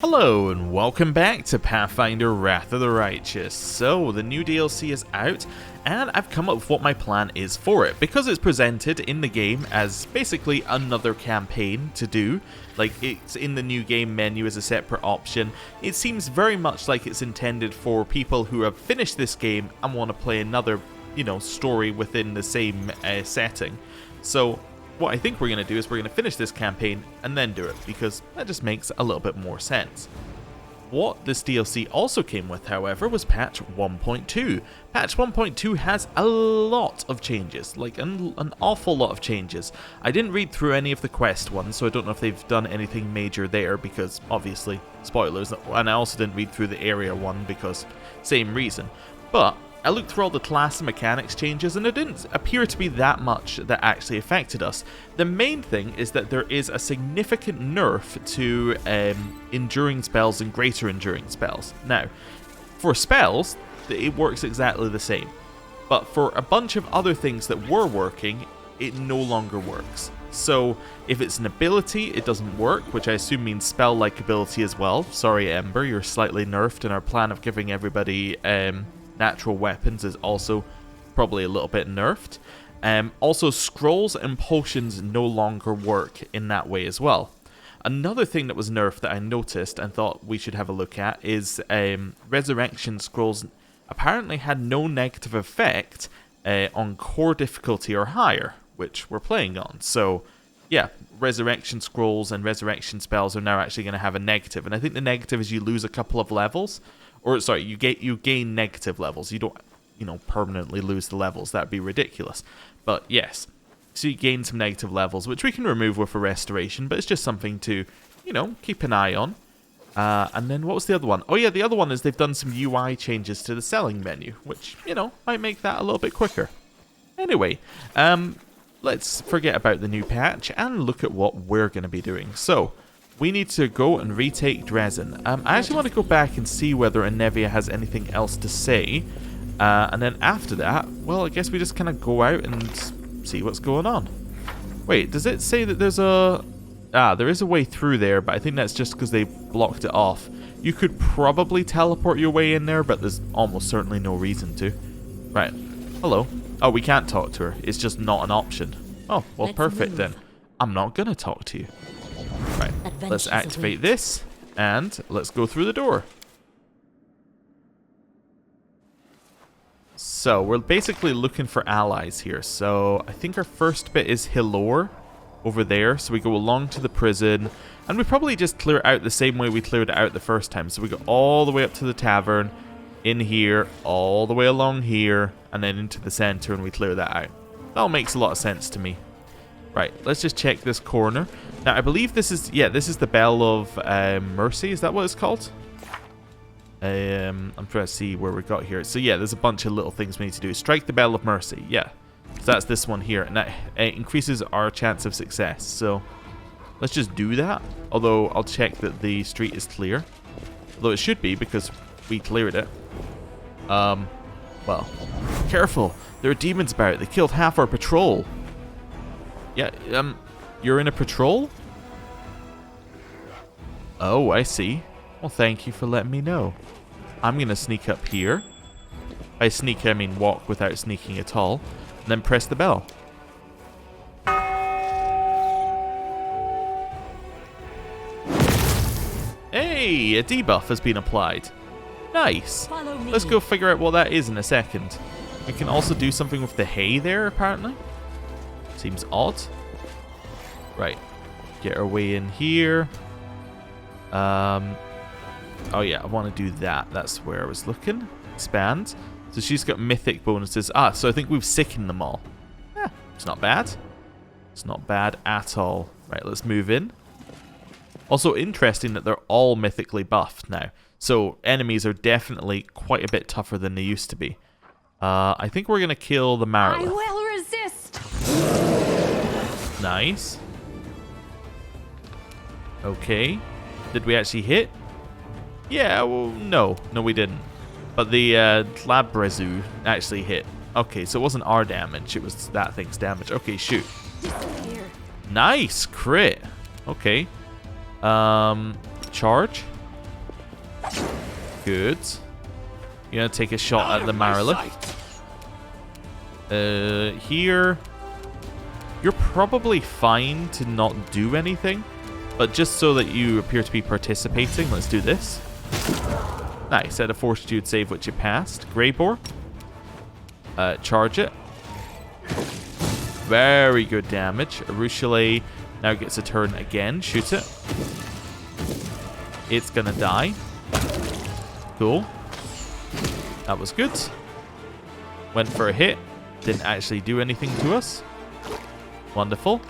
Hello and welcome back to Pathfinder Wrath of the Righteous. So the new DLC is out and I've come up with what my plan is for it. Because it's presented in the game as basically another campaign to do, like it's in the new game menu as a separate option, it seems very much like it's intended for people who have finished this game and want to play another, story within the same setting. So what I think we're going to do is we're going to finish this campaign and then do it, because that just makes a little bit more sense. What this DLC also came with, however, was patch 1.2. Patch 1.2 has a lot of changes, like an awful lot of changes. I didn't read through any of the quest ones, so I don't know if they've done anything major there, because obviously, spoilers, and I also didn't read through the area one because same reason. But I looked through all the class and mechanics changes and it didn't appear to be that much that actually affected us. The main thing is that there is a significant nerf to enduring spells and greater enduring spells. Now, for spells, it works exactly the same. But for a bunch of other things that were working, it no longer works. So, if it's an ability, it doesn't work, which I assume means spell-like ability as well. Sorry, Ember, you're slightly nerfed, and our plan of giving everybody natural weapons is also probably a little bit nerfed. Also, scrolls and potions no longer work in that way as well. Another thing that was nerfed that I noticed and thought we should have a look at is resurrection scrolls apparently had no negative effect on core difficulty or higher, which we're playing on. So yeah, resurrection scrolls and resurrection spells are now actually going to have a negative, and I think the negative is you lose a couple of levels. Or, sorry, you gain negative levels. You don't, permanently lose the levels. That'd be ridiculous. But, yes. So you gain some negative levels, which we can remove with a restoration, but it's just something to, keep an eye on. And then what was the other one? Oh, yeah, the other one is they've done some UI changes to the selling menu, which, might make that a little bit quicker. Anyway, let's forget about the new patch and look at what we're going to be doing. So, we need to go and retake Drezen. I actually want to go back and see whether Nevia has anything else to say. And then after that, well, I guess we just kind of go out and see what's going on. Wait, does it say that there's a... there is a way through there, but I think that's just because they blocked it off. You could probably teleport your way in there, but there's almost certainly no reason to. Right. Hello. Oh, we can't talk to her. It's just not an option. Oh, well, perfect then. I'm not going to talk to you. Right, let's activate this, and let's go through the door. So, we're basically looking for allies here. So, I think our first bit is Hilor, over there. So we go along to the prison, and we probably just clear it out the same way we cleared it out the first time. So we go all the way up to the tavern, in here, all the way along here, and then into the center, and we clear that out. That all makes a lot of sense to me. Right, let's just check this corner. Now, I believe this is, this is the Bell of Mercy. Is that what it's called? I'm trying to see where we got here. So, yeah, there's a bunch of little things we need to do. Strike the Bell of Mercy, yeah. So that's this one here, and that increases our chance of success. So, let's just do that. Although, I'll check that the street is clear. Although it should be, because we cleared it. Well, careful. There are demons about. They killed half our patrol. Yeah, you're in a patrol? Oh, I see. Well, thank you for letting me know. I'm going to sneak up here. By sneak, I mean walk without sneaking at all. And then press the bell. Hey, a debuff has been applied. Nice. Let's go figure out what that is in a second. We can also do something with the hay there, apparently. Seems odd. Right. Get our way in here. Oh yeah, I want to do that. That's where I was looking. Expand. So she's got mythic bonuses. So I think we've sickened them all. Yeah, it's not bad. It's not bad at all. Right, let's move in. Also interesting that they're all mythically buffed now. So enemies are definitely quite a bit tougher than they used to be. I think we're going to kill the Marilith. I will resist. Nice. Okay. Did we actually hit? Yeah, well, no. No, we didn't. But the Labrezu actually hit. Okay, so it wasn't our damage. It was that thing's damage. Okay, shoot. Nice. Crit. Okay. Charge. Good. You're going to take a shot at the Marilu. Here, you're probably fine to not do anything. But just so that you appear to be participating, let's do this. Nice. Had a fortitude save, which you passed. Greybore. Charge it. Very good damage. Arushale now gets a turn again. Shoot it. It's gonna die. Cool. That was good. Went for a hit. Didn't actually do anything to us. Wonderful.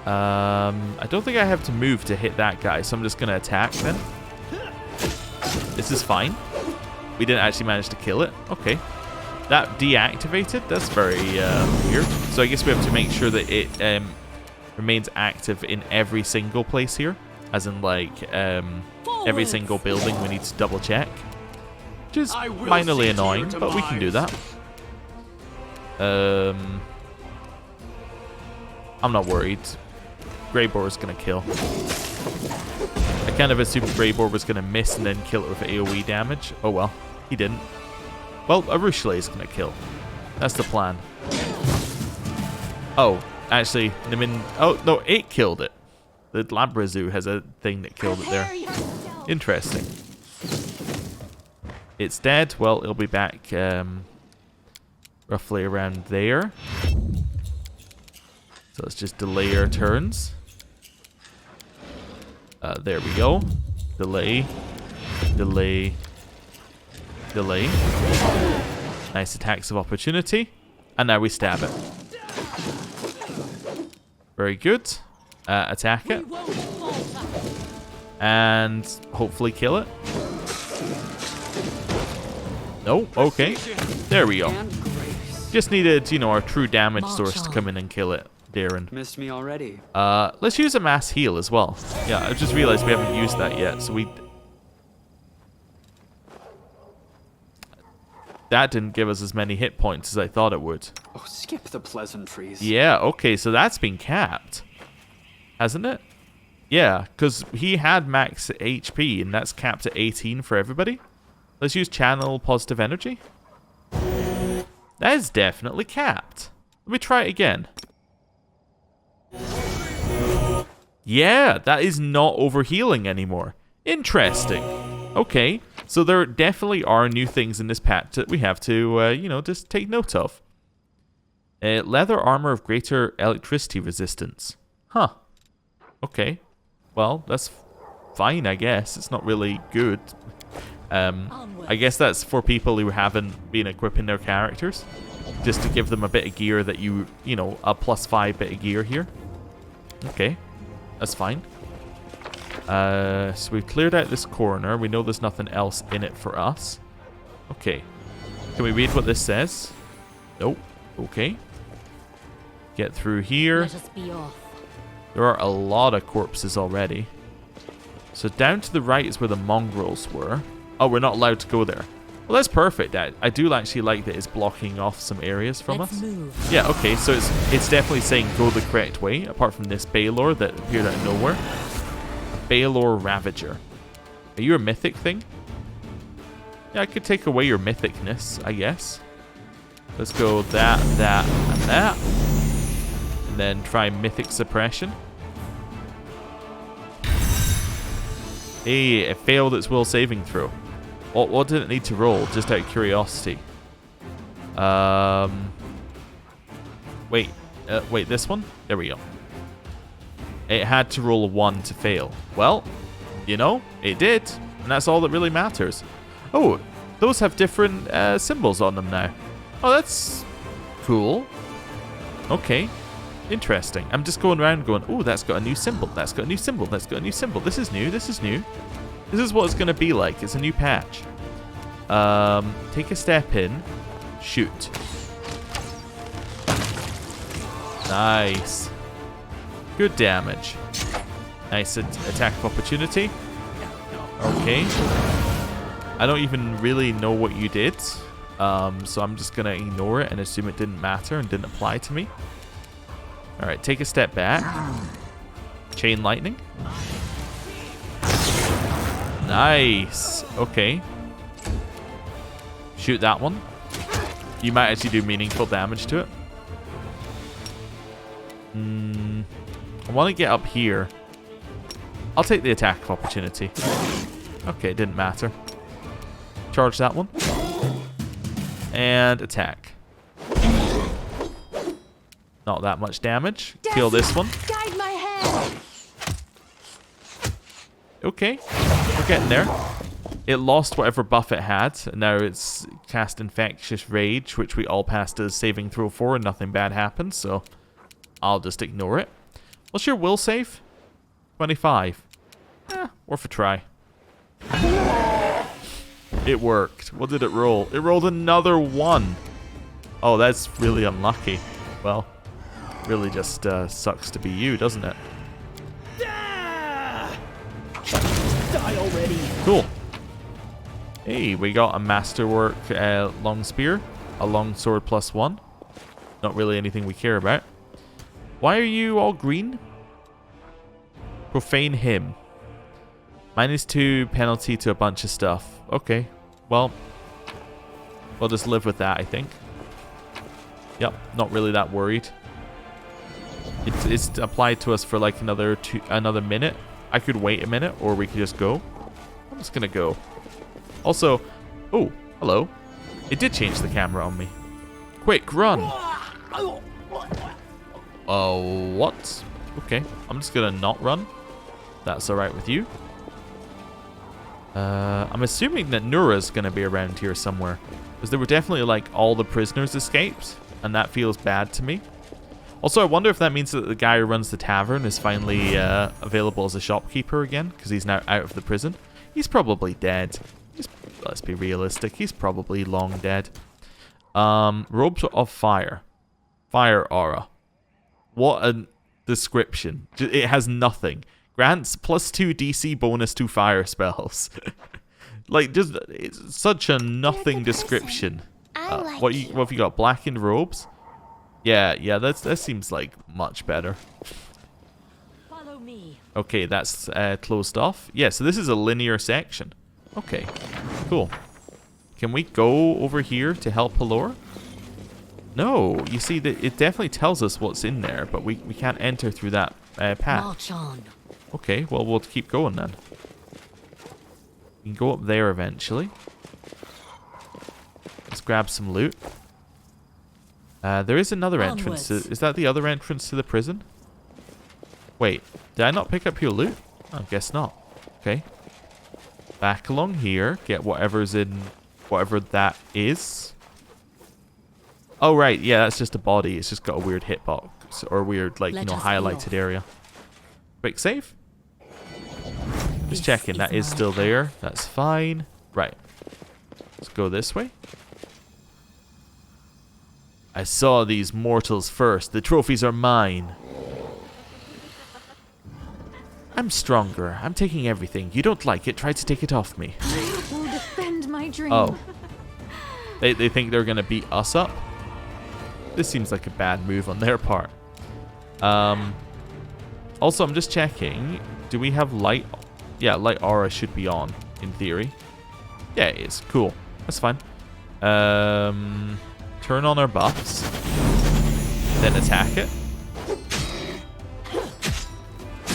I don't think I have to move to hit that guy, so I'm just gonna attack then. This is fine. We didn't actually manage to kill it. Okay. That deactivated. That's very weird. So I guess we have to make sure that it remains active in every single place here. As in, like, every single building we need to double check. Which is minorly annoying, but we can do that. I'm not worried. Greybore is going to kill. I kind of assumed Greybore was going to miss and then kill it with AoE damage. Oh well, he didn't. Well, Arushale is going to kill. That's the plan. Oh, actually, oh, no, it killed it. The Labrazu has a thing that killed it there. Interesting. It's dead. Well, it'll be back roughly around there. So let's just delay our turns. There we go. Delay. Delay. Delay. Nice attacks of opportunity. And now we stab it. Very good. Attack it. And hopefully kill it. No? Okay. There we go. Just needed, you know, our true damage source to come in and kill it. Darren. Missed me already. Let's use a mass heal as well. Yeah, I just realized we haven't used that yet, so that didn't give us as many hit points as I thought it would. Oh, skip the pleasantries. Yeah, okay, so that's been capped. Hasn't it? Yeah, because he had max HP, and that's capped at 18 for everybody. Let's use channel positive energy. That is definitely capped. Let me try it again. Yeah, that is not overhealing anymore. Interesting. Okay, so there definitely are new things in this patch that we have to, you know, just take note of. Leather armor of greater electricity resistance. Huh. Okay. Well, that's fine, I guess. It's not really good. I guess that's for people who haven't been equipping their characters. Just to give them a bit of gear that you know, a +5 bit of gear here. Okay. That's fine. So we've cleared out this corner. We know there's nothing else in it for us. Okay. Can we read what this says? Nope. Okay. Get through here. Let us be off. There are a lot of corpses already. So down to the right is where the mongrels were. Oh, we're not allowed to go there. Well, that's perfect. I do actually like that it's blocking off some areas from us. Move. Yeah, okay, so it's definitely saying go the correct way, apart from this Baylor that appeared out of nowhere. Baylor Ravager. Are you a mythic thing? Yeah, I could take away your mythicness, I guess. Let's go that, that, and that. And then try mythic suppression. Hey, it failed its will saving throw. What did it need to roll? Just out of curiosity. Wait, this one? There we go. It had to roll a 1 to fail. Well, you know, it did. And that's all that really matters. Oh, those have different symbols on them now. Oh, that's cool. Okay. Interesting. I'm just going around going, oh, that's got a new symbol. That's got a new symbol. That's got a new symbol. This is new. This is new. This is what it's going to be like. It's a new patch. Take a step in. Shoot. Nice. Good damage. Nice attack of opportunity. Okay. I don't even really know what you did. So I'm just going to ignore it and assume it didn't matter and didn't apply to me. Alright, take a step back. Chain lightning. Nice. Okay. Shoot that one. You might actually do meaningful damage to it. I want to get up here. I'll take the attack of opportunity. Okay, it didn't matter. Charge that one. And attack. Not that much damage. Kill this one. Guide my hand. Okay, we're getting there. It lost whatever buff it had, and now it's cast Infectious Rage, which we all passed a saving throw for, and nothing bad happened, so I'll just ignore it. What's your will save? 25. Worth a try. It worked. What did it roll? It rolled another 1. Oh, that's really unlucky. Well, really just sucks to be you, doesn't it? Die already. Cool. Hey, we got a masterwork long spear, a long sword +1. Not really anything we care about. Why are you all green? Profane hymn. -2 penalty to a bunch of stuff. Okay, well, we'll just live with that, I think. Yep, not really that worried. It's applied to us for like another minute. I could wait a minute, or we could just go. I'm just gonna go. Also, oh, hello. It did change the camera on me. Quick, run! What? Okay, I'm just gonna not run. That's alright with you. I'm assuming that Nura's gonna be around here somewhere. Because there were definitely like all the prisoners escaped, and that feels bad to me. Also, I wonder if that means that the guy who runs the tavern is finally available as a shopkeeper again, because he's now out of the prison. He's probably dead. Let's be realistic. He's probably long dead. Robes of Fire. Fire Aura. What a description. It has nothing. Grants +2 DC bonus to fire spells. Like, just it's such a nothing description. What have you got? Blackened robes? Yeah, that seems like much better. Follow me. Okay, that's closed off. Yeah, so this is a linear section. Okay, cool. Can we go over here to help Pelor? No, you see, it definitely tells us what's in there, but we can't enter through that path. March on. Okay, well, we'll keep going then. We can go up there eventually. Let's grab some loot. There is another entrance. Is that the other entrance to the prison? Wait, did I not pick up your loot? I guess not. Okay. Back along here. Get whatever's in whatever that is. Oh, right. Yeah, that's just a body. It's just got a weird hitbox. Or weird, like, highlighted area. Quick save. Just checking. That is still there. That's fine. Right. Let's go this way. I saw these mortals first. The trophies are mine. I'm stronger. I'm taking everything. You don't like it, try to take it off me. I will defend my dream. Oh. They think they're going to beat us up? This seems like a bad move on their part. Also, I'm just checking. Do we have light? Yeah, light aura should be on, in theory. Yeah, it is. Cool. That's fine. Turn on our buffs. Then attack it.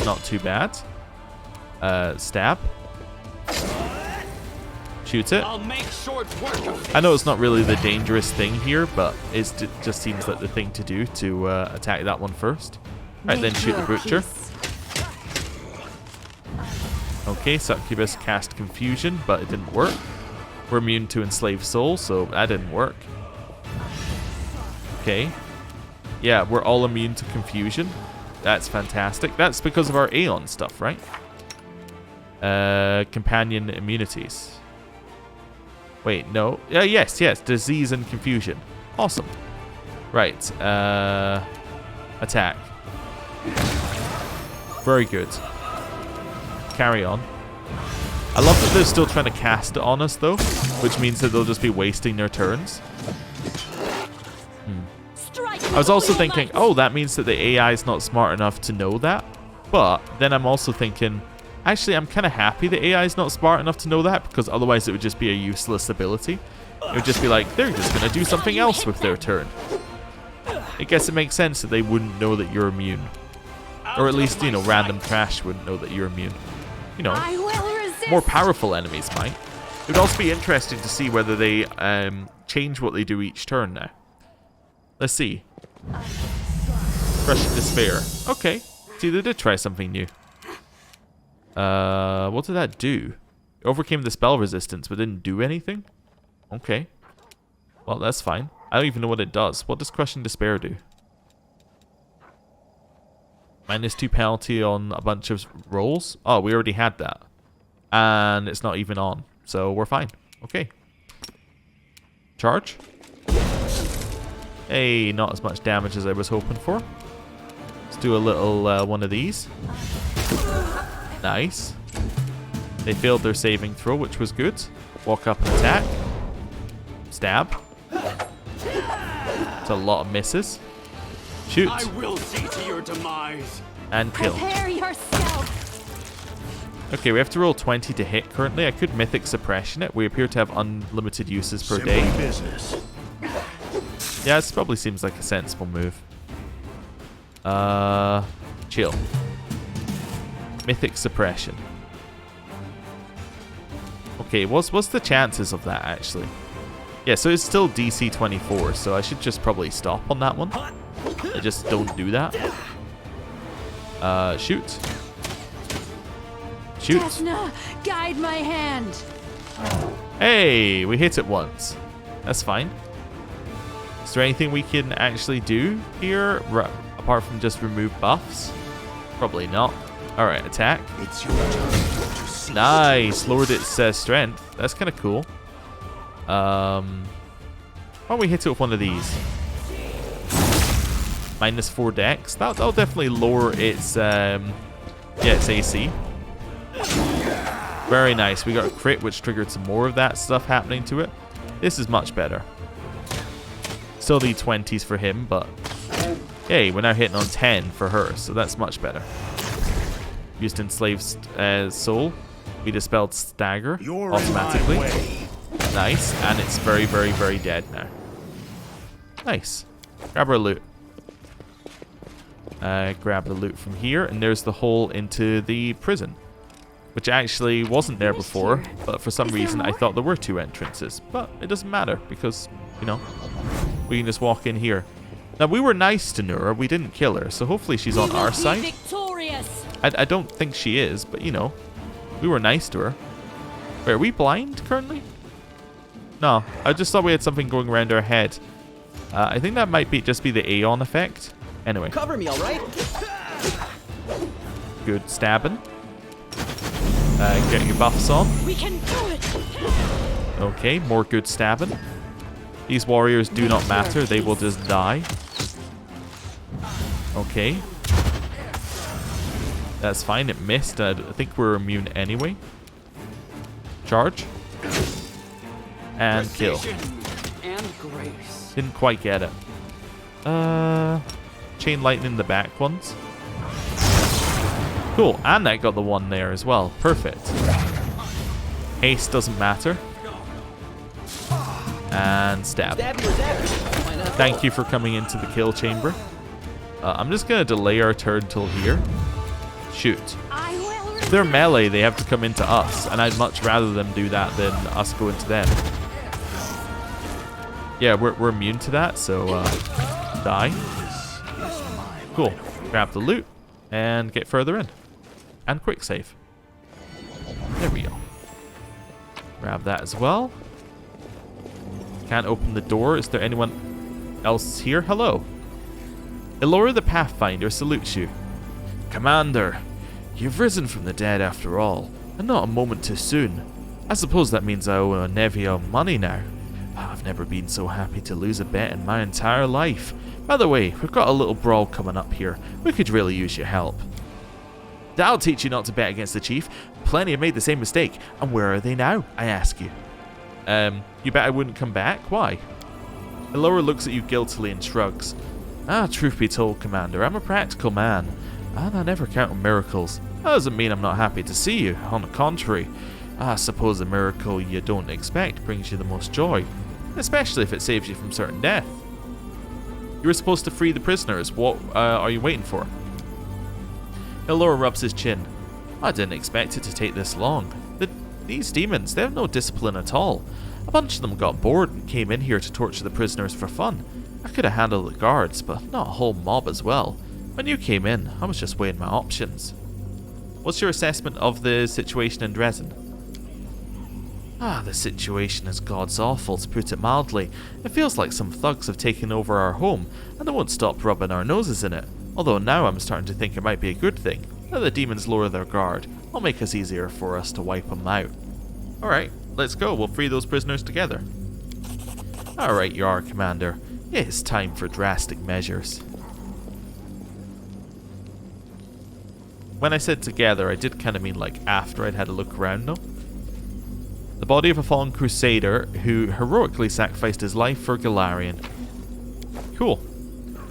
Not too bad. Stab. Shoot it. I'll make short work of it. I know it's not really the dangerous thing here, but it just seems like the thing to do to attack that one first. Right, then shoot the Butcher. Okay, Succubus cast Confusion, but it didn't work. We're immune to Enslaved Soul, so that didn't work. Okay. Yeah, we're all immune to Confusion. That's fantastic. That's because of our Aeon stuff, right? Companion immunities. Wait, no. Yes. Disease and Confusion. Awesome. Right. Attack. Very good. Carry on. I love that they're still trying to cast it on us, though, which means that they'll just be wasting their turns. I was also thinking, oh, that means that the AI is not smart enough to know that. But then I'm also thinking, Actually, I'm kind of happy the AI is not smart enough to know that, because otherwise it would just be a useless ability. It would just be like, they're just going to do something else with their turn. I guess it makes sense that they wouldn't know that you're immune. Or at least, you know, random trash wouldn't know that you're immune. You know, more powerful enemies might. It would also be interesting to see whether they change what they do each turn now. Let's see. Crushing Despair. Okay. See, they did try something new. What did that do? It overcame the spell resistance, but didn't do anything? Okay. Well, that's fine. I don't even know what it does. What does Crushing Despair do? -2 penalty on a bunch of rolls? Oh, we already had that. And it's not even on. So we're fine. Okay. Charge. Hey, not as much damage as I was hoping for. Let's do a little one of these. Nice. They failed their saving throw, which was good. Walk up and attack. Stab. It's a lot of misses. Shoot. I will see to your demise. And kill. Prepare yourself. Okay, we have to roll 20 to hit currently. I could mythic suppression it. We appear to have unlimited uses per day. Business. Yeah, this probably seems like a sensible move. Chill. Mythic suppression. Okay, what's the chances of that actually? Yeah, so it's still DC 24, so I should just probably stop on that one. I just don't do that. Shoot. Shoot. Desna, guide my hand. Hey, we hit it once. That's fine. Is there anything we can actually do here, apart from just remove buffs? Probably not. Alright, attack. It's your turn to see. Nice, lowered its strength. That's kind of cool. Why don't we hit it with one of these? -4 dex. That'll definitely lower its its AC. Very nice. We got a crit, which triggered some more of that stuff happening to it. This is much better. Still need 20s for him, but hey, we're now hitting on 10 for her, so that's much better. Used Enslaved Soul. We dispelled Stagger automatically. Nice, and it's very, very, very dead now. Nice. Grab our loot. Grab the loot from here, and there's the hole into the prison, which actually wasn't there before, but for some reason I thought there were 2 entrances. But it doesn't matter, because, you know, we can just walk in here. Now, we were nice to Nura. We didn't kill her, so hopefully she's on our side. Victorious. I don't think she is, but, you know, we were nice to her. Wait, are we blind currently? No, I just thought we had something going around our head. I think that might just be the Aeon effect. Anyway. Cover me, all right? Good stabbing. Get your buffs on. We can do it. Okay, more good stabbing. These warriors do not matter. They will just die. Okay. That's fine. It missed. I think we're immune anyway. Charge. And kill. And grace. Didn't quite get it. Chain lightning the back ones. Cool. And I got the one there as well. Perfect. Haste doesn't matter. And stab. Thank you for coming into the kill chamber. I'm just going to delay our turn till here. Shoot. If they're melee, they have to come into us, and I'd much rather them do that than us go into them. Yeah, we're immune to that, so die. Cool. Grab the loot and get further in. And quick save. There we go. Grab that as well. Can't open the door. Is there anyone else here? Hello. Elora the Pathfinder salutes you. Commander, you've risen from the dead after all, and not a moment too soon. I suppose that means I owe Nevia money now. I've never been so happy to lose a bet in my entire life. By the way, we've got a little brawl coming up here. We could really use your help. That'll teach you not to bet against the chief. Plenty have made the same mistake. And where are they now, I ask you? You bet I wouldn't come back? Why? Elora looks at you guiltily and shrugs. Truth be told, Commander, I'm a practical man, and I never count on miracles. That doesn't mean I'm not happy to see you. On the contrary, I suppose a miracle you don't expect brings you the most joy, especially if it saves you from certain death. You were supposed to free the prisoners. What are you waiting for? Hilora rubs his chin. I didn't expect it to take this long. These demons, they have no discipline at all. A bunch of them got bored and came in here to torture the prisoners for fun. I could have handled the guards, but not a whole mob as well. When you came in, I was just weighing my options. What's your assessment of the situation in Drezen? The situation is god's awful, to put it mildly. It feels like some thugs have taken over our home, and they won't stop rubbing our noses in it. Although now I'm starting to think it might be a good thing. Let the demons lower their guard. It'll make us easier for us to wipe them out. Alright, let's go. We'll free those prisoners together. Alright, you are, Commander. It's time for drastic measures. When I said together, I did kind of mean like after I'd had a look around, though. The body of a fallen crusader who heroically sacrificed his life for Golarion. Cool.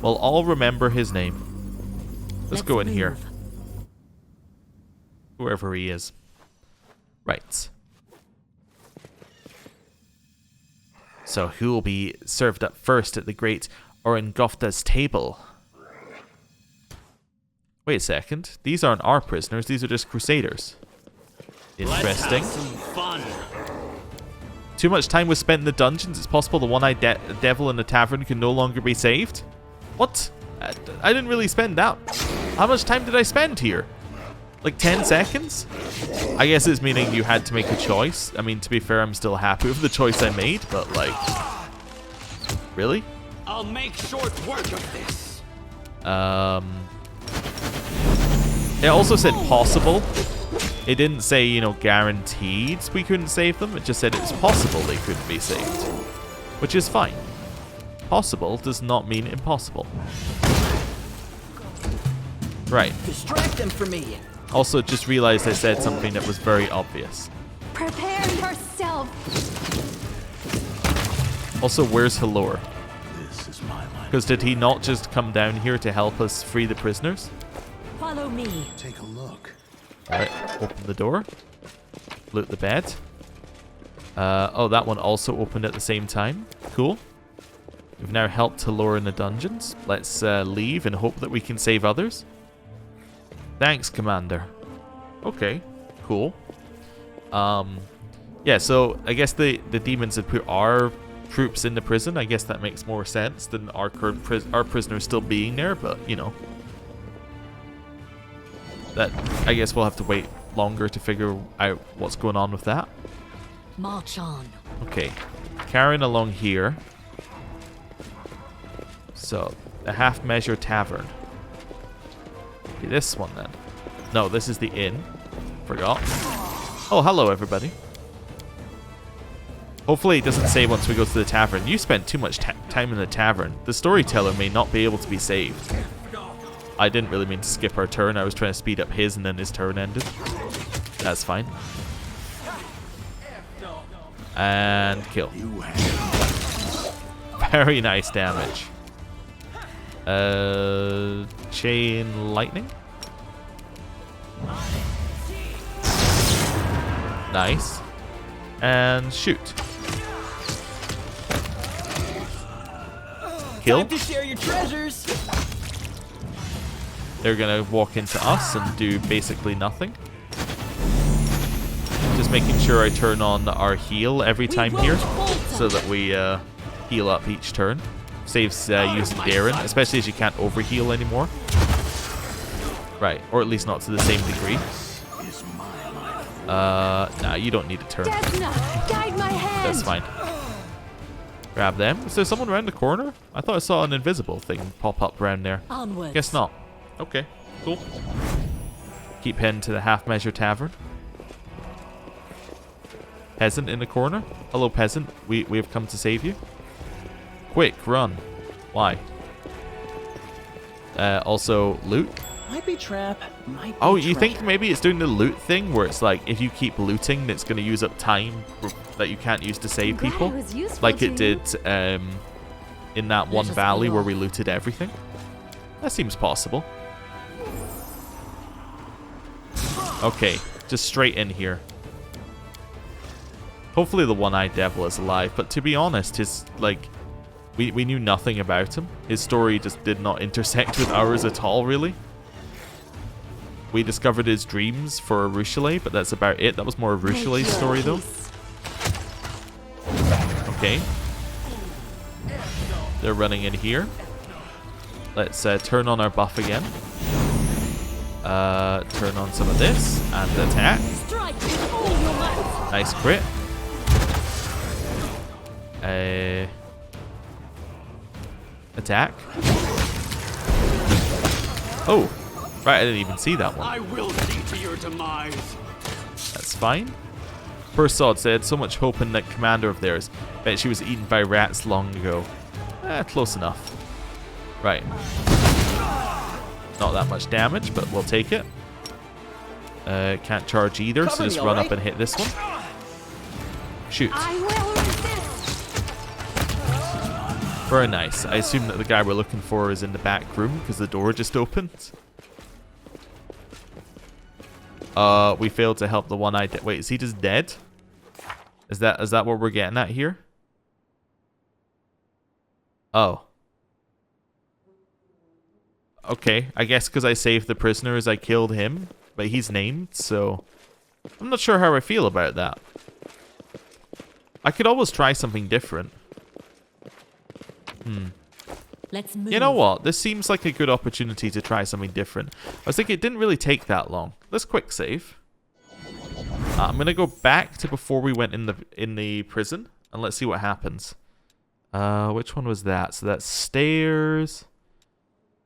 We'll all remember his name. Let's go in here. Whoever he is. Right. So who will be served up first at the great Orangofta's table? Wait a second. These aren't our prisoners. These are just crusaders. Interesting. Let's have some fun. Too much time was spent in the dungeons. It's possible the one-eyed devil in the tavern can no longer be saved? What? I didn't really spend that. How much time did I spend here? Like 10 seconds? I guess it's meaning you had to make a choice. I mean, to be fair, I'm still happy with the choice I made, but like... Really? I'll make short work of this. It also said possible. It didn't say, you know, guaranteed we couldn't save them. It just said it was possible they couldn't be saved. Which is fine. Possible does not mean impossible. Right. Distract them from me. Also, just realized I said something that was very obvious. Prepare yourself. Also, where's Hilora? This is my life. Because did he not just come down here to help us free the prisoners? Follow me. Take a look. Alright, open the door. Loot the bed. Oh, that one also opened at the same time. Cool. We've now helped Hilora in the dungeons. Let's leave and hope that we can save others. Thanks, Commander. Okay, cool. Yeah, so I guess the demons had put our troops in the prison. I guess that makes more sense than our current our prisoners still being there, but you know. That I guess we'll have to wait longer to figure out what's going on with that. March on. Okay, carrying along here. So, the half-measure tavern. Be this one then. No, this is the inn. Forgot. Oh, hello everybody. Hopefully it doesn't say once we go to the tavern, you spent too much time in the tavern. The storyteller may not be able to be saved. I didn't really mean to skip our turn. I was trying to speed up his and then his turn ended. That's fine. And kill. Very nice damage. Chain lightning. Nice. And shoot. Kill. Time to share your treasures. They're gonna walk into us and do basically nothing. Just making sure I turn on our heal every time here, so that we heal up each turn. Saves using Darren, especially as you can't overheal anymore. Right, or at least not to the same degree. Nah, you don't need a turn. Desna, guide my hand. That's fine. Grab them. Is there someone around the corner? I thought I saw an invisible thing pop up around there. Onwards. Guess not. Okay, cool. Keep heading to the half-measure tavern. Peasant in the corner. Hello, peasant. We have come to save you. Quick, run. Why? Also, loot. Might be trap. Might be Oh, you treasure. think maybe it's doing the loot thing where it's like if you keep looting, it's going to use up time that you can't use to save Glad people, it was useful like to it you. did in that one us valley go where on. we looted everything. That seems possible. Okay, just straight in here. Hopefully the one-eyed devil is alive, but to be honest, his, like, we knew nothing about him. His story just did not intersect with ours at all, really. We discovered his dreams for Arushale, but that's about it. That was more Arushale's story, though. Okay. They're running in here. Let's turn on our buff again. Turn on some of this and attack. Nice crit. Attack. Oh, right, I didn't even see that one. I will see to your demise. That's fine. Poor sods, they had so much hope in that commander of theirs. Bet she was eaten by rats long ago. Close enough. Right. Not that much damage, but we'll take it. Can't charge either, so just run up and hit this one. Shoot. I will resist. Very nice. I assume that the guy we're looking for is in the back room because the door just opened. We failed to help the one-eyed... Wait, is he just dead? Is that what we're getting at here? Oh. Okay, I guess because I saved the prisoners, I killed him. But he's named, so... I'm not sure how I feel about that. I could always try something different. Let's move. You know what? This seems like a good opportunity to try something different. I was thinking it didn't really take that long. Let's quick save. I'm going to go back to before we went in the prison. And let's see what happens. Which one was that? So that's stairs...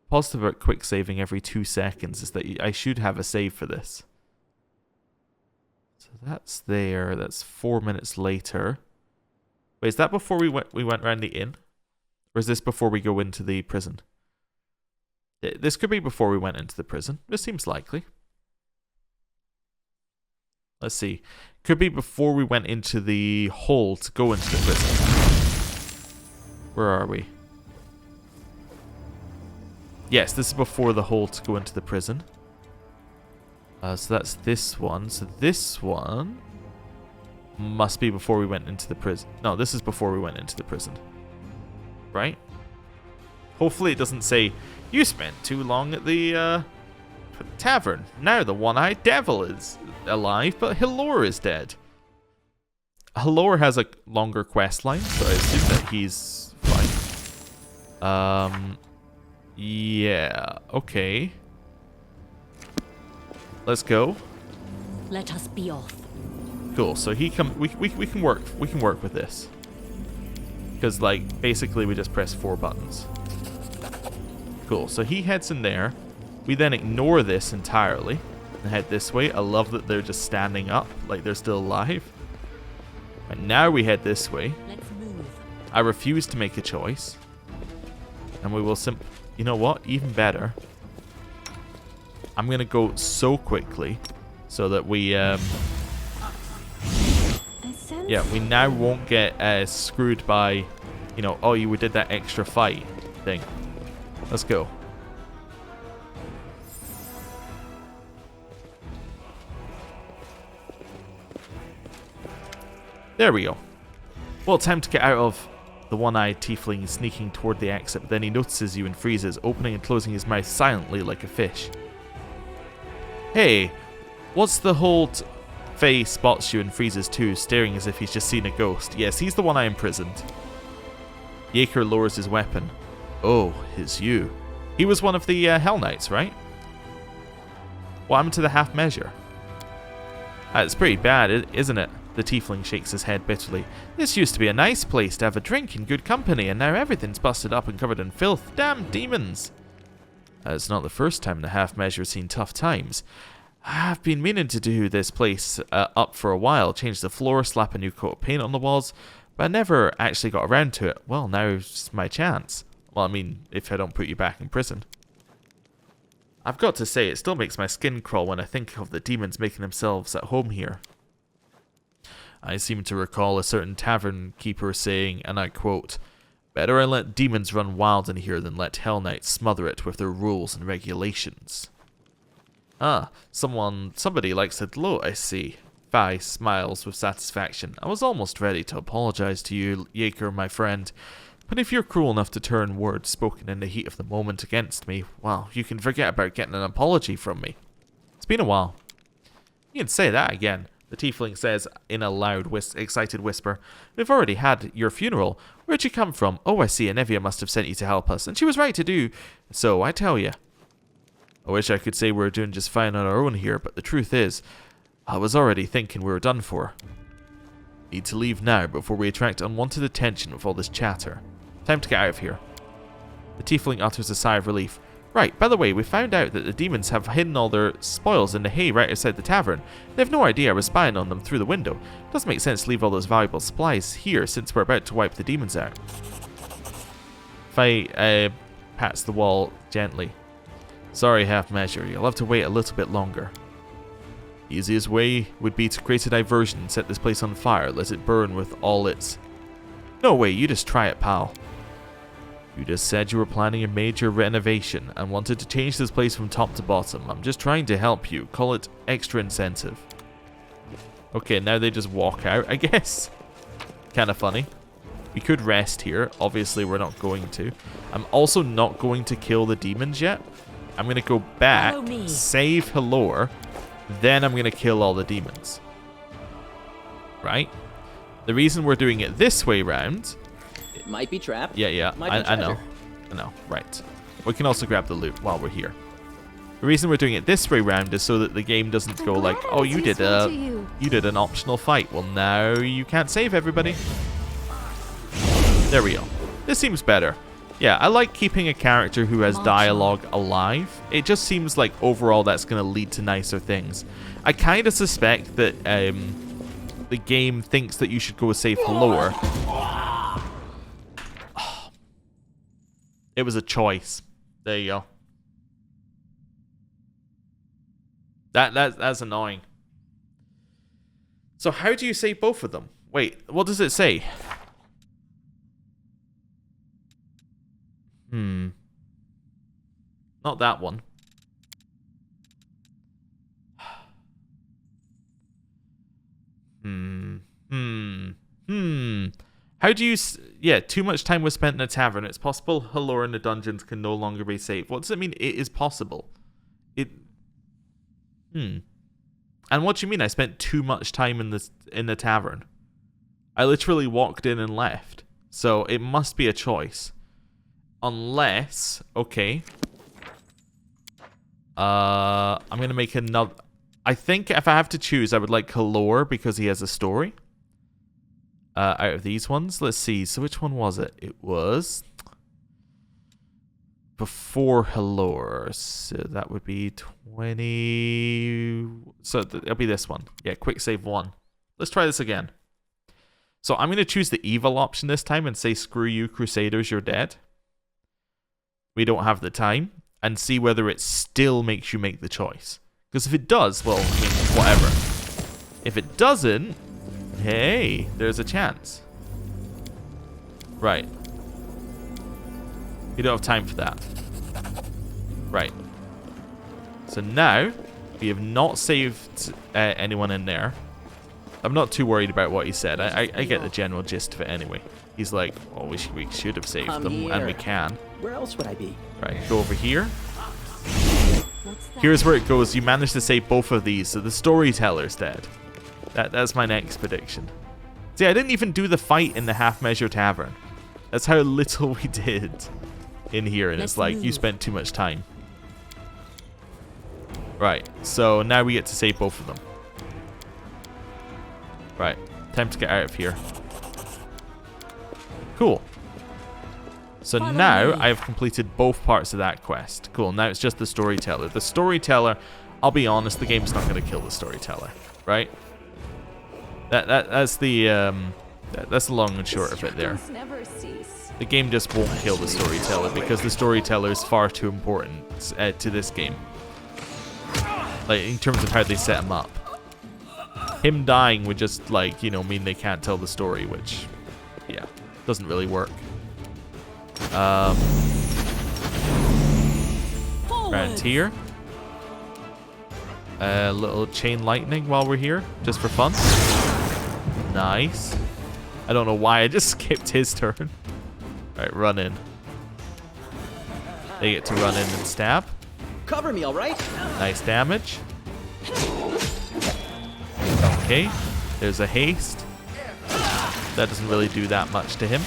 Positive about quick saving every 2 seconds is that I should have a save for this. So that's there. That's 4 minutes later. Wait, is that before we went around the inn? Or is this before we go into the prison? This could be before we went into the prison. This seems likely. Let's see. Could be before we went into the hall to go into the prison. Where are we? Yes, this is before the hole to go into the prison. So that's this one. So this one must be before we went into the prison. No, this is before we went into the prison. Right? Hopefully it doesn't say, you spent too long at the tavern. Now the one-eyed devil is alive, but Hilor is dead. Hilor has a longer quest line, so I assume that he's fine. Yeah, okay. Let's go. Let us be off. Cool. So we can work with this. Cuz like basically we just press 4 buttons. Cool. So he heads in there. We then ignore this entirely and head this way. I love that they're just standing up like they're still alive. And now we head this way. Let's move. I refuse to make a choice. And we will you know what? Even better. I'm going to go so quickly so that we, we now won't get screwed by, you know, oh, you did that extra fight thing. Let's go. There we go. Well, time to get out of... The one-eyed tiefling is sneaking toward the exit, but then he notices you and freezes, opening and closing his mouth silently like a fish. Hey, what's the hold? Faye spots you and freezes too, staring as if he's just seen a ghost. Yes, he's the one I imprisoned. Yaker lowers his weapon. Oh, it's you. He was one of the Hell Knights, right? What happened to the half measure? It's pretty bad, isn't it? The tiefling shakes his head bitterly. This used to be a nice place to have a drink in good company, and now everything's busted up and covered in filth. Damn demons! It's not the first time the half measure has seen tough times. I've been meaning to do this place up for a while, change the floor, slap a new coat of paint on the walls, but I never actually got around to it. Well, now's my chance. Well, I mean, if I don't put you back in prison. I've got to say, it still makes my skin crawl when I think of the demons making themselves at home here. I seem to recall a certain tavern keeper saying, and I quote, "Better I let demons run wild in here than let Hell Knights smother it with their rules and regulations." Ah, somebody likes to gloat, I see. Vi smiles with satisfaction. I was almost ready to apologize to you, Yaker, my friend. But if you're cruel enough to turn words spoken in the heat of the moment against me, well, you can forget about getting an apology from me. It's been a while. You can say that again, the tiefling says in a loud, excited whisper. We've already had your funeral. Where'd you come from? Oh, I see, Nevia must have sent you to help us, and she was right to do so, I tell you. I wish I could say we're doing just fine on our own here, but the truth is, I was already thinking we were done for. Need to leave now before we attract unwanted attention with all this chatter. Time to get out of here. The tiefling utters a sigh of relief. Right, by the way, we found out that the demons have hidden all their spoils in the hay right outside the tavern. They have no idea I was spying on them through the window. Doesn't make sense to leave all those valuable supplies here since we're about to wipe the demons out. Faye pats the wall gently. Sorry, half measure. You'll have to wait a little bit longer. Easiest way would be to create a diversion and set this place on fire, let it burn with all its... No way, you just try it, pal. You just said you were planning a major renovation and wanted to change this place from top to bottom. I'm just trying to help you. Call it extra incentive. Okay, now they just walk out, I guess. Kind of funny. We could rest here. Obviously, we're not going to. I'm also not going to kill the demons yet. I'm going to go back, save Halor, then I'm going to kill all the demons. Right? The reason we're doing it this way round... It might be trapped. Yeah, I know. I know, right. We can also grab the loot while we're here. The reason we're doing it this way round is so that the game doesn't go like, oh, you did an optional fight. Well, now you can't save everybody. There we go. This seems better. Yeah, I like keeping a character who has dialogue alive. It just seems like overall that's going to lead to nicer things. I kind of suspect that the game thinks that you should go save Halor. It was a choice. There you go. That's annoying. So how do you save both of them? Wait, what does it say? Not that one. How do you... Yeah, too much time was spent in a tavern. It's possible Halor in the dungeons can no longer be saved. What does it mean? It is possible. And what do you mean I spent too much time in the tavern? I literally walked in and left. So it must be a choice. Unless... Okay. I'm going to make another... I think if I have to choose, I would like Halor because he has a story. Out of these ones. Let's see. So which one was it? It was... Before Halor. So that would be 20... So it'll be this one. Yeah, quick save 1. Let's try this again. So I'm going to choose the evil option this time and say, screw you, Crusaders, you're dead. We don't have the time. And see whether it still makes you make the choice. Because if it does, well, I mean, whatever. If it doesn't, hey, there's a chance. Right. We don't have time for that. Right. So now, we have not saved anyone in there. I'm not too worried about what he said. I get the general gist of it anyway. He's like, oh, we should have saved them, and we can. Where else would I be? Right, go over here. Here's where it goes. You managed to save both of these, so the Storyteller's dead. That's my next prediction. See, I didn't even do the fight in the half-measure tavern. That's how little we did in here, and it's like, you spent too much time. Right, so now we get to save both of them. Right, time to get out of here. Cool. So now I have completed both parts of that quest. Cool, now it's just the Storyteller. The Storyteller, I'll be honest, the game's not going to kill the Storyteller, right? That's the long and short of it there. The game just won't kill the Storyteller because the Storyteller is far too important to this game. Like, in terms of how they set him up. Him dying would just, like, you know, mean they can't tell the story, which, yeah, doesn't really work. Around here. A little chain lightning while we're here, just for fun. Nice. I don't know why I just skipped his turn. Alright, run in. They get to run in and stab. Cover me, all right? Nice damage. Okay, there's a haste. That doesn't really do that much to him.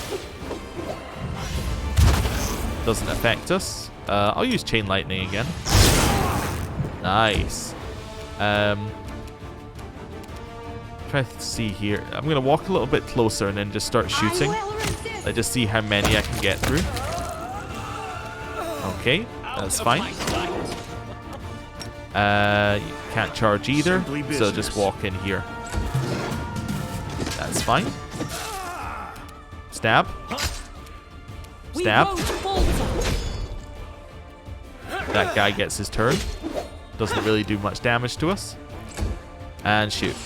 Doesn't affect us. I'll use chain lightning again. Nice. Try to see here. I'm gonna walk a little bit closer and then just start shooting. I just see how many I can get through. Okay, that's fine. You can't charge either, so just walk in here. That's fine. Stab. Stab. That guy gets his turn. Doesn't really do much damage to us. And shoot.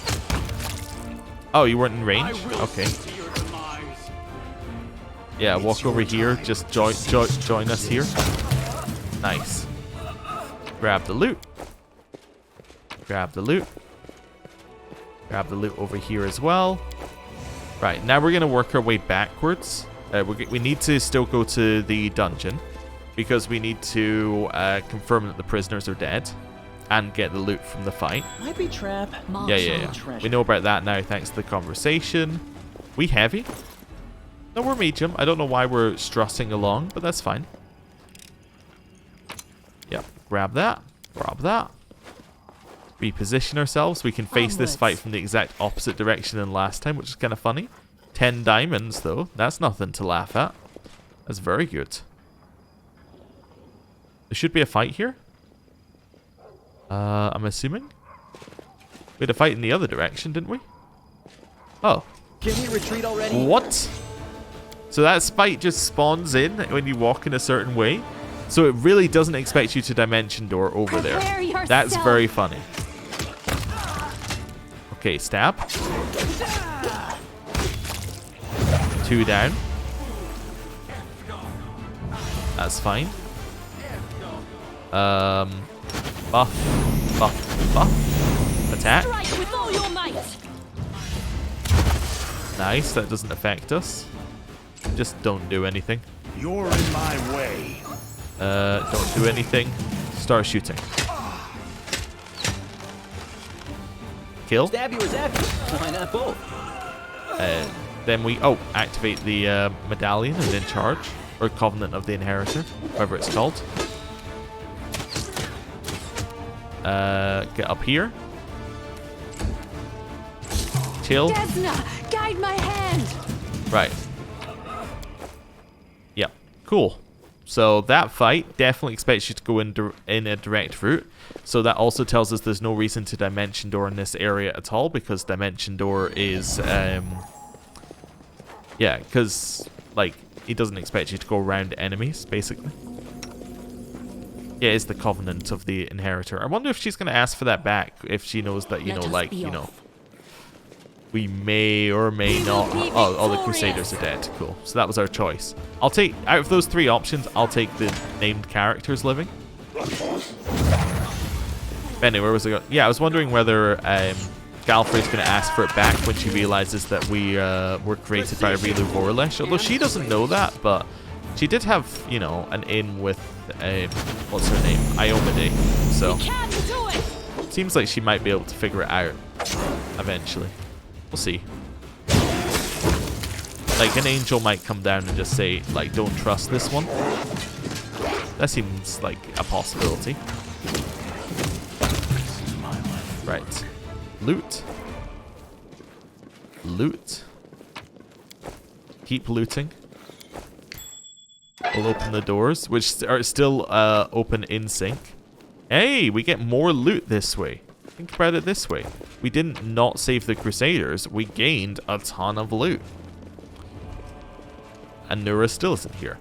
Oh, you weren't in range? Okay. Yeah, walk over here. Just join us here. Nice. Grab the loot. Grab the loot. Grab the loot over here as well. Right, now we're going to work our way backwards. We need to still go to the dungeon because we need to confirm that the prisoners are dead and get the loot from the fight. Might be trap. Yeah. We know about that now thanks to the conversation. We heavy? No, we're medium. I don't know why we're strussing along, but that's fine. Yep, grab that. Grab that. Reposition ourselves. We can face this fight from the exact opposite direction than last time, which is kind of funny. 10 diamonds, though. That's nothing to laugh at. That's very good. There should be a fight here. I'm assuming. We had a fight in the other direction, didn't we? Oh. Can we retreat already? What? So that fight just spawns in when you walk in a certain way. So it really doesn't expect you to dimension door over there. That's very funny. Okay, stab. 2 down. That's fine. Buff. Attack. Nice, that doesn't affect us. Just don't do anything. You're in my way. Don't do anything. Start shooting. Kill. Stab you or zap you. Why not both? Then we activate the medallion and then charge, or Covenant of the Inheritor, whatever it's called. Get up here. Chill. Desna, guide my hand. Right. Yep. Cool. So that fight definitely expects you to go in a direct route. So that also tells us there's no reason to dimension door in this area at all, because dimension door is yeah, because like he doesn't expect you to go around enemies basically. Yeah, it's the Covenant of the Inheritor. I wonder if she's going to ask for that back if she knows that, you know, like, you know, we may or may not. Oh, all the Crusaders are dead. Cool. So that was our choice. I'll take, out of those 3 options, I'll take the named characters living. Anyway, where was I going? Yeah, I was wondering whether Galfrey's going to ask for it back when she realizes that we were created by Areelu Vorlesh. Although she doesn't know that, but she did have, you know, an in with, what's her name? Iomedae. So, seems like she might be able to figure it out eventually. We'll see. Like, an angel might come down and just say, like, don't trust this one. That seems like a possibility. Right. Loot. Loot. Keep looting. We'll open the doors, which are still open in sync. Hey, we get more loot this way. Think about it this way. We didn't not save the Crusaders. We gained a ton of loot. And Nura still isn't here,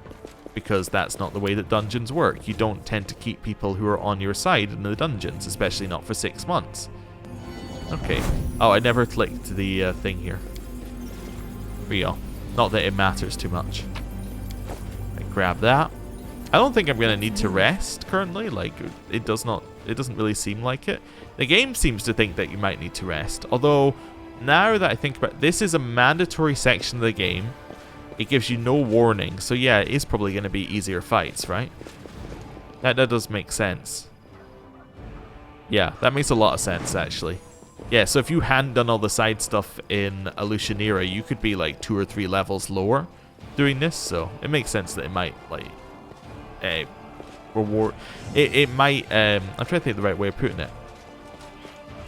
because that's not the way that dungeons work. You don't tend to keep people who are on your side in the dungeons, especially not for 6 months. Okay. Oh, I never clicked the thing here. Here we go. Not that it matters too much. Grab that. I don't think I'm going to need to rest currently. Like, it does not it doesn't really seem like it. The game seems to think that you might need to rest. Although, now that I think about it, this is a mandatory section of the game. It gives you no warning. So yeah, it is probably going to be easier fights, right? That does make sense. Yeah, that makes a lot of sense, actually. Yeah, so if you hadn't done all the side stuff in Illusionera, you could be like 2 or 3 levels lower doing this. So it makes sense that it might, like, reward... It might... I'm trying to think the right way of putting it.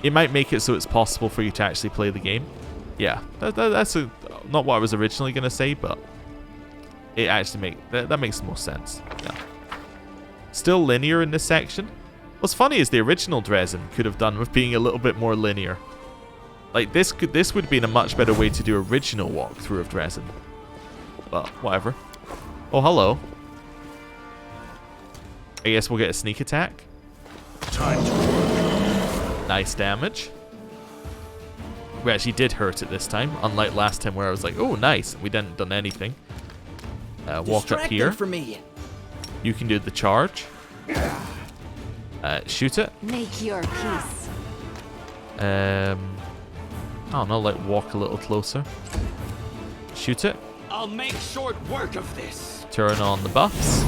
It might make it so it's possible for you to actually play the game. Yeah, that's not what I was originally going to say, but it actually that makes the most sense. Yeah. Still linear in this section. What's funny is the original Drezen could have done with being a little bit more linear. Like, this would have been a much better way to do original walkthrough of Drezen. But, whatever. Oh, hello. I guess we'll get a sneak attack. Time to... Nice damage. We actually did hurt it this time, unlike last time where I was like, oh, nice. We didn't done anything. Walk up here. For me. You can do the charge. Shoot it. Make your peace. I don't know, like walk a little closer. Shoot it. I'll make short work of this. Turn on the buffs.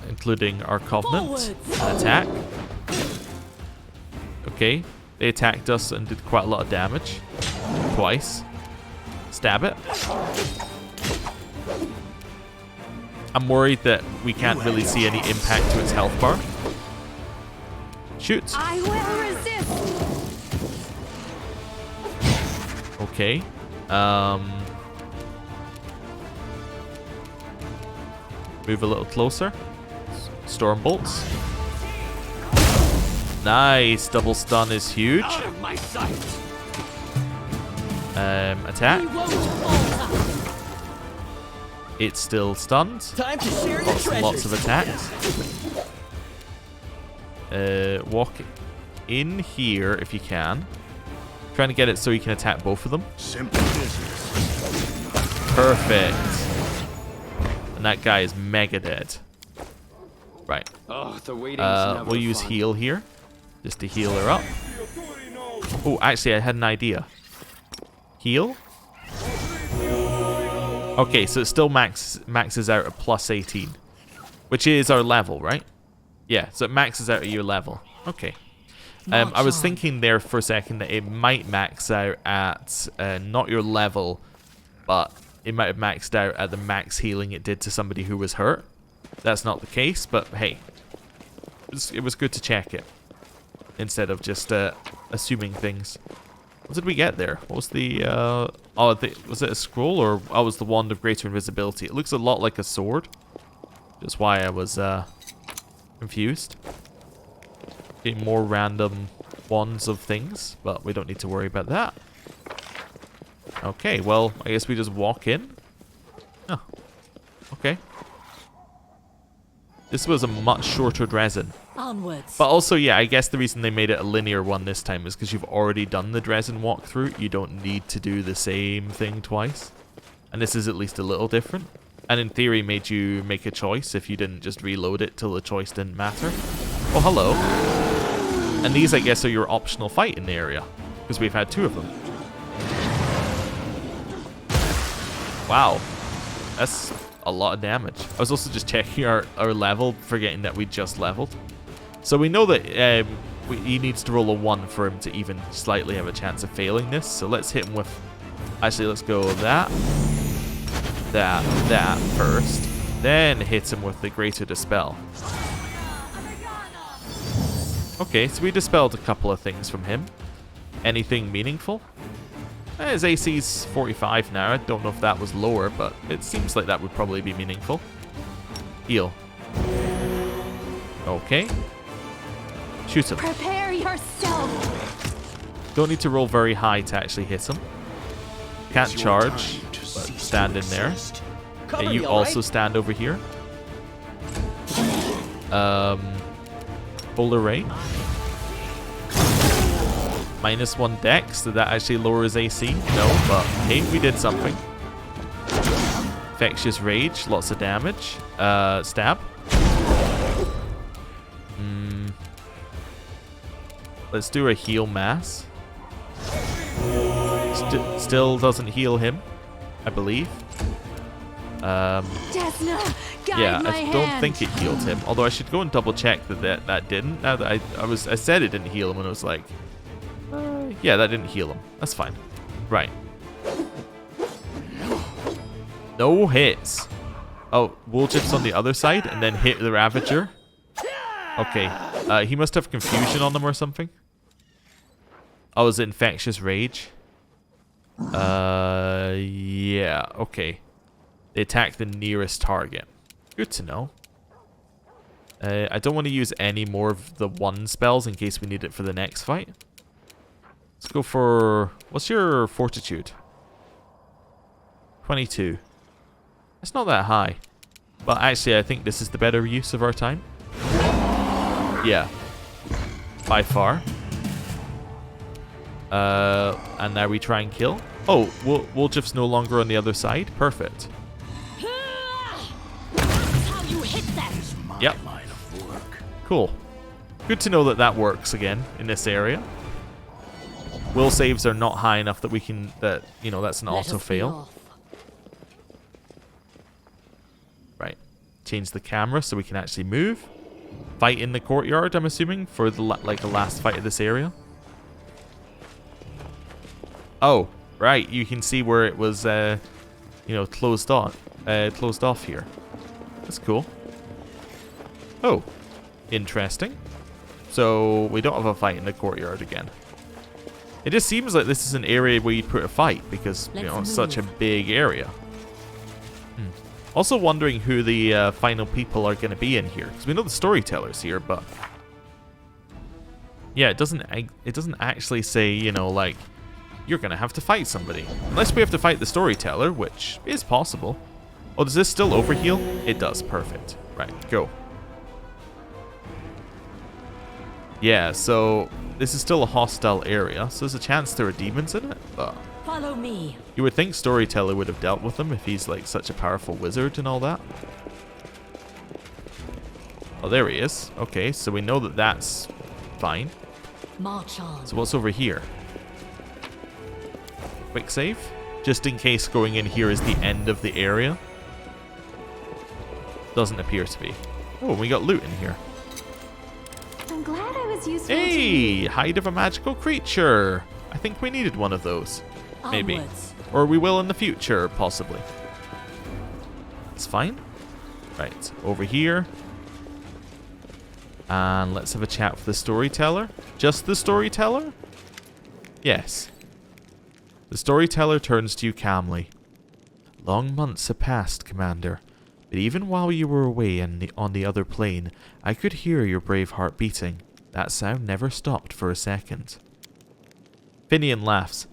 Including our Covenant. Attack. Okay. They attacked us and did quite a lot of damage. Twice. Stab it. I'm worried that we can't really see any impact to its health bar. Shoot. I will resist. Okay. Move a little closer. Storm bolts. Nice. Double stun is huge. Out of my sight. Attack. It's still stunned. Time to share your treasures. Lots of attacks. Walk in here if you can. Trying to get it so you can attack both of them. Simple business. Perfect. And that guy is mega dead. Right. Oh, the waiting's never we'll use fun. heal here. Just to heal her up. Oh, actually, I had an idea. Heal. Okay, so it still maxes out at plus 18. Which is our level, right? Yeah, so it maxes out at your level. Okay. I was thinking there for a second that it might max out at not your level, but it might have maxed out at the max healing it did to somebody who was hurt. That's not the case, but hey. It was good to check it. Instead of just assuming things. What did we get there? What was the... was it a scroll or... Oh, it was the Wand of Greater Invisibility. It looks a lot like a sword. That's why I was confused. Getting more random wands of things, but we don't need to worry about that. Okay, well, I guess we just walk in. Oh, okay. This was a much shorter Drezen. Onwards. But also, yeah, I guess the reason they made it a linear one this time is because you've already done the Drezen walkthrough. You don't need to do the same thing twice. And this is at least a little different. And in theory, made you make a choice if you didn't just reload it till the choice didn't matter. Oh, hello. And these, I guess, are your optional fight in the area. Because we've had 2 of them. Wow. That's a lot of damage. I was also just checking our level, forgetting that we just leveled. So we know that he needs to roll a 1 for him to even slightly have a chance of failing this. So let's hit him with... Actually, let's go that first. Then hit him with the Greater Dispel. Okay, so we dispelled a couple of things from him. Anything meaningful? His AC's 45 now. I don't know if that was lower, but it seems like that would probably be meaningful. Heal. Okay. Shoot him. Prepare yourself. Don't need to roll very high to actually hit him. Can't charge, but stand in there. Cover You me, also stand over here. Full array. -1 dex. Did that actually lower his AC? No, but hey, we did something. Infectious Rage. Lots of damage. Stab. Let's do a heal mass. Still doesn't heal him, I believe. Desna, guide Yeah, my I don't hand. think it healed him. Although I should go and double check that didn't. Now that I said it didn't heal him, and I was like, yeah, that didn't heal him. That's fine. Right. No hits. Oh, Woljif's on the other side, and then hit the Ravager. Okay. He must have confusion on them or something. Oh, is it infectious rage? Yeah. Okay. They attack the nearest target. Good to know. I don't want to use any more of the one spells in case we need it for the next fight. Let's go for... What's your fortitude? 22. It's not that high. But actually, I think this is the better use of our time. Yeah. By far. And now we try and kill. Oh, Woljif's no longer on the other side. Perfect. That's how you hit them. Yep. Cool. Good to know that that works again in this area. Will saves are not high enough that we can... That, you know, that's an Let us auto be fail. off. Right. Change the camera so we can actually move. Fight in the courtyard, I'm assuming, for the the last fight of this area. Oh, right. You can see where it was, you know, closed off here. That's cool. Oh, interesting. So we don't have a fight in the courtyard again. It just seems like this is an area where you'd put a fight because, you know, it's such a big area. Also wondering who the final people are going to be in here, because we know the Storyteller's here, but yeah, it doesn't actually say, you know, like, you're going to have to fight somebody. Unless we have to fight the Storyteller, which is possible. Oh, does this still overheal? It does. Perfect. Right, go. Yeah, so this is still a hostile area, so there's a chance there are demons in it, but Follow me. you would think Storyteller would have dealt with them if he's like such a powerful wizard and all that. Oh, there he is. Okay, so we know that that's fine. March on. So what's over here? Quick save? Just in case going in here is the end of the area. Doesn't appear to be. Oh, we got loot in here. I'm glad I was useful to Hey, you. hide of a magical creature. I think we needed one of those. Maybe. Onwards. Or we will in the future, possibly. It's fine. Right, over here. And let's have a chat with the Storyteller. Just the Storyteller? Yes. The Storyteller turns to you calmly. Long months have passed, Commander. But even while you were away on the other plane, I could hear your brave heart beating. That sound never stopped for a second. Finian laughs.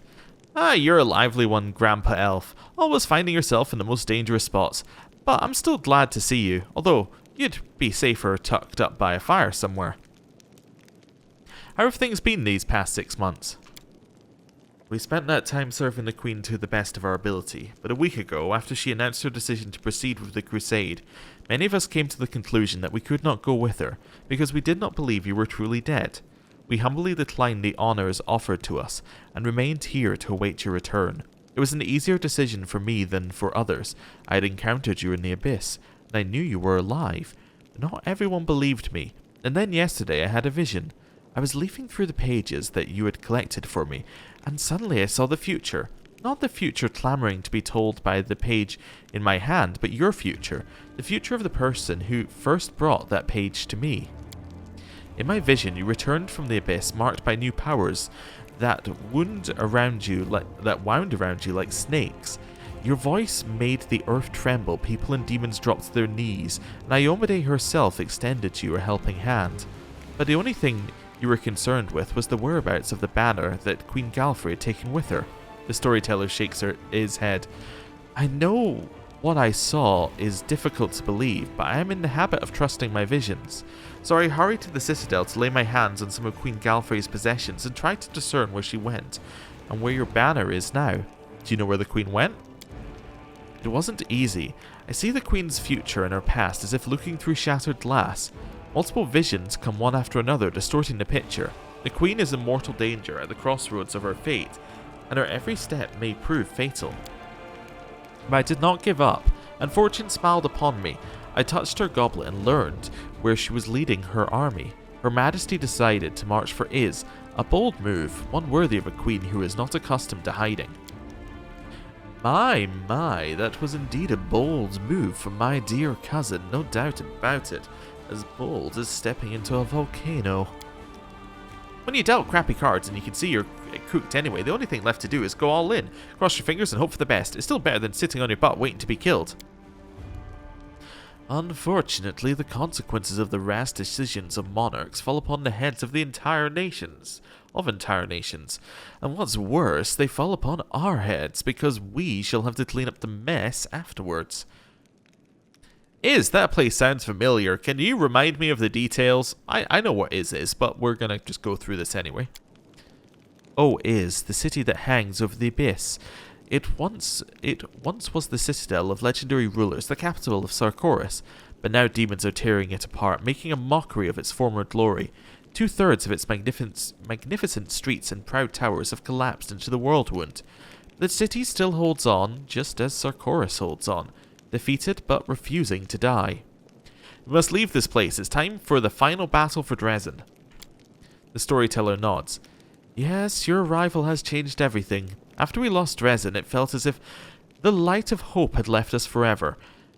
Ah, you're a lively one, Grandpa Elf. Always finding yourself in the most dangerous spots. But I'm still glad to see you, although you'd be safer tucked up by a fire somewhere. How have things been these past 6 months? We spent that time serving the Queen to the best of our ability, but a week ago, after she announced her decision to proceed with the Crusade, many of us came to the conclusion that we could not go with her, because we did not believe you were truly dead. We humbly declined the honours offered to us, and remained here to await your return. It was an easier decision for me than for others. I had encountered you in the Abyss, and I knew you were alive. But not everyone believed me, and then yesterday I had a vision. I was leafing through the pages that you had collected for me, and suddenly I saw the future. Not the future clamouring to be told by the page in my hand, but your future. The future of the person who first brought that page to me. In my vision, you returned from the Abyss, marked by new powers that wound around you like snakes. Your voice made the earth tremble, people and demons dropped to their knees, and Iomedae herself extended to you a helping hand. But the only thing you were concerned with was the whereabouts of the banner that Queen Galfrey had taken with her. The Storyteller shakes his head. I know what I saw is difficult to believe, but I am in the habit of trusting my visions. So I hurried to the Citadel to lay my hands on some of Queen Galfrey's possessions and tried to discern where she went, and where your banner is now. Do you know where the Queen went? It wasn't easy. I see the Queen's future and her past as if looking through shattered glass. Multiple visions come one after another, distorting the picture. The Queen is in mortal danger at the crossroads of her fate, and her every step may prove fatal. But I did not give up, and fortune smiled upon me. I touched her goblet and learned where she was leading her army. Her Majesty decided to march for Is, a bold move, one worthy of a queen who is not accustomed to hiding. My, that was indeed a bold move from my dear cousin, no doubt about it. As bold as stepping into a volcano. When you dealt crappy cards and you can see you're cooked anyway, the only thing left to do is go all in. Cross your fingers and hope for the best. It's still better than sitting on your butt waiting to be killed. Unfortunately, the consequences of the rash decisions of monarchs fall upon the heads of entire nations. And what's worse, they fall upon our heads, because we shall have to clean up the mess afterwards. That place sounds familiar. Can you remind me of the details? I know what is, but we're gonna just go through this anyway. Oh, the city that hangs over the abyss. It once was the citadel of legendary rulers, the capital of Sarkoris, but now demons are tearing it apart, making a mockery of its former glory. 2/3 of its magnificent streets and proud towers have collapsed into the Worldwound. The city still holds on, just as Sarkoris holds on, defeated but refusing to die. We must leave this place. It's time for the final battle for Drezen. The storyteller nods. Yes, your arrival has changed everything. After we lost Drezen, it felt as if the light of hope had left us forever.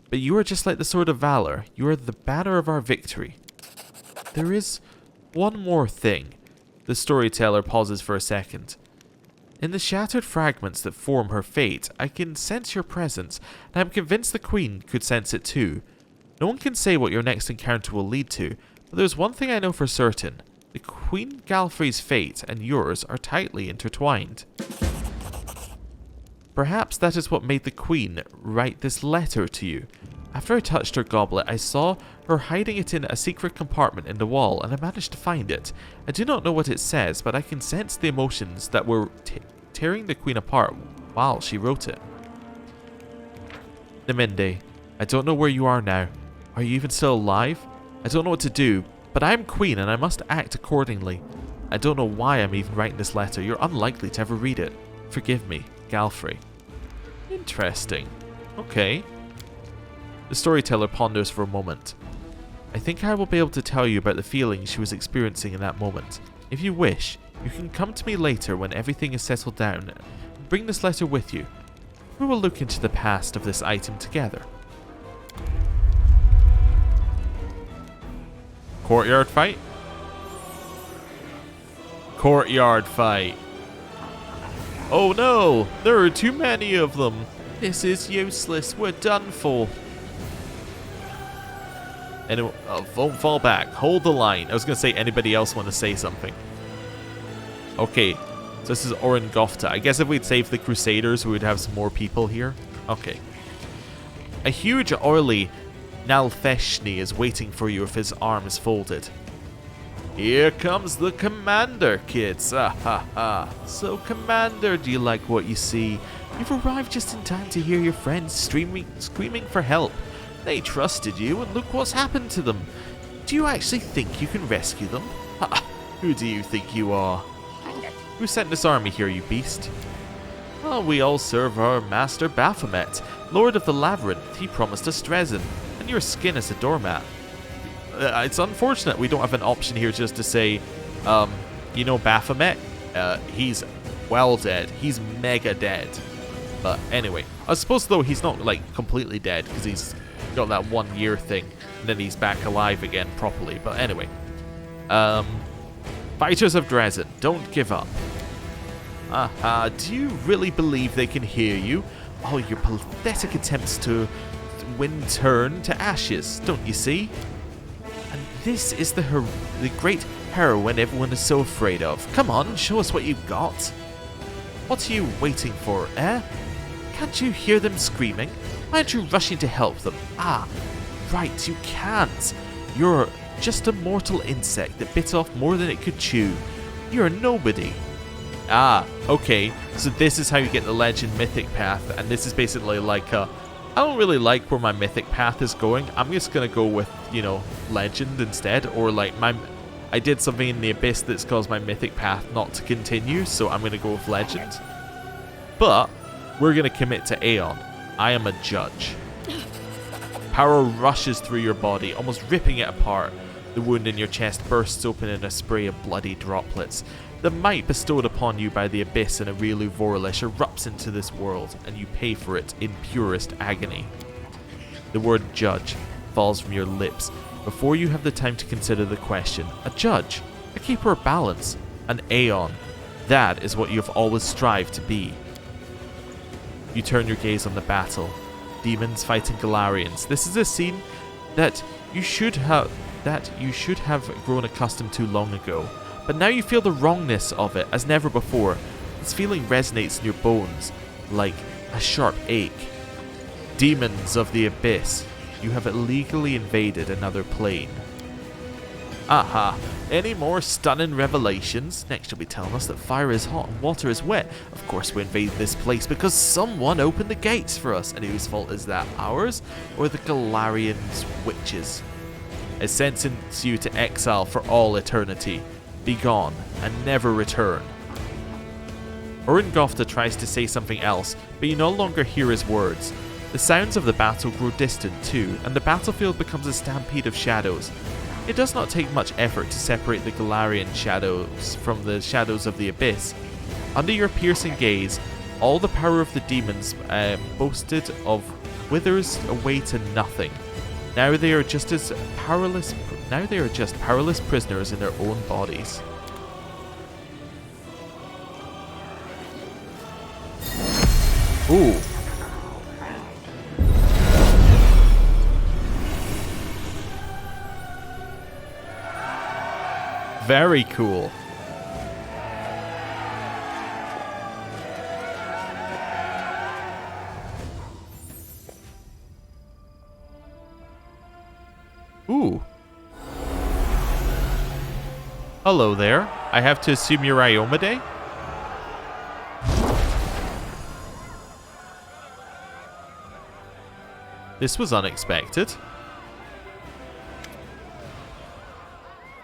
But you are just like the Sword of Valor. You are the banner of our victory. There is one more thing. The storyteller pauses for a second. In the shattered fragments that form her fate, I can sense your presence, and I'm convinced the Queen could sense it too. No one can say what your next encounter will lead to, but there's one thing I know for certain. The Queen Galfrey's fate and yours are tightly intertwined. Perhaps that is what made the Queen write this letter to you. After I touched her goblet, I saw her hiding it in a secret compartment in the wall, and I managed to find it. I do not know what it says, but I can sense the emotions that were tearing the Queen apart while she wrote it. Iomedae, I don't know where you are now. Are you even still alive? I don't know what to do, but I'm Queen and I must act accordingly. I don't know why I'm even writing this letter. You're unlikely to ever read it. Forgive me, Galfrey. Interesting. Okay. The storyteller ponders for a moment. I think I will be able to tell you about the feelings she was experiencing in that moment. If you wish, you can come to me later when everything is settled down and bring this letter with you. We will look into the past of this item together. Courtyard fight? Courtyard fight. Oh no! There are too many of them! This is useless. We're done for. Anyway, don't fall back. Hold the line. I was going to say, anybody else want to say something? Okay, so this is Orangofta. I guess if we'd save the Crusaders, we would have some more people here. Okay. A huge oily Nalfeshni is waiting for you with his arms folded. Here comes the commander, kids. Ah ha ha. So, commander, do you like what you see? You've arrived just in time to hear your friends screaming for help. They trusted you, and look what's happened to them. Do you actually think you can rescue them? Ha! Who do you think you are? Who sent this army here, you beast? Well, we all serve our master Baphomet, Lord of the Labyrinth. He promised us Drezen, and your skin is a doormat. It's unfortunate we don't have an option here just to say, you know Baphomet? He's well dead. He's mega dead. But anyway, I suppose though he's not like completely dead because he's got that 1 year thing and then he's back alive again properly. But anyway, fighters of Drezen, don't give up. Aha, do you really believe they can hear you? All your pathetic attempts to win turn to ashes, don't you see? And this is the great heroine everyone is so afraid of. Come on, show us what you've got. What are you waiting for, eh? Can't you hear them screaming? Why aren't you rushing to help them? Ah, right, you can't. You're just a mortal insect that bit off more than it could chew. You're a nobody. Ah, okay, so this is how you get the legend mythic path, and this is basically like I don't really like where my mythic path is going. I'm just gonna go with, you know, legend instead, or like I did something in the Abyss that's caused my mythic path not to continue, so I'm going to go with legend. But we're going to commit to Aeon. I am a judge. Power rushes through your body, almost ripping it apart. The wound in your chest bursts open in a spray of bloody droplets. The might bestowed upon you by the Abyss and Areelu Vorlesh erupts into this world, and you pay for it in purest agony. The word judge falls from your lips before you have the time to consider the question. A judge, a keeper of balance, an Aeon. That is what you have always strived to be. You turn your gaze on the battle. Demons fighting Golarions. This is a scene that you should have grown accustomed to long ago. But now you feel the wrongness of it as never before. This feeling resonates in your bones like a sharp ache. Demons of the Abyss, you have illegally invaded another plane. Aha, any more stunning revelations? Next you'll be telling us that fire is hot and water is wet. Of course we invaded this place because someone opened the gates for us. And whose fault is that? Ours or the Golarions' witches? It sentences you to exile for all eternity. Be gone and never return. Orangofta tries to say something else, but you no longer hear his words. The sounds of the battle grow distant too, and the battlefield becomes a stampede of shadows. It does not take much effort to separate the Golarion shadows from the shadows of the Abyss. Under your piercing gaze, all the power of the demons boasted of withers away to nothing. Now they are just powerless prisoners in their own bodies. Ooh. Very cool. Ooh. Hello there. I have to assume you're Iomedae? This was unexpected.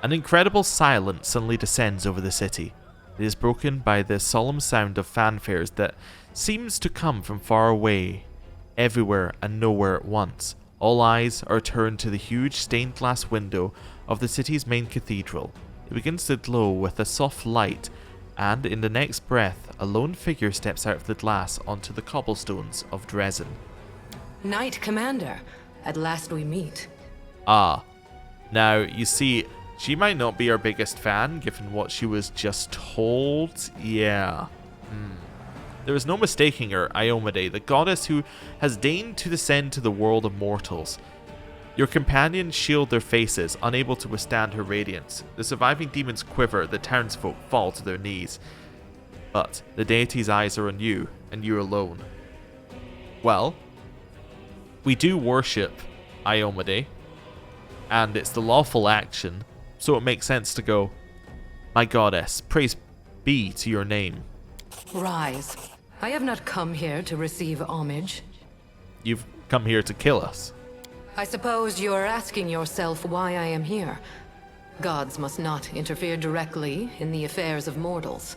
An incredible silence suddenly descends over the city. It is broken by the solemn sound of fanfares that seems to come from far away, everywhere and nowhere at once. All eyes are turned to the huge stained glass window of the city's main cathedral. It begins to glow with a soft light, and in the next breath, a lone figure steps out of the glass onto the cobblestones of Drezen. Knight Commander, at last we meet. Ah. Now, you see, she might not be our biggest fan, given what she was just told. Yeah. There is no mistaking her, Iomedae, the goddess who has deigned to descend to the world of mortals. Your companions shield their faces, unable to withstand her radiance. The surviving demons quiver, the townsfolk fall to their knees. But the deity's eyes are on you, and you alone. Well, we do worship Iomedae, and it's the lawful action, so it makes sense to go, my goddess, praise be to your name. Rise. I have not come here to receive homage. You've come here to kill us. I suppose you are asking yourself why I am here. Gods must not interfere directly in the affairs of mortals.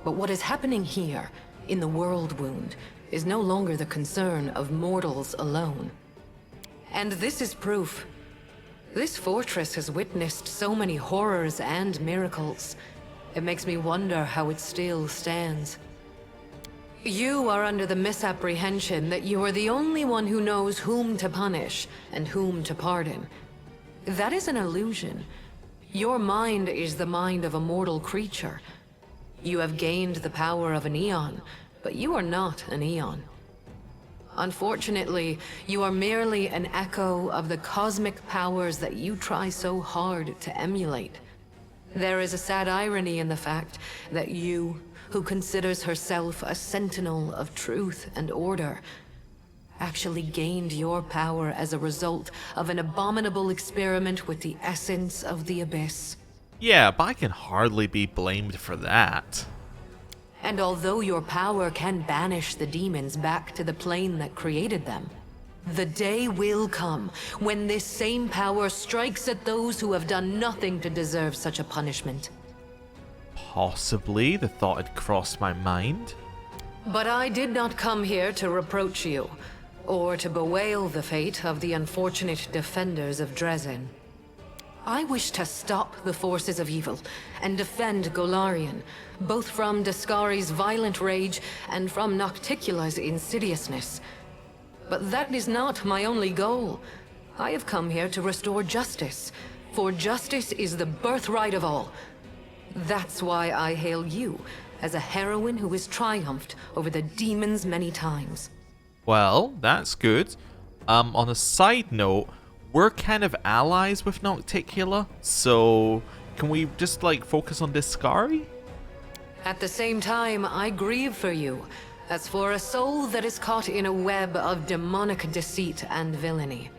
But what is happening here, in the Worldwound, is no longer the concern of mortals alone. And this is proof. This fortress has witnessed so many horrors and miracles. It makes me wonder how it still stands. You are under the misapprehension that you are the only one who knows whom to punish and whom to pardon. That is an illusion. Your mind is the mind of a mortal creature. You have gained the power of an Aeon, but you are not an Aeon. Unfortunately, you are merely an echo of the cosmic powers that you try so hard to emulate. There is a sad irony in the fact that you, who considers herself a sentinel of truth and order, actually gained your power as a result of an abominable experiment with the essence of the Abyss. Yeah, but I can hardly be blamed for that. And although your power can banish the demons back to the plane that created them, The day will come when this same power strikes at those who have done nothing to deserve such a punishment. Possibly, the thought had crossed my mind. But I did not come here to reproach you, or to bewail the fate of the unfortunate defenders of Drezen. I wish to stop the forces of evil and defend Golarion, both from Deskari's violent rage and from Nocticula's insidiousness. But that is not my only goal. I have come here to restore justice, for justice is the birthright of all. That's why I hail you as a heroine who has triumphed over the demons many times. Well, that's good. On a side note, we're kind of allies with Nocticula, so can we just like focus on Deskari? At the same time, I grieve for you, as for a soul that is caught in a web of demonic deceit and villainy.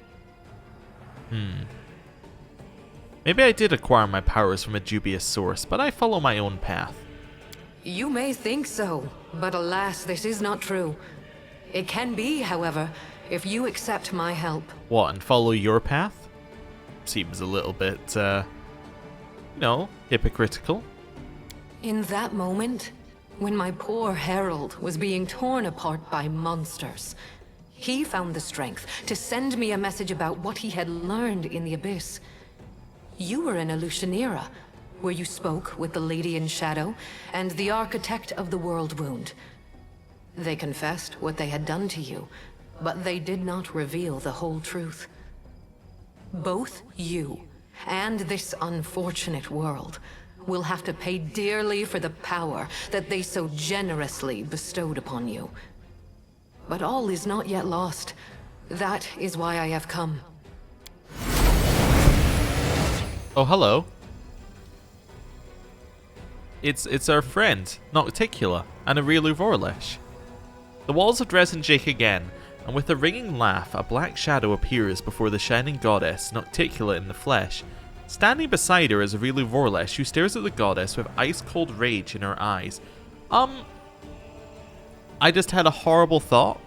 Maybe I did acquire my powers from a dubious source, but I follow my own path. You may think so, but alas, this is not true. It can be, however, if you accept my help. What, and follow your path? Seems a little bit, hypocritical. In that moment, when my poor herald was being torn apart by monsters, he found the strength to send me a message about what he had learned in the Abyss. You were in Elushanira, where you spoke with the Lady in Shadow and the Architect of the Worldwound. They confessed what they had done to you, but they did not reveal the whole truth. Both you and this unfortunate world will have to pay dearly for the power that they so generously bestowed upon you. But all is not yet lost. That is why I have come. Oh, hello. It's our friend, Nocticula, and Areelu Vorlesh. The walls of Drezen shake again, and with a ringing laugh, a black shadow appears before the shining goddess, Nocticula in the flesh. Standing beside her is Areelu Vorlesh, who stares at the goddess with ice-cold rage in her eyes. I just had a horrible thought.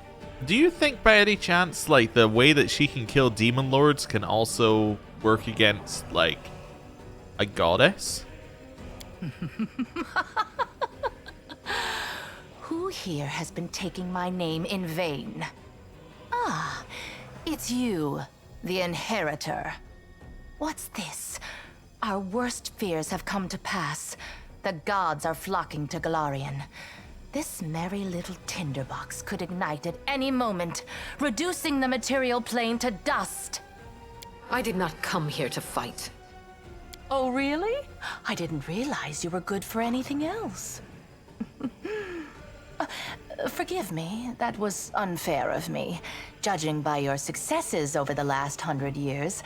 Do you think by any chance, like, the way that she can kill demon lords can also work against, like, a goddess? Who here has been taking my name in vain? Ah, it's you, the Inheritor. What's this? Our worst fears have come to pass. The gods are flocking to Golarion. This merry little tinderbox could ignite at any moment, reducing the material plane to dust. I did not come here to fight. Oh, really? I didn't realize you were good for anything else. Forgive me, that was unfair of me. Judging by your successes over the last 100 years,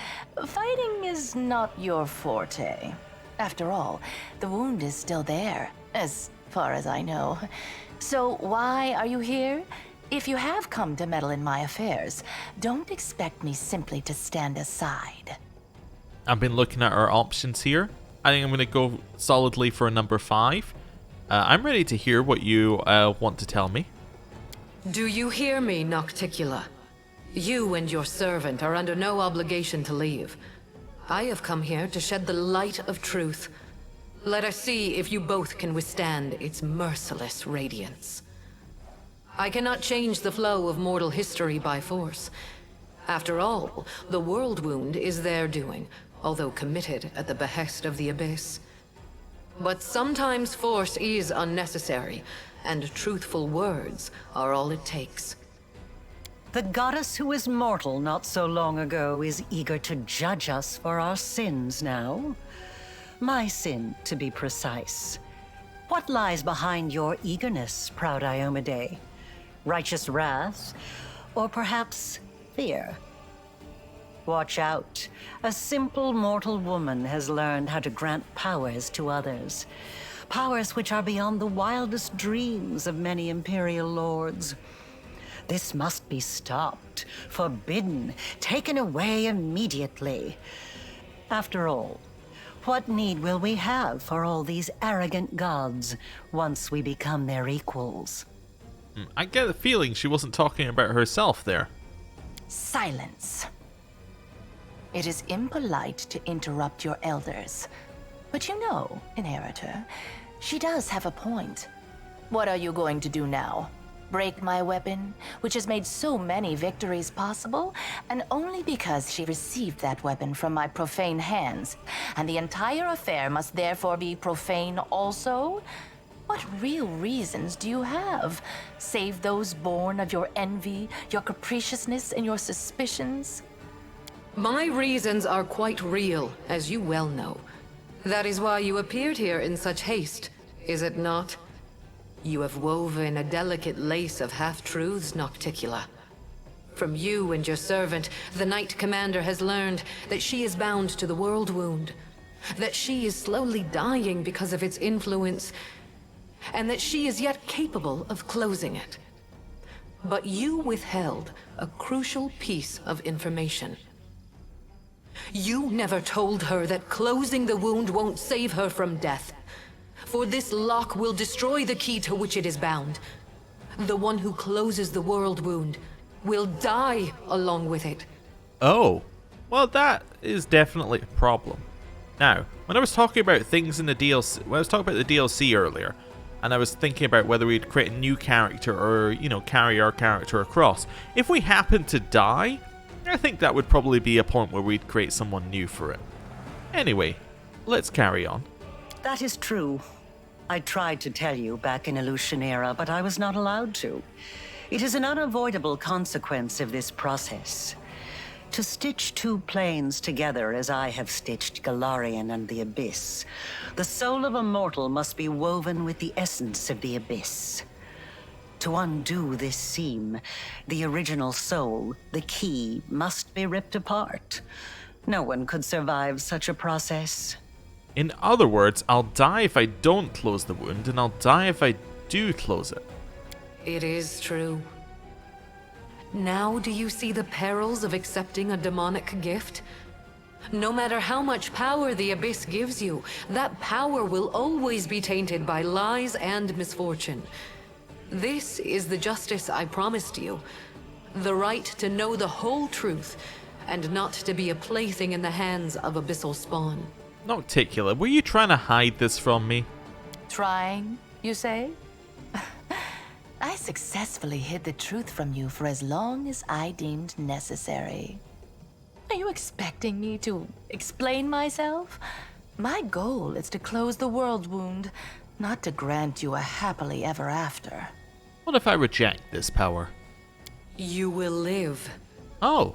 fighting is not your forte. After all, the wound is still there, as far as I know. So why are you here? If you have come to meddle in my affairs, don't expect me simply to stand aside. I've been looking at our options here. I think I'm going to go solidly for number 5. I'm ready to hear what you want to tell me. Do you hear me, Nocticula? You and your servant are under no obligation to leave. I have come here to shed the light of truth. Let us see if you both can withstand its merciless radiance. I cannot change the flow of mortal history by force. After all, the Worldwound is their doing, although committed at the behest of the Abyss. But sometimes force is unnecessary, and truthful words are all it takes. The goddess who was mortal not so long ago is eager to judge us for our sins now. My sin, to be precise. What lies behind your eagerness, proud Iomedae? Righteous wrath? Or perhaps fear? Watch out. A simple mortal woman has learned how to grant powers to others. Powers which are beyond the wildest dreams of many Imperial lords. This must be stopped, forbidden, taken away immediately. After all, what need will we have for all these arrogant gods once we become their equals? I get the feeling she wasn't talking about herself there. Silence. It is impolite to interrupt your elders. But you know, Inheritor, she does have a point. What are you going to do now? Break my weapon, which has made so many victories possible, and only because she received that weapon from my profane hands, and the entire affair must therefore be profane also? What real reasons do you have, save those born of your envy, your capriciousness, and your suspicions? My reasons are quite real, as you well know. That is why you appeared here in such haste, is it not? You have woven a delicate lace of half-truths, Nocticula. From you and your servant, the Knight Commander has learned that she is bound to the Worldwound, that she is slowly dying because of its influence, and that she is yet capable of closing it. But you withheld a crucial piece of information. You never told her that closing the wound won't save her from death. For this lock will destroy the key to which it is bound. The one who closes the Worldwound will die along with it. Oh, well that is definitely a problem. Now, when I was talking about things in the DLC, when I was talking about the DLC earlier, and I was thinking about whether we'd create a new character or, you know, carry our character across, if we happen to die, I think that would probably be a point where we'd create someone new for it. Anyway, let's carry on. That is true. I tried to tell you back in Illusionera, but I was not allowed to. It is an unavoidable consequence of this process. To stitch two planes together as I have stitched Golarion and the Abyss, the soul of a mortal must be woven with the essence of the Abyss. To undo this seam, the original soul, the key, must be ripped apart. No one could survive such a process. In other words, I'll die if I don't close the wound, and I'll die if I do close it. It is true. Now do you see the perils of accepting a demonic gift? No matter how much power the Abyss gives you, that power will always be tainted by lies and misfortune. This is the justice I promised you. The right to know the whole truth, and not to be a plaything in the hands of abyssal spawn. Nocticula, were you trying to hide this from me? Trying, you say? I successfully hid the truth from you for as long as I deemed necessary. Are you expecting me to explain myself? My goal is to close the Worldwound, not to grant you a happily ever after. What if I reject this power? You will live. Oh.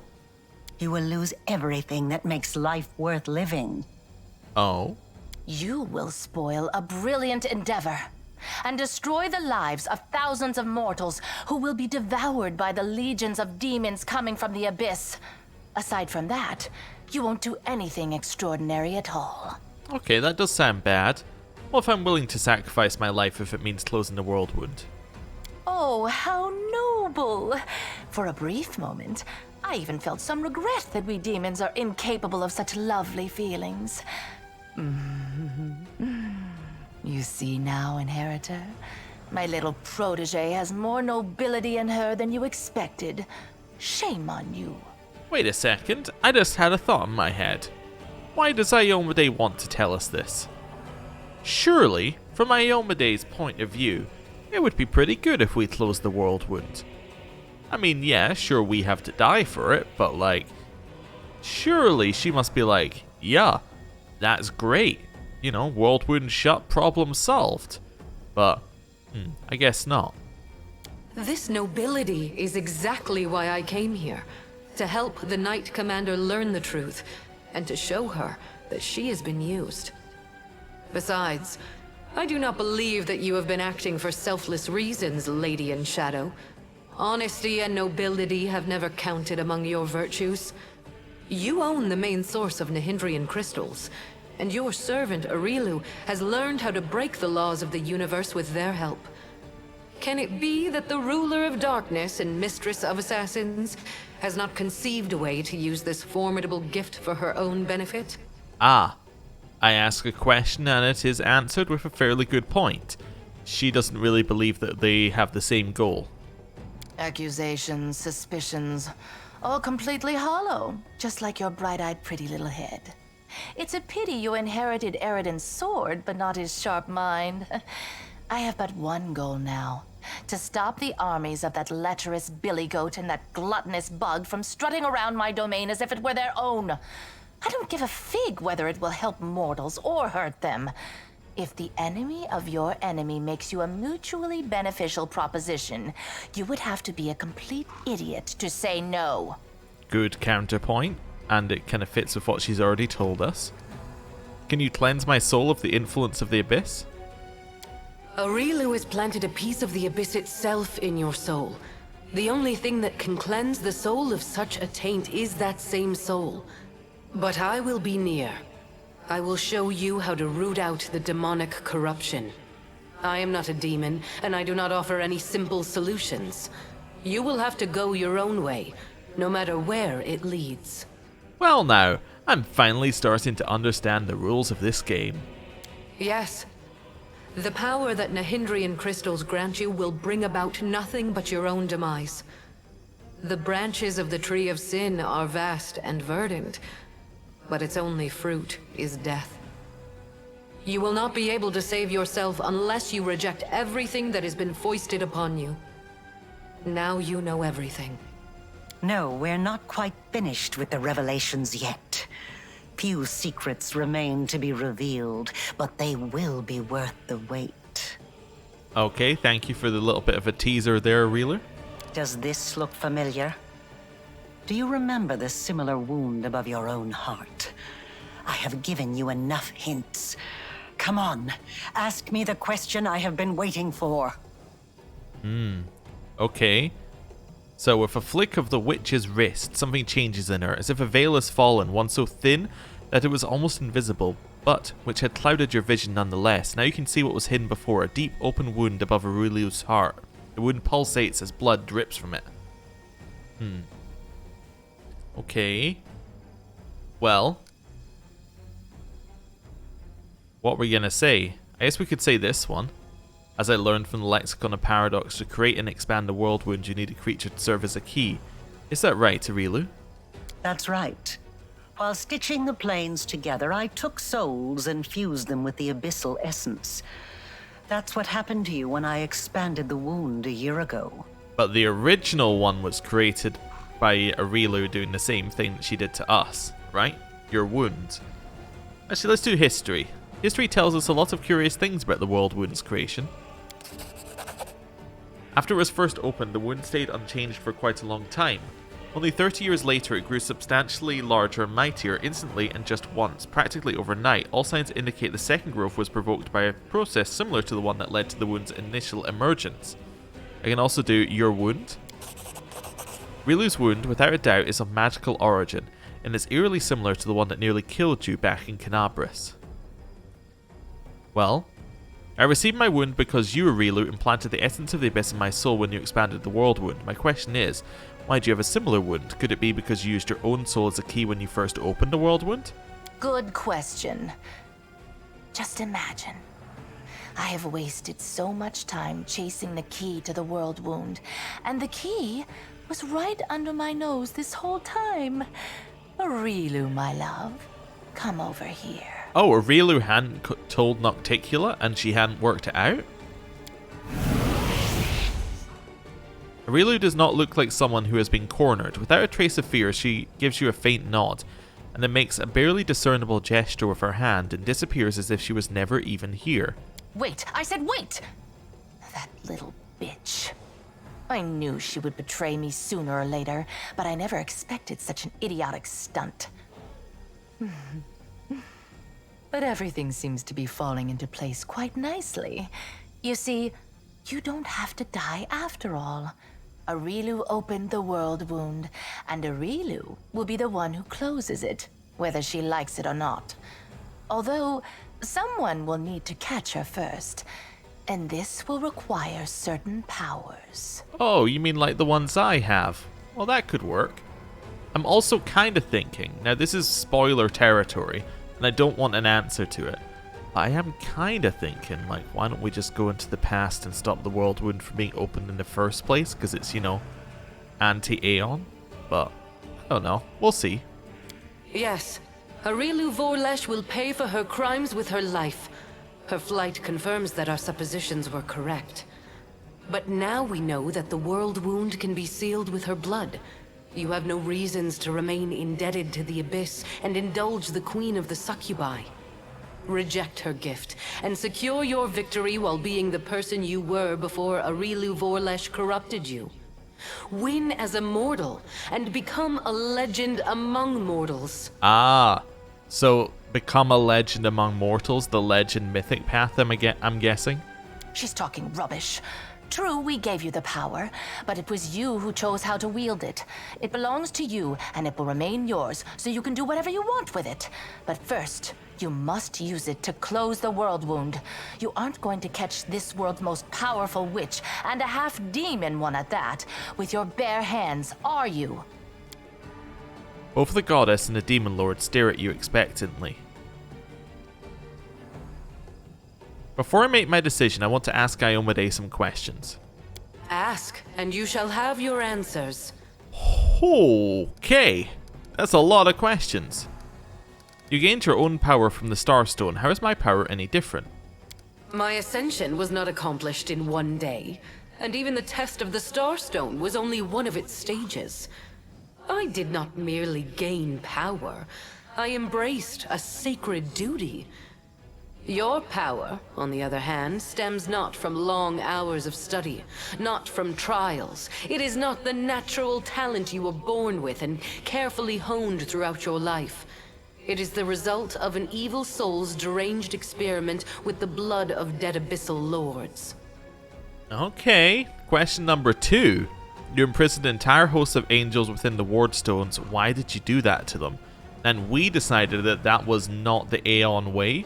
You will lose everything that makes life worth living. Oh? You will spoil a brilliant endeavor and destroy the lives of thousands of mortals who will be devoured by the legions of demons coming from the Abyss. Aside from that, you won't do anything extraordinary at all. Okay, that does sound bad. What if I'm willing to sacrifice my life if it means closing the Worldwound? Oh, how noble! For a brief moment, I even felt some regret that we demons are incapable of such lovely feelings. You see now, Inheritor? My little protege has more nobility in her than you expected. Shame on you. Wait a second, I just had a thought in my head. Why does Iomedae want to tell us this? Surely, from Iomedae's point of view, it would be pretty good if we closed the Worldwound. I mean, yeah, sure we have to die for it, but like, surely she must be like, yeah, that's great. You know, Worldwound shut, problem solved. But, I guess not. This nobility is exactly why I came here. To help the Knight Commander learn the truth, and to show her that she has been used. Besides, I do not believe that you have been acting for selfless reasons, Lady in Shadow. Honesty and nobility have never counted among your virtues. You own the main source of Nihindrian crystals, and your servant Areelu has learned how to break the laws of the universe with their help. Can it be that the ruler of darkness and mistress of assassins has not conceived a way to use this formidable gift for her own benefit? Ah, I ask a question and it is answered with a fairly good point. She doesn't really believe that they have the same goal. Accusations, suspicions, all completely hollow, just like your bright-eyed pretty little head. It's a pity you inherited Eridan's sword, but not his sharp mind. I have but one goal now. To stop the armies of that lecherous billygoat and that gluttonous bug from strutting around my domain as if it were their own. I don't give a fig whether it will help mortals or hurt them. If the enemy of your enemy makes you a mutually beneficial proposition, you would have to be a complete idiot to say no. Good counterpoint, and it kind of fits with what she's already told us. Can you cleanse my soul of the influence of the abyss? Areelu has planted a piece of the abyss itself in your soul. The only thing that can cleanse the soul of such a taint is that same soul. But I will be near. I will show you how to root out the demonic corruption. I am not a demon, and I do not offer any simple solutions. You will have to go your own way, no matter where it leads. Well now, I'm finally starting to understand the rules of this game. Yes. The power that Nahindrian crystals grant you will bring about nothing but your own demise. The branches of the Tree of Sin are vast and verdant, but its only fruit is death. You will not be able to save yourself unless you reject everything that has been foisted upon you. Now you know everything. No, we're not quite finished with the revelations yet. Few secrets remain to be revealed, but they will be worth the wait. Okay, thank you for the little bit of a teaser there, Areelu. Does this look familiar? Do you remember the similar wound above your own heart? I have given you enough hints. Come on, ask me the question I have been waiting for. Okay. So with a flick of the witch's wrist, something changes in her, as if a veil has fallen, one so thin that it was almost invisible, but which had clouded your vision nonetheless. Now you can see what was hidden before, a deep open wound above Areelu's heart. The wound pulsates as blood drips from it. Okay. Well. What were we gonna say? I guess we could say this one. As I learned from the Lexicon of Paradox, to create and expand the Worldwound, you need a creature to serve as a key. Is that right, Areelu? That's right. While stitching the planes together, I took souls and fused them with the abyssal essence. That's what happened to you when I expanded the wound a year ago. But the original one was created by Areelu doing the same thing that she did to us, right? Your wound. Actually, let's do history. History tells us a lot of curious things about the Worldwound's creation. After it was first opened, the wound stayed unchanged for quite a long time. Only 30 years later, it grew substantially larger and mightier instantly and just once, practically overnight. All signs indicate the second growth was provoked by a process similar to the one that led to the wound's initial emergence. I can also do your wound. Areelu's wound, without a doubt, is of magical origin, and is eerily similar to the one that nearly killed you back in Canabris. Well, I received my wound because you, Areelu, implanted the essence of the abyss in my soul when you expanded the Worldwound. My question is, why do you have a similar wound? Could it be because you used your own soul as a key when you first opened the Worldwound? Good question. Just imagine. I have wasted so much time chasing the key to the Worldwound, and the key was right under my nose this whole time. Areelu, my love, come over here. Oh, Areelu hadn't told Nocticula and she hadn't worked it out? Areelu does not look like someone who has been cornered. Without a trace of fear, she gives you a faint nod, and then makes a barely discernible gesture with her hand and disappears as if she was never even here. Wait, I said wait! That little bitch. I knew she would betray me sooner or later, but I never expected such an idiotic stunt. But everything seems to be falling into place quite nicely. You see, you don't have to die after all. Areelu opened the Worldwound, and Areelu will be the one who closes it, whether she likes it or not. Although, someone will need to catch her first, and this will require certain powers. Oh, you mean like the ones I have? Well, that could work. I'm also kind of thinking, now this is spoiler territory, and I don't want an answer to it, but I am kind of thinking, like, why don't we just go into the past and stop the Worldwound from being opened in the first place, because it's, you know, anti-Aeon, but I don't know. We'll see. Yes, Areelu Vorlesh will pay for her crimes with her life. Her flight confirms that our suppositions were correct. But now we know that the Worldwound can be sealed with her blood. You have no reasons to remain indebted to the Abyss and indulge the Queen of the Succubi. Reject her gift, and secure your victory while being the person you were before Areelu Vorlesh corrupted you. Win as a mortal, and become a legend among mortals. Ah, so become a legend among mortals, the legend mythic path, I'm guessing? She's talking rubbish. True, we gave you the power, but it was you who chose how to wield it. It belongs to you, and it will remain yours, so you can do whatever you want with it. But first, you must use it to close the Worldwound. You aren't going to catch this world's most powerful witch, and a half-demon one at that, with your bare hands, are you? Both the goddess and the demon lord stare at you expectantly. Before I make my decision, I want to ask Iomedae some questions. Ask, and you shall have your answers. Okay, that's a lot of questions. You gained your own power from the Starstone. How is my power any different? My ascension was not accomplished in one day, and even the test of the Starstone was only one of its stages. I did not merely gain power, I embraced a sacred duty. Your power, on the other hand, stems not from long hours of study, not from trials. It is not the natural talent you were born with and carefully honed throughout your life. It is the result of an evil soul's deranged experiment with the blood of dead abyssal lords. Okay, question number 2. You imprisoned an entire host of angels within the ward stones. Why did you do that to them? And we decided that that was not the Aeon way.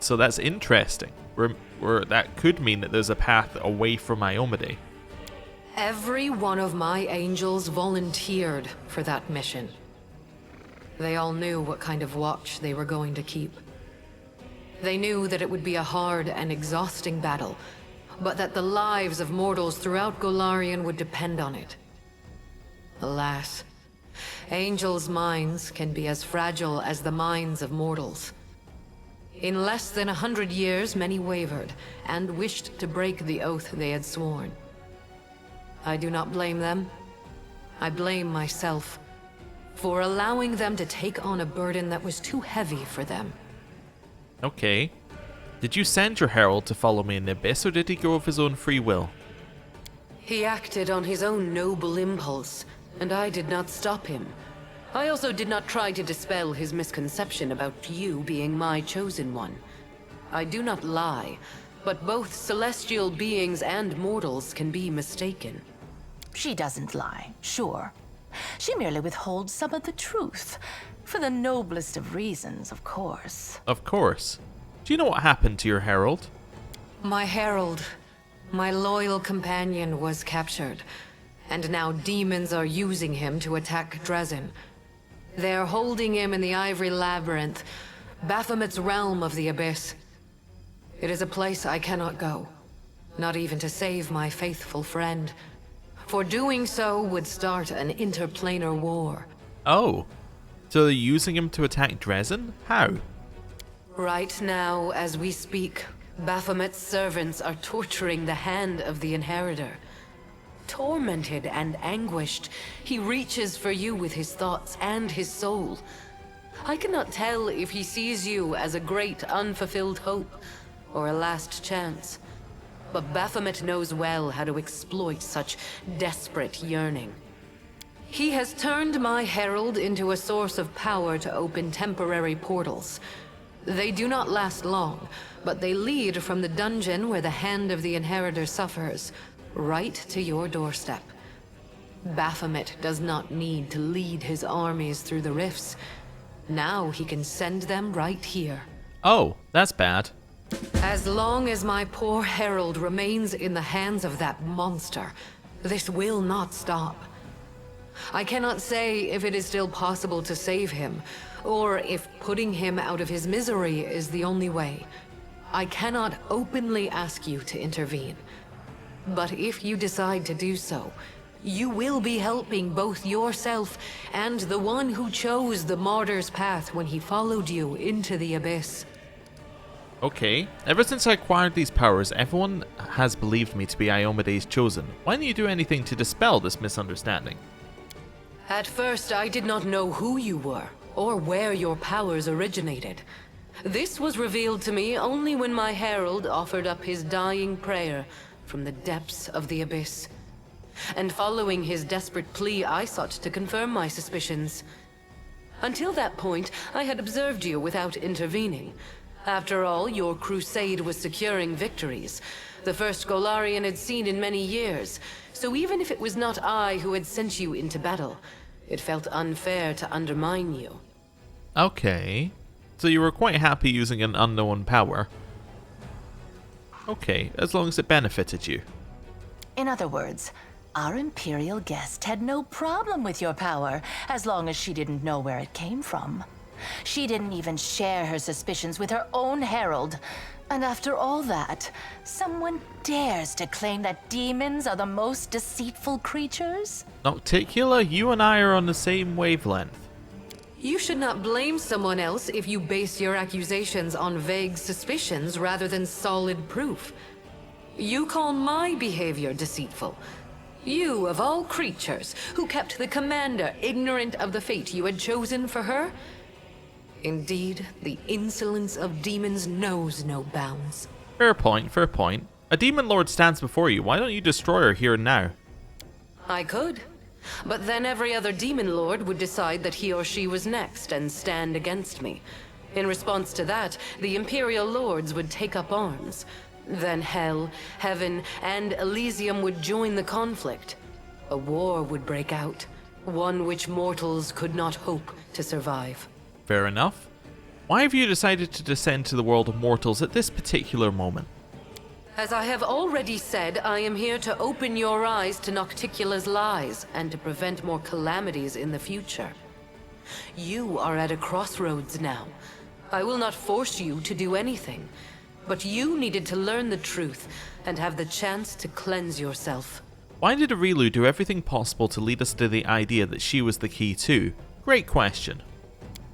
So that's interesting. That could mean that there's a path away from Iomedae. Every one of my angels volunteered for that mission. They all knew what kind of watch they were going to keep. They knew that it would be a hard and exhausting battle, but that the lives of mortals throughout Golarion would depend on it. Alas, angels' minds can be as fragile as the minds of mortals. In less than 100 years, many wavered and wished to break the oath they had sworn. I do not blame them. I blame myself for allowing them to take on a burden that was too heavy for them. Okay. Did you send your herald to follow me in the abyss, or did he go of his own free will? He acted on his own noble impulse, and I did not stop him. I also did not try to dispel his misconception about you being my chosen one. I do not lie, but both celestial beings and mortals can be mistaken. She doesn't lie, sure. She merely withholds some of the truth. For the noblest of reasons, of course. Of course. Do you know what happened to your herald? My herald, my loyal companion, was captured, and now demons are using him to attack Drezen. They're holding him in the Ivory Labyrinth, Baphomet's realm of the Abyss. It is a place I cannot go, not even to save my faithful friend. For doing so would start an interplanar war. Oh, so they're using him to attack Drezen? How? Right now, as we speak, Baphomet's servants are torturing the hand of the Inheritor. Tormented and anguished, he reaches for you with his thoughts and his soul. I cannot tell if he sees you as a great unfulfilled hope or a last chance. But Baphomet knows well how to exploit such desperate yearning. He has turned my herald into a source of power to open temporary portals. They do not last long, but they lead from the dungeon where the hand of the Inheritor suffers, right to your doorstep. Baphomet does not need to lead his armies through the rifts. Now he can send them right here. Oh, that's bad. As long as my poor herald remains in the hands of that monster, this will not stop. I cannot say if it is still possible to save him, or if putting him out of his misery is the only way. I cannot openly ask you to intervene. But if you decide to do so, You will be helping both yourself and the one who chose the martyr's path when he followed you into the abyss. Okay, ever since I acquired these powers, everyone has believed me to be Iomedae's chosen. Why didn't you do anything to dispel this misunderstanding? At first, I did not know who you were, or where your powers originated. This was revealed to me only when my herald offered up his dying prayer from the depths of the abyss. And following his desperate plea, I sought to confirm my suspicions. Until that point, I had observed you without intervening. After all, your crusade was securing victories, the first Golarion had seen in many years, so even if it was not I who had sent you into battle, it felt unfair to undermine you. Okay, so you were quite happy using an unknown power. Okay, as long as it benefited you. In other words, our Imperial guest had no problem with your power, as long as she didn't know where it came from. She didn't even share her suspicions with her own herald. And after all that, someone dares to claim that demons are the most deceitful creatures? Nocticula, you and I are on the same wavelength. You should not blame someone else if you base your accusations on vague suspicions rather than solid proof. You call my behavior deceitful. You, of all creatures, who kept the commander ignorant of the fate you had chosen for her? Indeed, the insolence of demons knows no bounds. Fair point, fair point. A demon lord stands before you. Why don't you destroy her here and now? I could. But then every other demon lord would decide that he or she was next and stand against me. In response to that, the Imperial lords would take up arms. Then Hell, Heaven, and Elysium would join the conflict. A war would break out, one which mortals could not hope to survive. Fair enough. Why have you decided to descend to the world of mortals at this particular moment? As I have already said, I am here to open your eyes to Nocticula's lies and to prevent more calamities in the future. You are at a crossroads now. I will not force you to do anything, but you needed to learn the truth and have the chance to cleanse yourself. Why did Areelu do everything possible to lead us to the idea that she was the key too? Great question.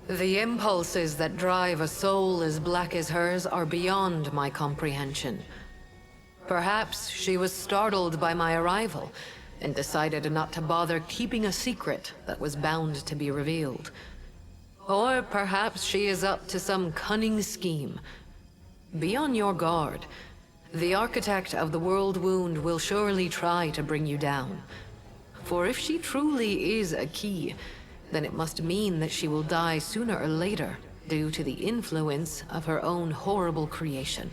The impulses that drive a soul as black as hers are beyond my comprehension. Perhaps she was startled by my arrival and decided not to bother keeping a secret that was bound to be revealed. Or perhaps she is up to some cunning scheme. Be on your guard. The architect of the Worldwound will surely try to bring you down. For if she truly is a key, then it must mean that she will die sooner or later due to the influence of her own horrible creation.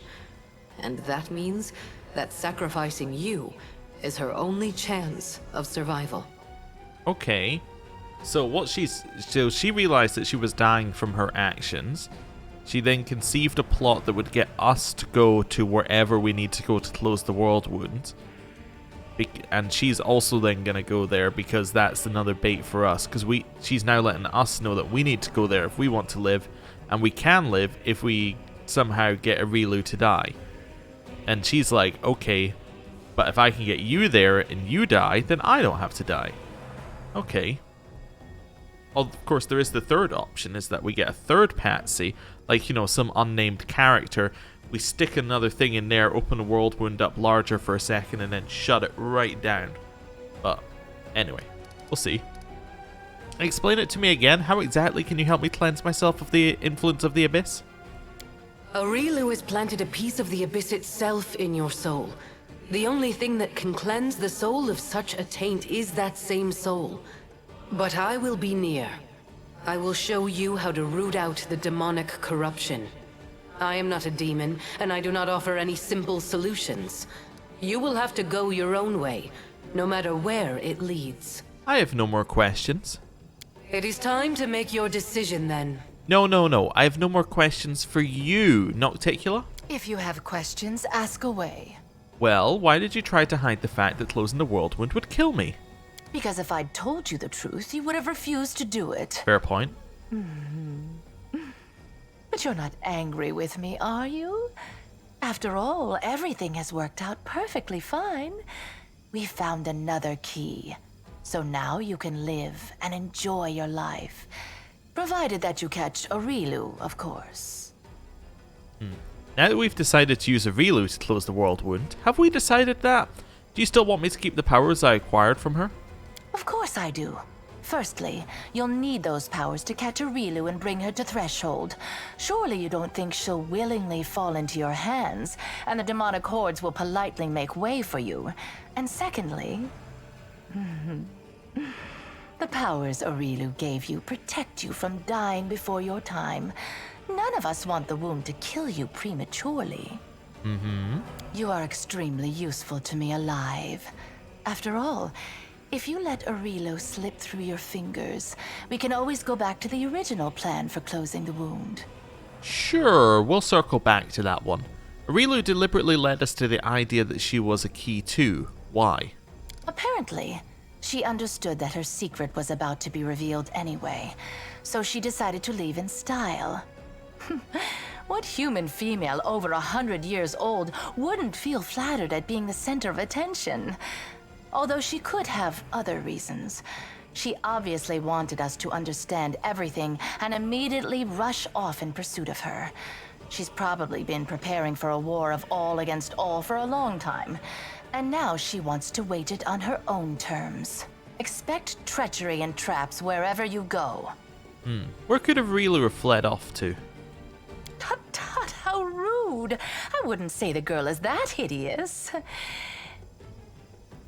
And that means that sacrificing you is her only chance of survival. Okay. So she realized that she was dying from her actions. She then conceived a plot that would get us to go to wherever we need to go to close the Worldwound. And she's also then going to go there because that's another bait for us. Because she's now letting us know that we need to go there if we want to live. And we can live if we somehow get Areelu to die. And she's like, okay, but if I can get you there and you die, then I don't have to die. Okay. Well, of course, there is the third option, is that we get a third patsy, like, you know, some unnamed character. We stick another thing in there, open the Worldwound up larger for a second, and then shut it right down. But, anyway, we'll see. Explain it to me again. How exactly can you help me cleanse myself of the influence of the Abyss? Areelu has planted a piece of the Abyss itself in your soul. The only thing that can cleanse the soul of such a taint is that same soul. But I will be near. I will show you how to root out the demonic corruption. I am not a demon, and I do not offer any simple solutions. You will have to go your own way, no matter where it leads. I have no more questions. It is time to make your decision then. No. I have no more questions for you, Nocticula. If you have questions, ask away. Well, why did you try to hide the fact that closing the Worldwound would kill me? Because if I'd told you the truth, you would have refused to do it. Fair point. But you're not angry with me, are you? After all, everything has worked out perfectly fine. We found another key. So now you can live and enjoy your life. Provided that you catch Areelu, of course. Now that we've decided to use Areelu to close the Worldwound, have we decided that? Do you still want me to keep the powers I acquired from her? Of course I do. Firstly, you'll need those powers to catch Areelu and bring her to Threshold. Surely you don't think she'll willingly fall into your hands, and the demonic hordes will politely make way for you. And secondly, the powers Areelu gave you protect you from dying before your time. None of us want the wound to kill you prematurely. You are extremely useful to me alive. After all, if you let Areelu slip through your fingers, we can always go back to the original plan for closing the wound. Sure, we'll circle back to that one. Areelu deliberately led us to the idea that she was a key too. Why? Apparently, she understood that her secret was about to be revealed anyway, so she decided to leave in style. What human female over 100 years old wouldn't feel flattered at being the center of attention? Although she could have other reasons. She obviously wanted us to understand everything and immediately rush off in pursuit of her. She's probably been preparing for a war of all against all for a long time, and now she wants to wage it on her own terms. Expect treachery and traps wherever you go. Where could Areelu have fled off to? Tut tut, how rude! I wouldn't say the girl is that hideous.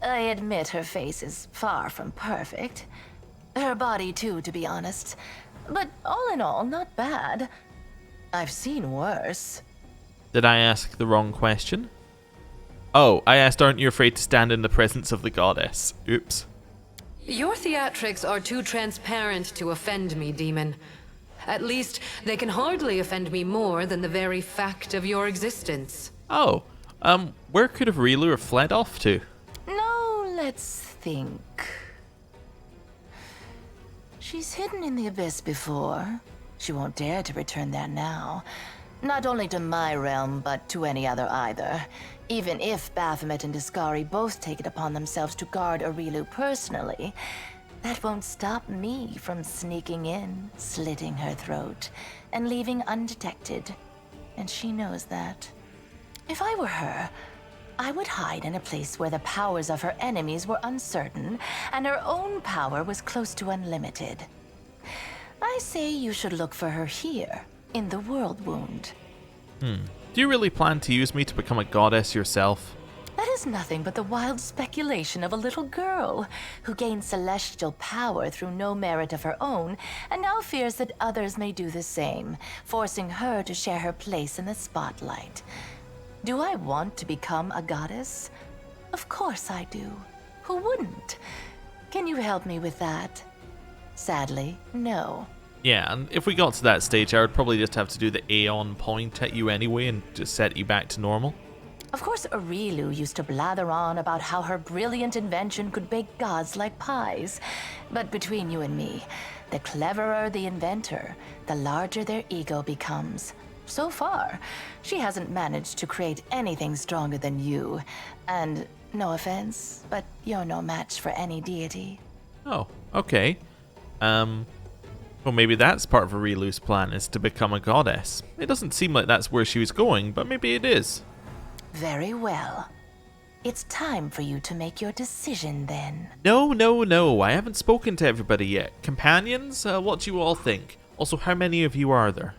I admit her face is far from perfect. Her body too, to be honest. But all in all, not bad. I've seen worse. Did I ask the wrong question? Oh, I asked, aren't you afraid to stand in the presence of the goddess? Oops. Your theatrics are too transparent to offend me, demon. At least, they can hardly offend me more than the very fact of your existence. Oh, where could Areelu have fled off to? No, let's think. She's hidden in the abyss before. She won't dare to return there now. Not only to my realm, but to any other either. Even if Baphomet and Deskari both take it upon themselves to guard Areelu personally, that won't stop me from sneaking in, slitting her throat, and leaving undetected. And she knows that. If I were her, I would hide in a place where the powers of her enemies were uncertain, and her own power was close to unlimited. I say you should look for her here, in the Worldwound. Do you really plan to use me to become a goddess yourself? That is nothing but the wild speculation of a little girl who gained celestial power through no merit of her own and now fears that others may do the same, forcing her to share her place in the spotlight. Do I want to become a goddess? Of course I do. Who wouldn't? Can you help me with that? Sadly, no. Yeah, and if we got to that stage, I would probably just have to do the Aeon point at you anyway and just set you back to normal. Of course, Areelu used to blather on about how her brilliant invention could bake gods like pies. But between you and me, the cleverer the inventor, the larger their ego becomes. So far, she hasn't managed to create anything stronger than you. And no offense, but you're no match for any deity. Oh, okay. Well, maybe that's part of Areelu's plan, is to become a goddess. It doesn't seem like that's where she was going, but maybe it is. Very well. It's time for you to make your decision then. No, I haven't spoken to everybody yet. Companions, what do you all think? Also, how many of you are there?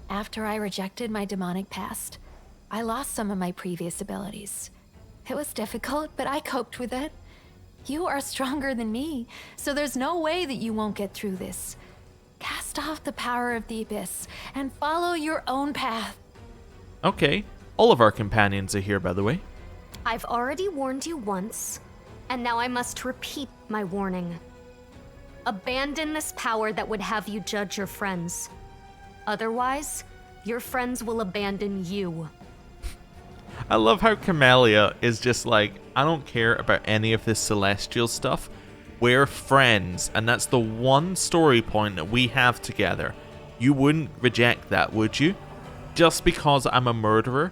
After I rejected my demonic past, I lost some of my previous abilities. It was difficult, but I coped with it. You are stronger than me, so there's no way that you won't get through this. Cast off the power of the abyss and follow your own path. Okay, all of our companions are here, by the way. I've already warned you once, and now I must repeat my warning. Abandon this power that would have you judge your friends. Otherwise, your friends will abandon you. I love how Camellia is just like, I don't care about any of this celestial stuff. We're friends, and that's the one story point that we have together. You wouldn't reject that, would you? Just because I'm a murderer?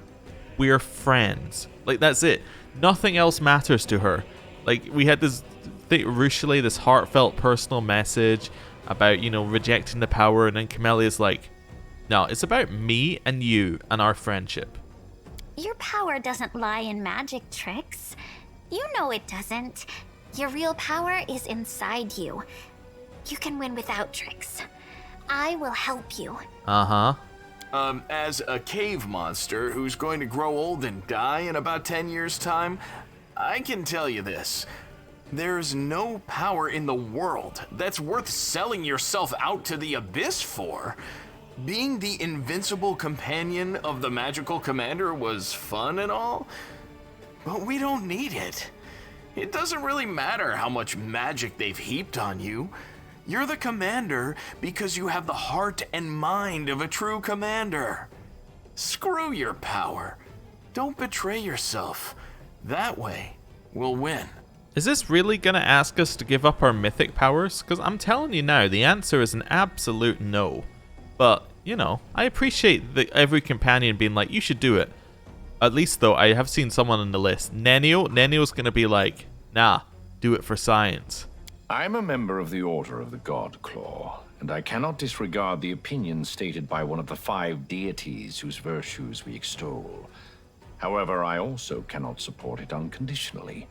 We're friends. Like, that's it. Nothing else matters to her. Like, we had this Rushale, this heartfelt personal message about, you know, rejecting the power, and then Camelia's like, no, it's about me and you and our friendship. Your power doesn't lie in magic tricks. You know it doesn't. Your real power is inside you. You can win without tricks. I will help you. As a cave monster who's going to grow old and die in about 10 years' time, I can tell you this. There's no power in the world that's worth selling yourself out to the abyss for. Being the invincible companion of the magical commander was fun and all, but we don't need it. It doesn't really matter how much magic they've heaped on you. You're the commander because you have the heart and mind of a true commander. Screw your power. Don't betray yourself. That way, we'll win. Is this really going to ask us to give up our mythic powers? Because I'm telling you now, the answer is an absolute no. But, you know, I appreciate every companion being like, you should do it. At least, though, I have seen someone on the list. Nenio's going to be like, nah, do it for science. I'm a member of the Order of the God Claw, and I cannot disregard the opinions stated by one of the 5 deities whose virtues we extol. However, I also cannot support it unconditionally.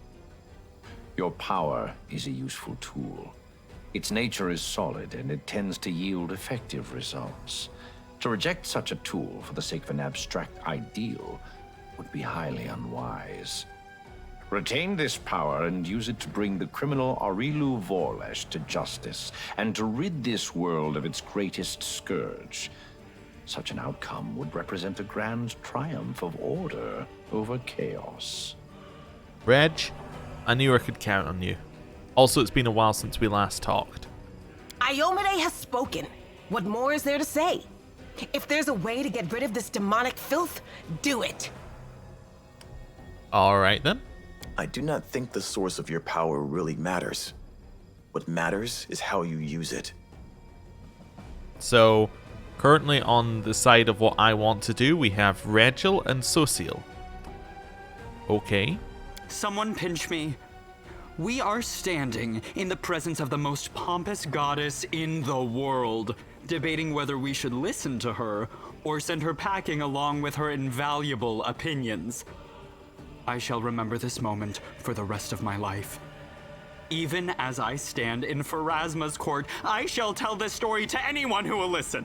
Your power is a useful tool. Its nature is solid, and it tends to yield effective results. To reject such a tool for the sake of an abstract ideal would be highly unwise. Retain this power and use it to bring the criminal Areelu Vorlesh to justice, and to rid this world of its greatest scourge. Such an outcome would represent a grand triumph of order over chaos. Reg, I knew I could count on you. Also, it's been a while since we last talked. Iomedae has spoken. What more is there to say? If there's a way to get rid of this demonic filth, do it. Alright then. I do not think the source of your power really matters. What matters is how you use it. So, currently on the side of what I want to do, we have Regil and Sociel. Okay. Someone pinch me. We are standing in the presence of the most pompous goddess in the world, debating whether we should listen to her or send her packing along with her invaluable opinions. I shall remember this moment for the rest of my life. Even as I stand in Pharasma's court, I shall tell this story to anyone who will listen.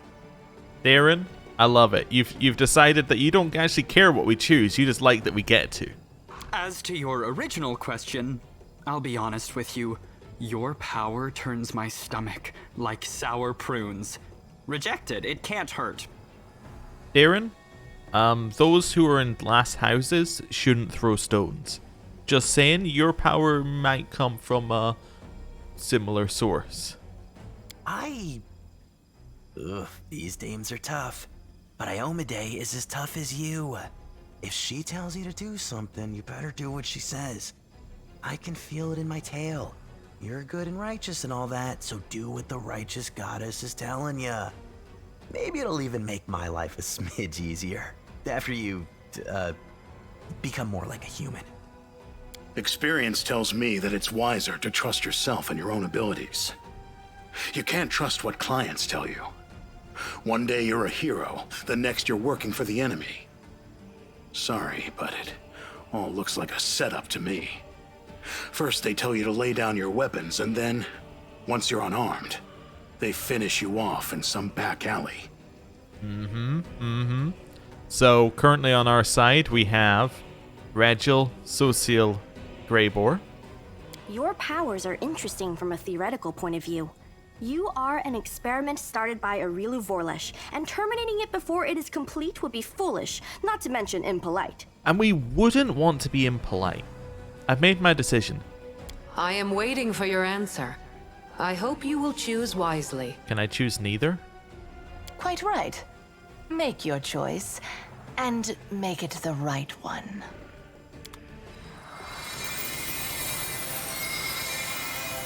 Darren, I love it. You've decided that you don't actually care what we choose, you just like that we get to. As to your original question, I'll be honest with you. Your power turns my stomach like sour prunes. Reject it, it can't hurt. Darren, those who are in glass houses shouldn't throw stones. Just saying, your power might come from a similar source. Ugh, these dames are tough. But Iomedae is as tough as you. If she tells you to do something, you better do what she says. I can feel it in my tail. You're good and righteous and all that, so do what the righteous goddess is telling you. Maybe it'll even make my life a smidge easier after you, become more like a human. Experience tells me that it's wiser to trust yourself and your own abilities. You can't trust what clients tell you. One day you're a hero, the next you're working for the enemy. Sorry, but it all looks like a setup to me. First they tell you to lay down your weapons, and then, once you're unarmed, they finish you off in some back alley. So, currently on our side, we have Regil, Sociel, Greybor. Your powers are interesting from a theoretical point of view. You are an experiment started by Areelu Vorlesh, and terminating it before it is complete would be foolish, not to mention impolite. And we wouldn't want to be impolite. I've made my decision. I am waiting for your answer. I hope you will choose wisely. Can I choose neither? Quite right. Make your choice, and make it the right one.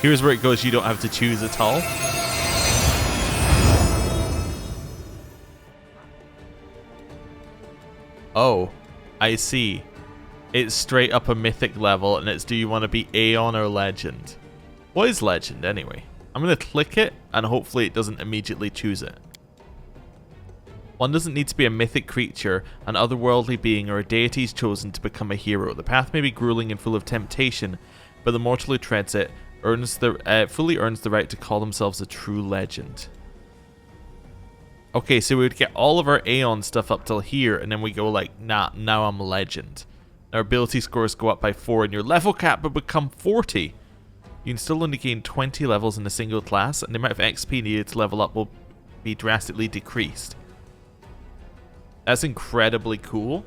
Here's where it goes, you don't have to choose at all. Oh, I see. It's straight up a mythic level, and it's do you want to be Aeon or Legend? What is Legend anyway? I'm going to click it, and hopefully it doesn't immediately choose it. One doesn't need to be a mythic creature, an otherworldly being, or a deity is chosen to become a hero. The path may be grueling and full of temptation, but the mortal who treads it fully earns the right to call themselves a true legend. Okay, so we would get all of our Aeon stuff up till here, and then we go like, nah, now I'm a legend. Our ability scores go up by 4, and your level cap will become 40. You can still only gain 20 levels in a single class, and the amount of XP needed to level up will be drastically decreased. That's incredibly cool.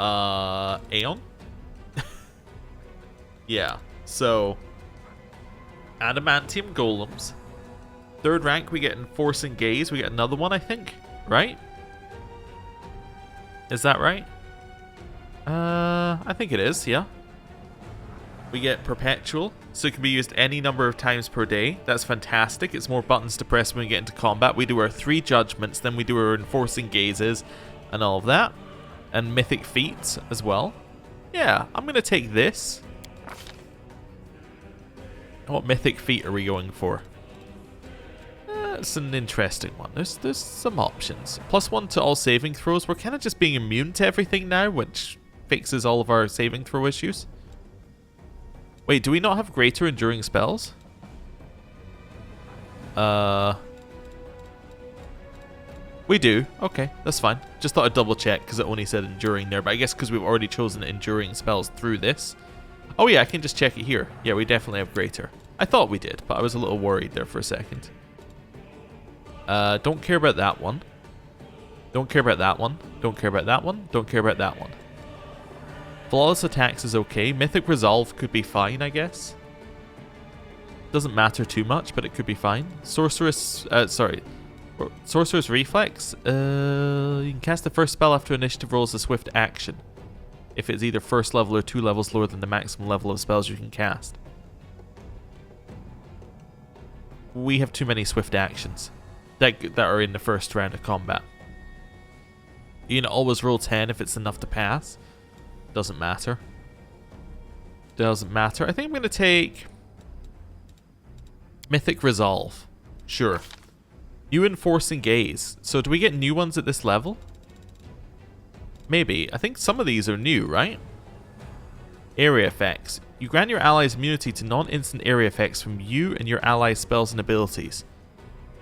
Aeon? Yeah, so adamantium golems. 3rd rank, we get Enforcing Gaze. We get another one, I think, right? Is that right? I think it is, yeah. We get Perpetual, so it can be used any number of times per day. That's fantastic. It's more buttons to press when we get into combat. We do our 3 Judgments, then we do our Enforcing Gazes, and all of that. And Mythic Feats as well. Yeah, I'm going to take this. What Mythic Feat are we going for? It's an interesting one. There's some options. +1 to all saving throws. We're kind of just being immune to everything now, which fixes all of our saving throw issues. Wait, do we not have greater enduring spells? We do. Okay, that's fine. Just thought I'd double check because it only said enduring there, but I guess because we've already chosen enduring spells through this. Oh yeah, I can just check it here. Yeah, we definitely have greater. I thought we did, but I was a little worried there for a second. Don't care about that one. Don't care about that one. Don't care about that one. Don't care about that one. Flawless attacks is okay. Mythic Resolve could be fine, I guess. Doesn't matter too much, but it could be fine. Sorceress Reflex. You can cast the first spell after initiative rolls a swift action. If it's either 1st level or 2 levels lower than the maximum level of spells you can cast. We have too many swift actions that are in the first round of combat. You can always roll 10 if it's enough to pass. Doesn't matter. Doesn't matter. I think I'm going to take Mythic Resolve. Sure. New Enforcing Gaze. So do we get new ones at this level? Maybe. I think some of these are new, right? Area effects. You grant your allies immunity to non-instant area effects from you and your allies' spells and abilities.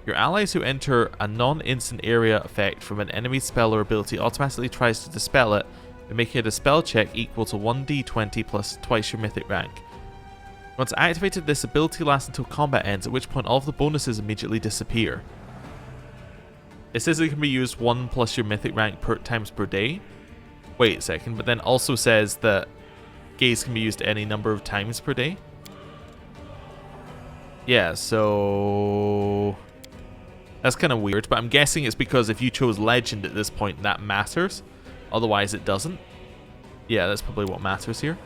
Your allies who enter a non-instant area effect from an enemy's spell or ability automatically tries to dispel it by making a dispel check equal to 1d20 plus twice your mythic rank. Once activated, this ability lasts until combat ends, at which point all of the bonuses immediately disappear. It says it can be used 1 plus your mythic rank times per day. Wait a second, but then also says that Gaze can be used any number of times per day. Yeah, so that's kind of weird, but I'm guessing it's because if you chose Legend at this point, that matters. Otherwise, it doesn't. Yeah, that's probably what matters here.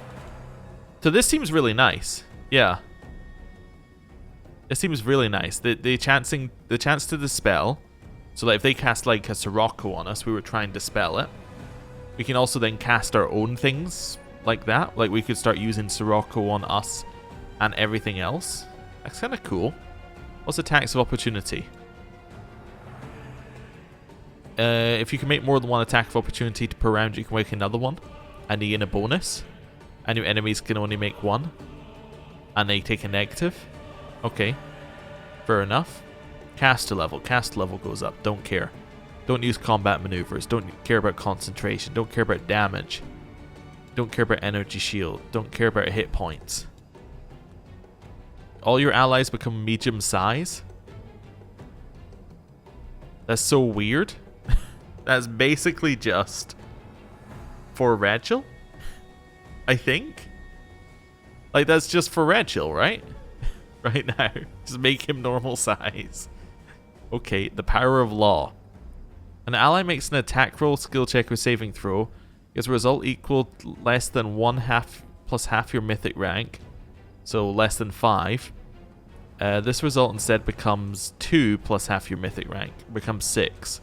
So this seems really nice. Yeah. It seems really nice. The chance to dispel. So that if they cast like a Sirocco on us, we would try and dispel it. We can also then cast our own things like that. Like we could start using Sirocco on us and everything else. That's kind of cool. What's attacks of opportunity? If you can make more than one attack of opportunity per round, you can make another one. And you gain a bonus. And your enemies can only make one. And they take a negative. Okay. Fair enough. Caster level. Caster level goes up. Don't care. Don't use combat maneuvers. Don't care about concentration. Don't care about damage. Don't care about energy shield. Don't care about hit points. All your allies become medium size. That's so weird. That's basically just for Rachel, I think. Like, that's just for Rachel, right? Right now. Just make him normal size. Okay, the power of law. An ally makes an attack roll, skill check, or saving throw. Gets a result equal less than 1/2 plus half your mythic rank. So less than 5. This result instead becomes 2 plus half your mythic rank. Becomes 6.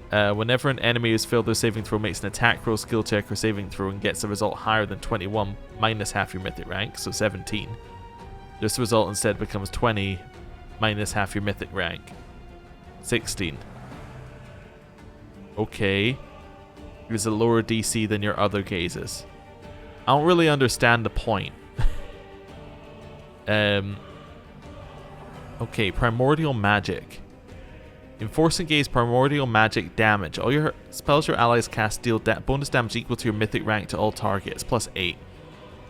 Whenever an enemy who's failed their saving throw makes an attack roll, skill check, or saving throw and gets a result higher than 21 minus half your mythic rank, so 17, this result instead becomes 20 minus half your mythic rank, 16. Okay. There's a lower DC than your other gazes. I don't really understand the point. Okay, primordial magic. Enforce and gaze primordial magic damage. All your spells your allies cast deal bonus damage equal to your mythic rank to all targets, plus 8.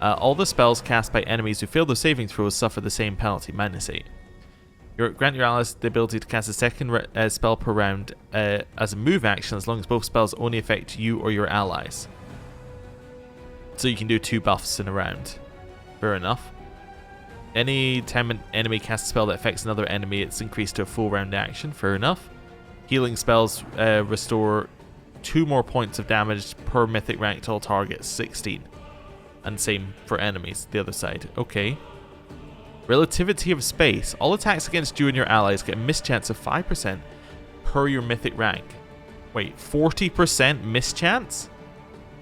All the spells cast by enemies who fail their saving throws suffer the same penalty, minus 8. Grant your allies the ability to cast a second spell per round as a move action, as long as both spells only affect you or your allies. So you can do 2 buffs in a round. Fair enough. Any time an enemy casts a spell that affects another enemy, it's increased to a full round action. Fair enough. Healing spells restore 2 more points of damage per mythic rank to all targets, 16. And same for enemies, the other side. Okay. Relativity of space. All attacks against you and your allies get a mischance of 5% per your mythic rank. Wait, 40% mischance?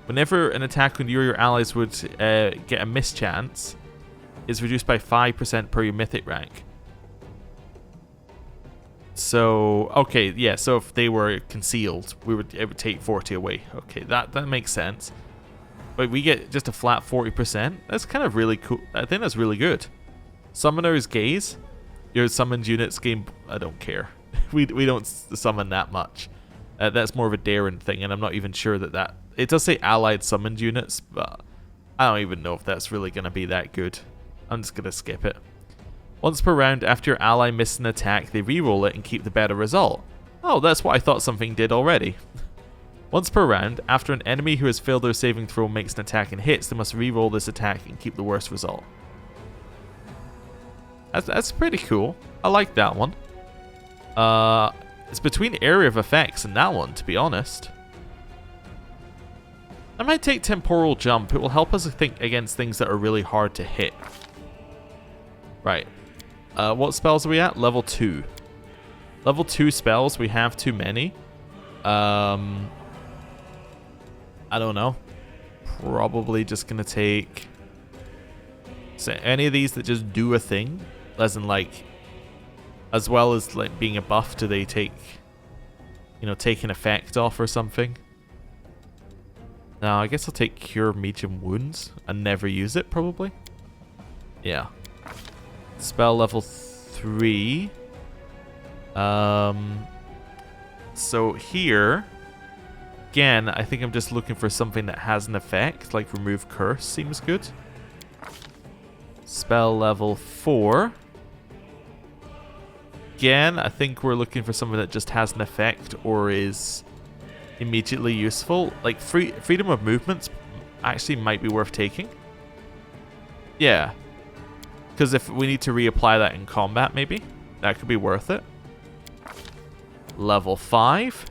Whenever an attack on you or your allies would get a mischance, is reduced by 5% per your mythic rank. So, okay, yeah, so if they were concealed, it would take 40 away. Okay, that makes sense. But we get just a flat 40%. That's kind of really cool. I think that's really good. Summoner's Gaze. Your summoned units gain... I don't care. we don't summon that much. That's more of a daring thing, and I'm not even sure that... It does say allied summoned units, but I don't even know if that's really going to be that good. I'm just going to skip it. Once per round, after your ally misses an attack, they reroll it and keep the better result. Oh, that's what I thought something did already. Once per round, after an enemy who has failed their saving throw makes an attack and hits, they must reroll this attack and keep the worst result. That's pretty cool. I like that one. It's between Area of Effects and that one, to be honest. I might take Temporal Jump. It will help us think against things that are really hard to hit. Right. What spells are we at? Level 2. Level 2 spells. We have too many. I don't know. Probably just going to take... So any of these that just do a thing. As in, like... As well as, like, being a buff, do they take... You know, take an effect off or something? No, I guess I'll take Cure Medium Wounds and never use it, probably. Yeah. Spell level 3. So here, again, I think I'm just looking for something that has an effect, like Remove Curse seems good. Spell level 4. Again, I think we're looking for something that just has an effect or is immediately useful. Like freedom of movements actually might be worth taking. Yeah. Because if we need to reapply that in combat, maybe that could be worth it. Level 5.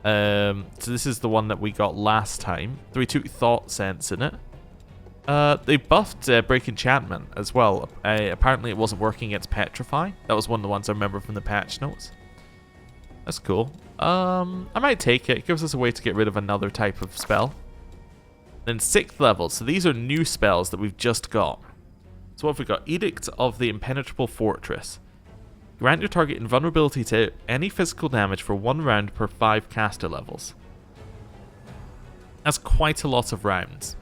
So this is the one that we got last time. So we took Thought Sense in it. They buffed Break Enchantment as well. Apparently it wasn't working against Petrify. That was one of the ones I remember from the patch notes. That's cool. I might take it. It gives us a way to get rid of another type of spell. Then 6th level. So these are new spells that we've just got. So what have we got? Edict of the Impenetrable Fortress. Grant your target invulnerability to any physical damage for 1 round per 5 caster levels. That's quite a lot of rounds.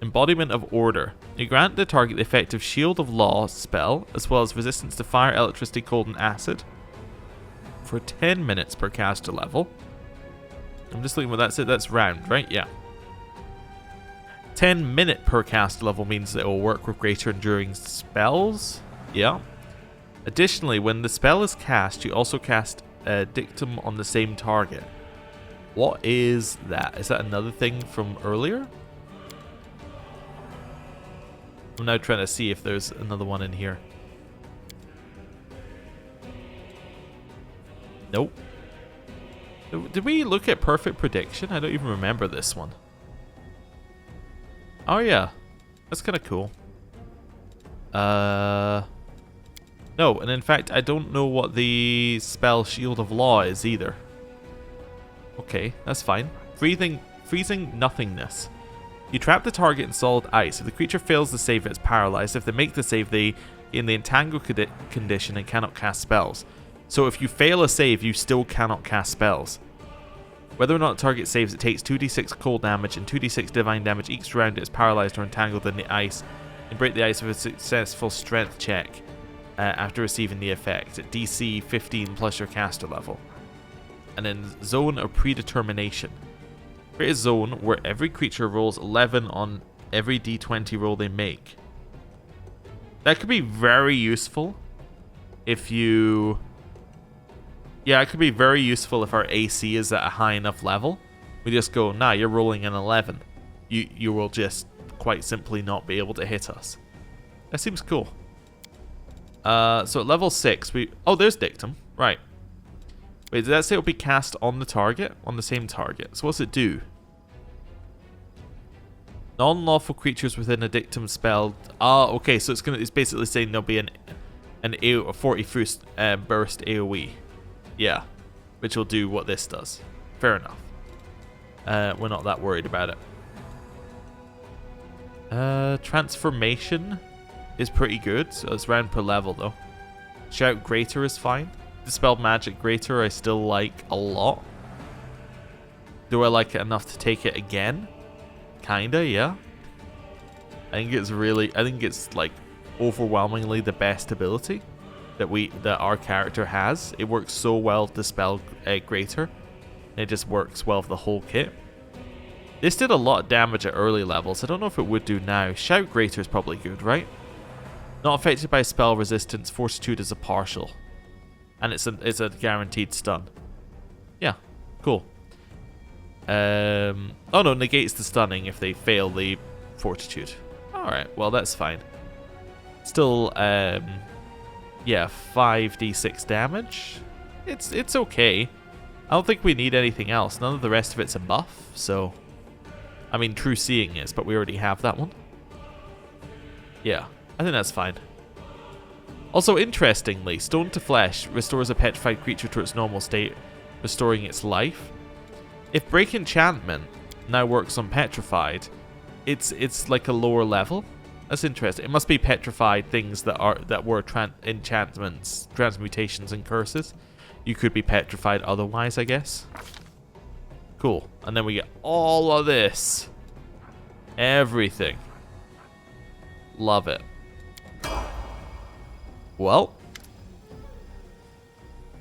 Embodiment of Order. You grant the target the effective Shield of Law spell, as well as resistance to fire, electricity, cold, and acid for 10 minutes per caster level. I'm just looking what that's it. That's round, right? Yeah. 10 minute per caster level means that it will work with greater enduring spells. Yeah. Additionally, when the spell is cast, you also cast a dictum on the same target. What is that? Is that another thing from earlier? I'm now trying to see if there's another one in here. Nope. Did we look at Perfect Prediction? I don't even remember this one. Oh yeah. That's kind of cool. No, No, and in fact, I don't know what the spell Shield of Law is either. Okay, that's fine. Freezing nothingness. You trap the target in solid ice. If the creature fails the save, it's paralyzed. If they make the save, they in the entangled condition and cannot cast spells. So if you fail a save, you still cannot cast spells. Whether or not the target saves, it takes 2d6 cold damage and 2d6 divine damage each round it is paralyzed or entangled in the ice, and break the ice with a successful strength check after receiving the effect at DC 15 plus your caster level. And then Zone of Predetermination. Create a zone where every creature rolls 11 on every d20 roll they make. That could be very useful if you... Yeah, it could be very useful if our AC is at a high enough level. We just go, nah, you're rolling an 11. You will just quite simply not be able to hit us. That seems cool. So at level 6, we... Oh, there's Dictum. Right. Wait, did that say it'll be cast on the target? On the same target. So what's it do? Non-lawful creatures within a Dictum spell... Ah, okay, so it's basically saying there'll be a 40 burst AoE. Yeah, which will do what this does. Fair enough. We're not that worried about it. Transformation is pretty good. So it's round per level though. Shout Greater is fine. Dispel Magic Greater I still like a lot. Do I like it enough to take it again? Kinda, yeah. I think it's like overwhelmingly the best ability that our character has. It works so well to Dispel Greater. It just works well for the whole kit. This did a lot of damage at early levels. I don't know if it would do now. Shout Greater is probably good, right? Not affected by spell resistance. Fortitude is a partial. And it's a guaranteed stun. Yeah, cool. Oh no, negates the stunning if they fail the fortitude. Alright, well that's fine. Still, yeah, 5d6 damage. It's okay. I don't think we need anything else. None of the rest of it's a buff, so... I mean, True Seeing is, but we already have that one. Yeah, I think that's fine. Also, interestingly, Stone to Flesh restores a petrified creature to its normal state, restoring its life. If Break Enchantment now works on Petrified, it's like a lower level. That's interesting. It must be petrified things that were enchantments, transmutations, and curses. You could be petrified otherwise, I guess. Cool. And then we get all of this. Everything. Love it. Well,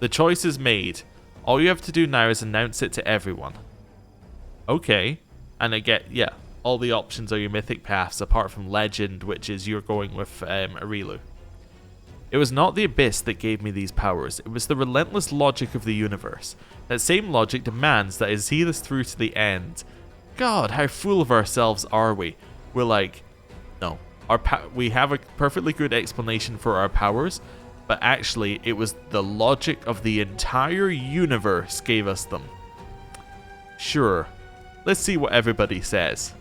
the choice is made. All you have to do now is announce it to everyone. Okay. And yeah, all the options are your mythic paths apart from legend, which is you're going with Areelu. It was not the abyss that gave me these powers. It was the relentless logic of the universe. That same logic demands that I see this through to the end. God, how full of ourselves are we? We're like, no. We have a perfectly good explanation for our powers, but actually it was the logic of the entire universe gave us them. Sure. Let's see what everybody says.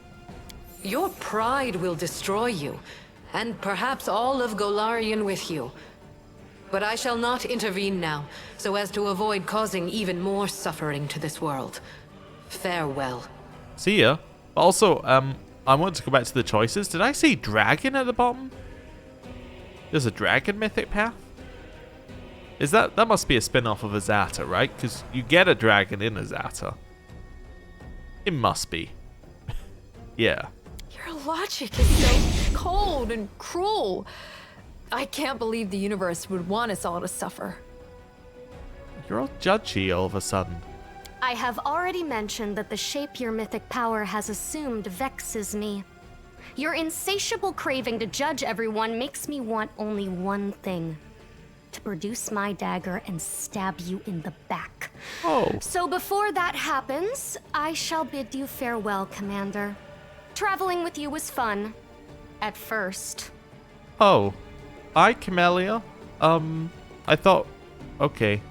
Your pride will destroy you, and perhaps all of Golarion with you. But I shall not intervene now, so as to avoid causing even more suffering to this world. Farewell. See ya. Also, I want to go back to the choices. Did I say dragon at the bottom? There's a dragon mythic path? Is that must be a spin-off of Azata, right? Because you get a dragon in Azata. It must be. Yeah. Your logic is so cold and cruel. I can't believe the universe would want us all to suffer. You're all judgy all of a sudden. I have already mentioned that the shape your mythic power has assumed vexes me. Your insatiable craving to judge everyone makes me want only one thing: to produce my dagger and stab you in the back. Oh. So before that happens, I shall bid you farewell, Commander. Traveling with you was fun. At first. Oh. Bye, Camellia. I thought... Okay.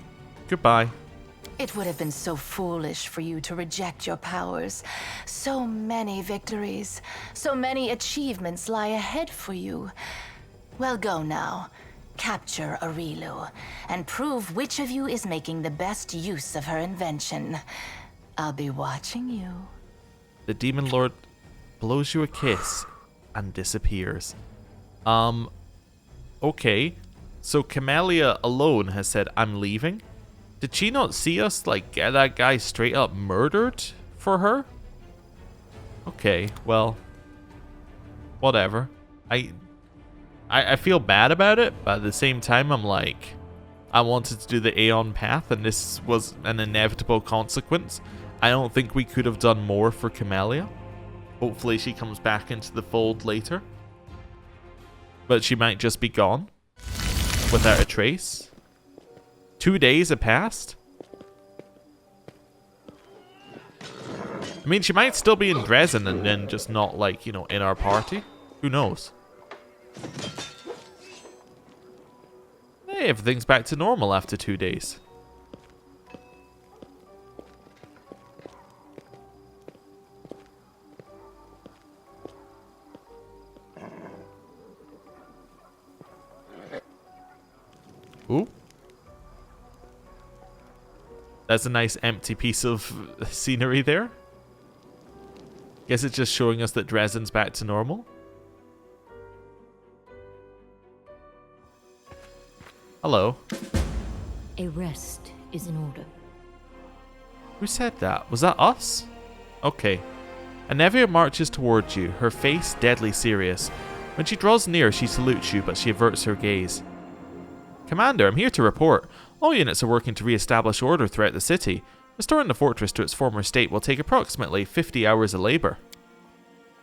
Goodbye. It would have been so foolish for you to reject your powers. So many victories, so many achievements lie ahead for you. Well, go now. Capture Areelu, and prove which of you is making the best use of her invention. I'll be watching you. The Demon Lord blows you a kiss and disappears. Okay. So Camellia alone has said, I'm leaving? Did she not see us, like, get that guy straight up murdered for her? Okay, well, whatever. I feel bad about it, but at the same time, I'm like, I wanted to do the Aeon path, and this was an inevitable consequence. I don't think we could have done more for Camellia. Hopefully she comes back into the fold later. But she might just be gone without a trace. 2 days have passed. I mean, she might still be in Drezen and then just not, like, you know, in our party. Who knows? Hey, everything's back to normal after 2 days. Ooh. That's a nice empty piece of scenery there. Guess it's just showing us that Drezen's back to normal. Hello. A rest is in order. Who said that? Was that us? Okay. Nevia marches towards you, her face deadly serious. When she draws near, she salutes you, but she averts her gaze. Commander, I'm here to report. All units are working to re-establish order throughout the city. Restoring the fortress to its former state will take approximately 50 hours of labor.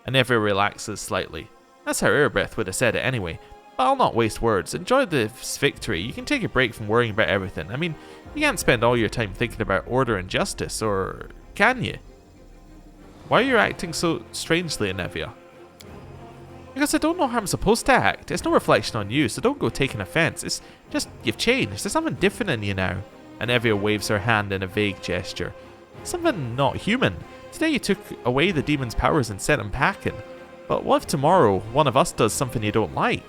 Nevia relaxes slightly. That's how Airbreath would have said it anyway. But I'll not waste words. Enjoy this victory. You can take a break from worrying about everything. I mean, you can't spend all your time thinking about order and justice, or can you? Why are you acting so strangely, Nevia? Because I don't know how I'm supposed to act. It's no reflection on you, so don't go taking offense. It's just, you've changed. There's something different in you now. Nevia waves her hand in a vague gesture. Something not human. Today you took away the demon's powers and sent him packing. But what if tomorrow one of us does something you don't like?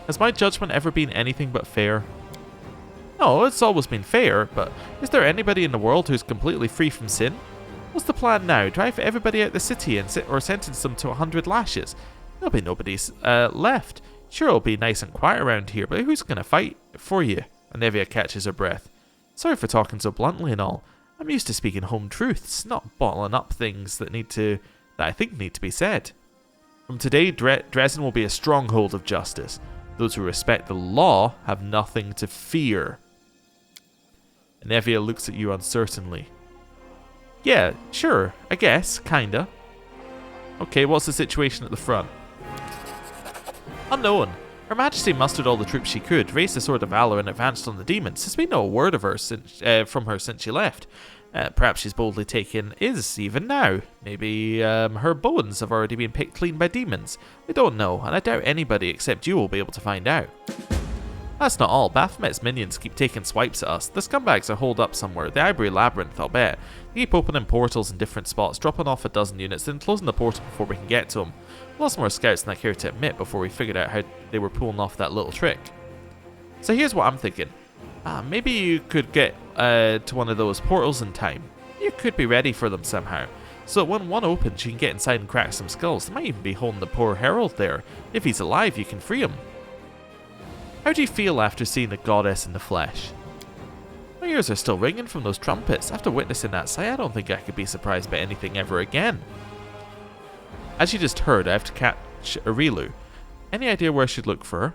Has my judgment ever been anything but fair? No, it's always been fair, but is there anybody in the world who's completely free from sin? What's the plan now? Drive everybody out the city and sentence them to 100 lashes? There'll be nobody left. Sure, it'll be nice and quiet around here, but who's going to fight for you? Nevia catches her breath. Sorry for talking so bluntly and all. I'm used to speaking home truths, not bottling up things that I think need to be said. From today, Drezen will be a stronghold of justice. Those who respect the law have nothing to fear. Nevia looks at you uncertainly. Yeah, sure, I guess, kinda. Okay, what's the situation at the front? Unknown. Her Majesty mustered all the troops she could, raised the Sword of Valor and advanced on the demons. There's been no word of her from her since she left. Perhaps she's boldly taken even now. Maybe her bones have already been picked clean by demons. We don't know, and I doubt anybody except you will be able to find out. That's not all. Baphomet's minions keep taking swipes at us. The scumbags are holed up somewhere. The Ivory Labyrinth, I'll bet. They keep opening portals in different spots, dropping off a dozen units, then closing the portal before we can get to them. Lost more scouts than I care to admit before we figured out how they were pulling off that little trick. So here's what I'm thinking. Maybe you could get to one of those portals in time. You could be ready for them somehow. So when one opens, you can get inside and crack some skulls. They might even be holding the poor herald there. If he's alive, you can free him. How do you feel after seeing the goddess in the flesh? My ears are still ringing from those trumpets. After witnessing that sight, I don't think I could be surprised by anything ever again. As you just heard, I have to catch Areelu. Any idea where I should look for her?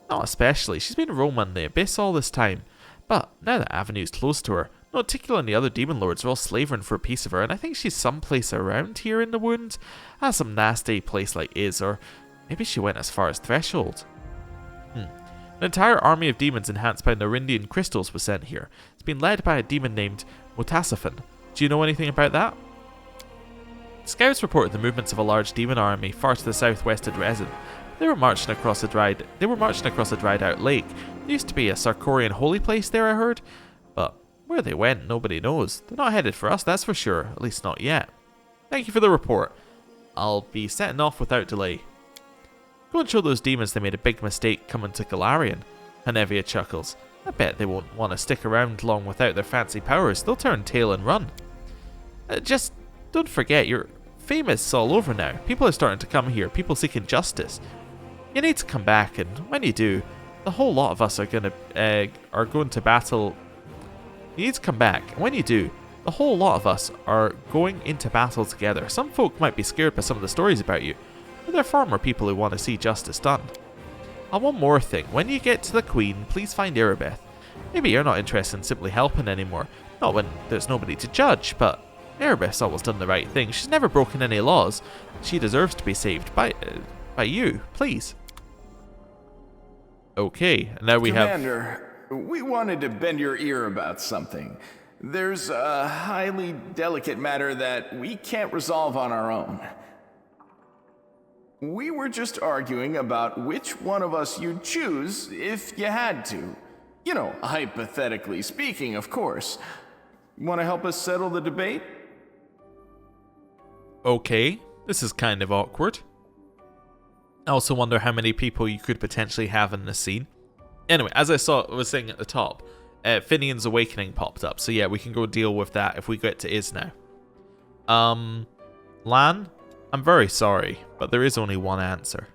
Not especially. She's been roaming the abyss all this time. But now that Avenue's close to her, Nocticula and the other demon lords are all slavering for a piece of her, and I think she's someplace around here in the wound. Some nasty place like Iz, or maybe she went as far as Threshold. An entire army of demons enhanced by Norindian crystals was sent here. It's been led by a demon named Motasafin. Do you know anything about that? Scouts reported the movements of a large demon army far to the southwest of Drezen. They were marching across a dried out lake. There used to be a Sarkorian holy place there, I heard. But where they went, nobody knows. They're not headed for us, that's for sure. At least not yet. Thank you for the report. I'll be setting off without delay. Go and show those demons they made a big mistake coming to Golarion. Nevia chuckles. I bet they won't want to stick around long without their fancy powers. They'll turn tail and run. Just don't forget, you're famous all over now. People are starting to come here, people seeking justice. You need to come back, and when you do, the whole lot of us are going to battle. You need to come back, and when you do, the whole lot of us are going into battle together. Some folk might be scared by some of the stories about you, but there are far more people who want to see justice done. And one more thing, when you get to the Queen, please find Erebeth. Maybe you're not interested in simply helping anymore, not when there's nobody to judge, but Erebeth's always done the right thing. She's never broken any laws. She deserves to be saved by you, please. Okay, and now we Commander, we wanted to bend your ear about something. There's a highly delicate matter that we can't resolve on our own. We were just arguing about which one of us you'd choose if you had to. You know, hypothetically speaking, of course. Want to help us settle the debate? Okay, this is kind of awkward. I also wonder how many people you could potentially have in this scene. Anyway, as I was saying at the top, Finian's Awakening popped up. So yeah, we can go deal with that if we get to Is now. Lan, I'm very sorry, but there is only one answer.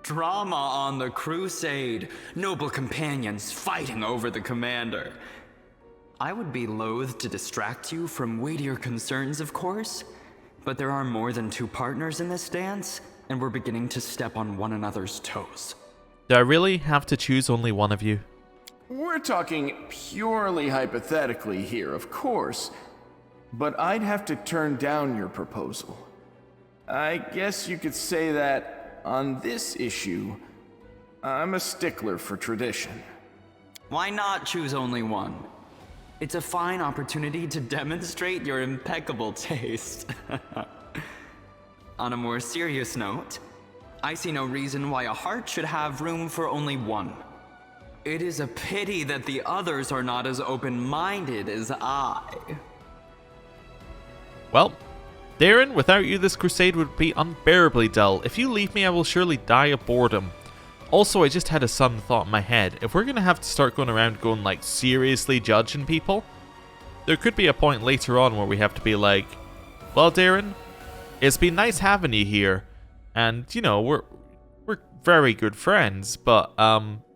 Drama on the Crusade. Noble companions fighting over the commander. I would be loath to distract you from weightier concerns, of course, but there are more than two partners in this dance, and we're beginning to step on one another's toes. Do I really have to choose only one of you? We're talking purely hypothetically here, of course, but I'd have to turn down your proposal. I guess you could say that on this issue, I'm a stickler for tradition. Why not choose only one? It's a fine opportunity to demonstrate your impeccable taste. On a more serious note, I see no reason why a heart should have room for only one. It is a pity that the others are not as open-minded as I. Well, Darren, without you this crusade would be unbearably dull. If you leave me, I will surely die of boredom. Also, I just had a sudden thought in my head. If we're going to have to start going around going like seriously judging people, there could be a point later on where we have to be like, well, Darren, it's been nice having you here. And, you know, we're very good friends, but,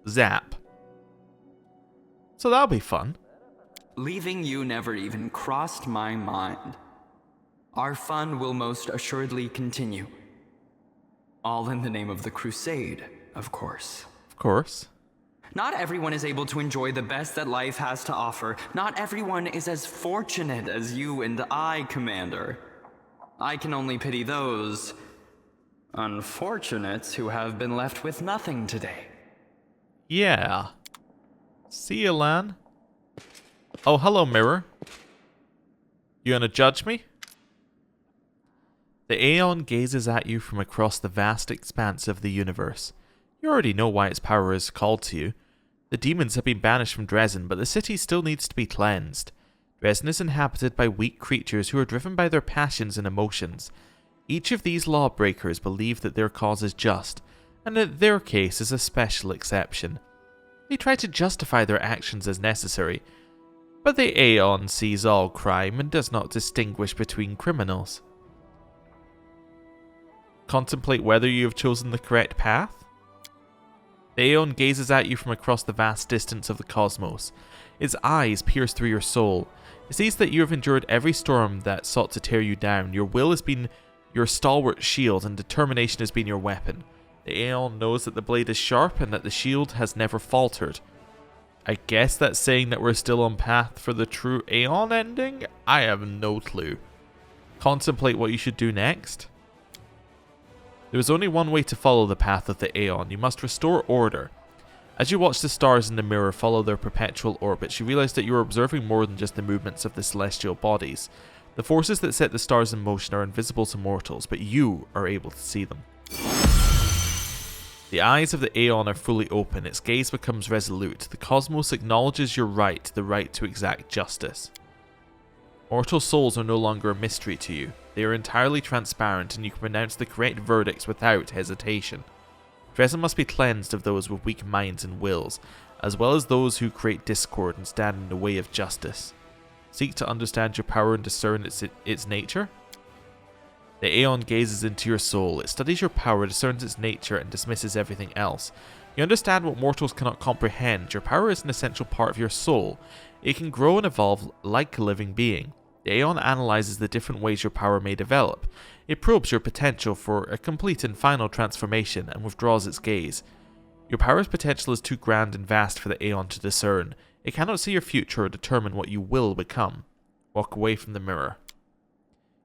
zap. So that'll be fun. Leaving you never even crossed my mind. Our fun will most assuredly continue. All in the name of the crusade, of course. Of course. Not everyone is able to enjoy the best that life has to offer. Not everyone is as fortunate as you and I, Commander. I can only pity those unfortunates who have been left with nothing today. Yeah. See you, Lan. Oh, hello, Mirror. You gonna judge me? The Aeon gazes at you from across the vast expanse of the universe. You already know why its power is called to you. The demons have been banished from Drezen, but the city still needs to be cleansed. Drezen is inhabited by weak creatures who are driven by their passions and emotions. Each of these lawbreakers believe that their cause is just, and that their case is a special exception. They try to justify their actions as necessary, but the Aeon sees all crime and does not distinguish between criminals. Contemplate whether you have chosen the correct path? The Aeon gazes at you from across the vast distance of the cosmos. Its eyes pierce through your soul. It sees that you have endured every storm that sought to tear you down. Your will has been your stalwart shield, and determination has been your weapon. The Aeon knows that the blade is sharp and that the shield has never faltered. I guess that's saying that we're still on path for the true Aeon ending? I have no clue. Contemplate what you should do next? There is only one way to follow the path of the Aeon. You must restore order. As you watch the stars in the mirror follow their perpetual orbits, you realize that you are observing more than just the movements of the celestial bodies. The forces that set the stars in motion are invisible to mortals, but you are able to see them. The eyes of the Aeon are fully open, its gaze becomes resolute. The cosmos acknowledges your right, the right to exact justice. Mortal souls are no longer a mystery to you. They are entirely transparent, and you can pronounce the correct verdicts without hesitation. Drezen must be cleansed of those with weak minds and wills, as well as those who create discord and stand in the way of justice. Seek to understand your power and discern its nature? The Aeon gazes into your soul. It studies your power, discerns its nature, and dismisses everything else. You understand what mortals cannot comprehend. Your power is an essential part of your soul. It can grow and evolve like a living being. The Aeon analyzes the different ways your power may develop. It probes your potential for a complete and final transformation and withdraws its gaze. Your power's potential is too grand and vast for the Aeon to discern. It cannot see your future or determine what you will become. Walk away from the mirror.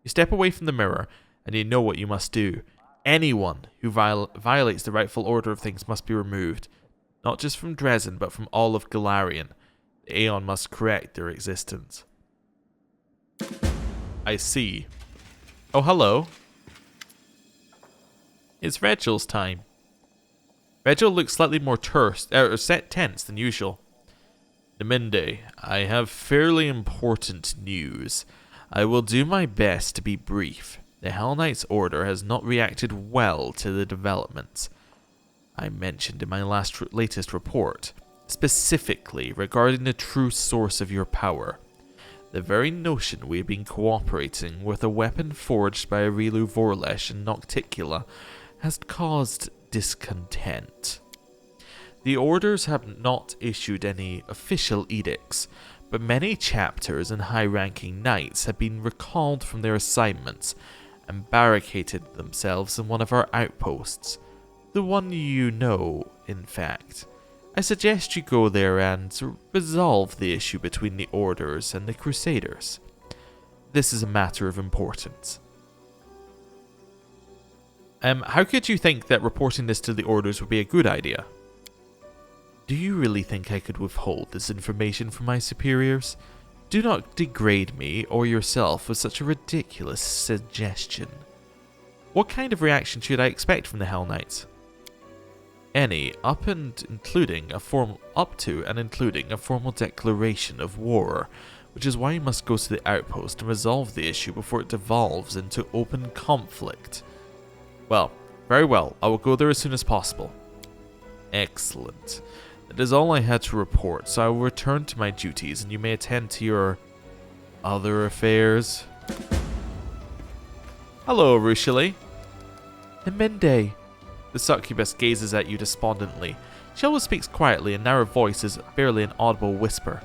You step away from the mirror, and you know what you must do. Anyone who violates the rightful order of things must be removed. Not just from Drezen, but from all of Golarion. The Aeon must correct their existence. I see. Oh, hello. It's Regel's time. Regel looks slightly more tense than usual. Iomedae, I have fairly important news. I will do my best to be brief. The Hell Knight's order has not reacted well to the developments I mentioned in my latest report, specifically regarding the true source of your power. The very notion we have been cooperating with a weapon forged by Areelu Vorlesh and Nocticula has caused discontent. The orders have not issued any official edicts, but many chapters and high-ranking knights have been recalled from their assignments and barricaded themselves in one of our outposts. The one you know, in fact. I suggest you go there and resolve the issue between the orders and the Crusaders. This is a matter of importance. How could you think that reporting this to the orders would be a good idea? Do you really think I could withhold this information from my superiors? Do not degrade me or yourself with such a ridiculous suggestion. What kind of reaction should I expect from the Hell Knights? Any, up to and including a formal declaration of war, which is why you must go to the outpost and resolve the issue before it devolves into open conflict. Well, very well, I will go there as soon as possible. Excellent. That is all I had to report, so I will return to my duties and you may attend to your other affairs. Hello, Arushali. Iomedae. The succubus gazes at you despondently. She always speaks quietly and now her voice is barely an audible whisper.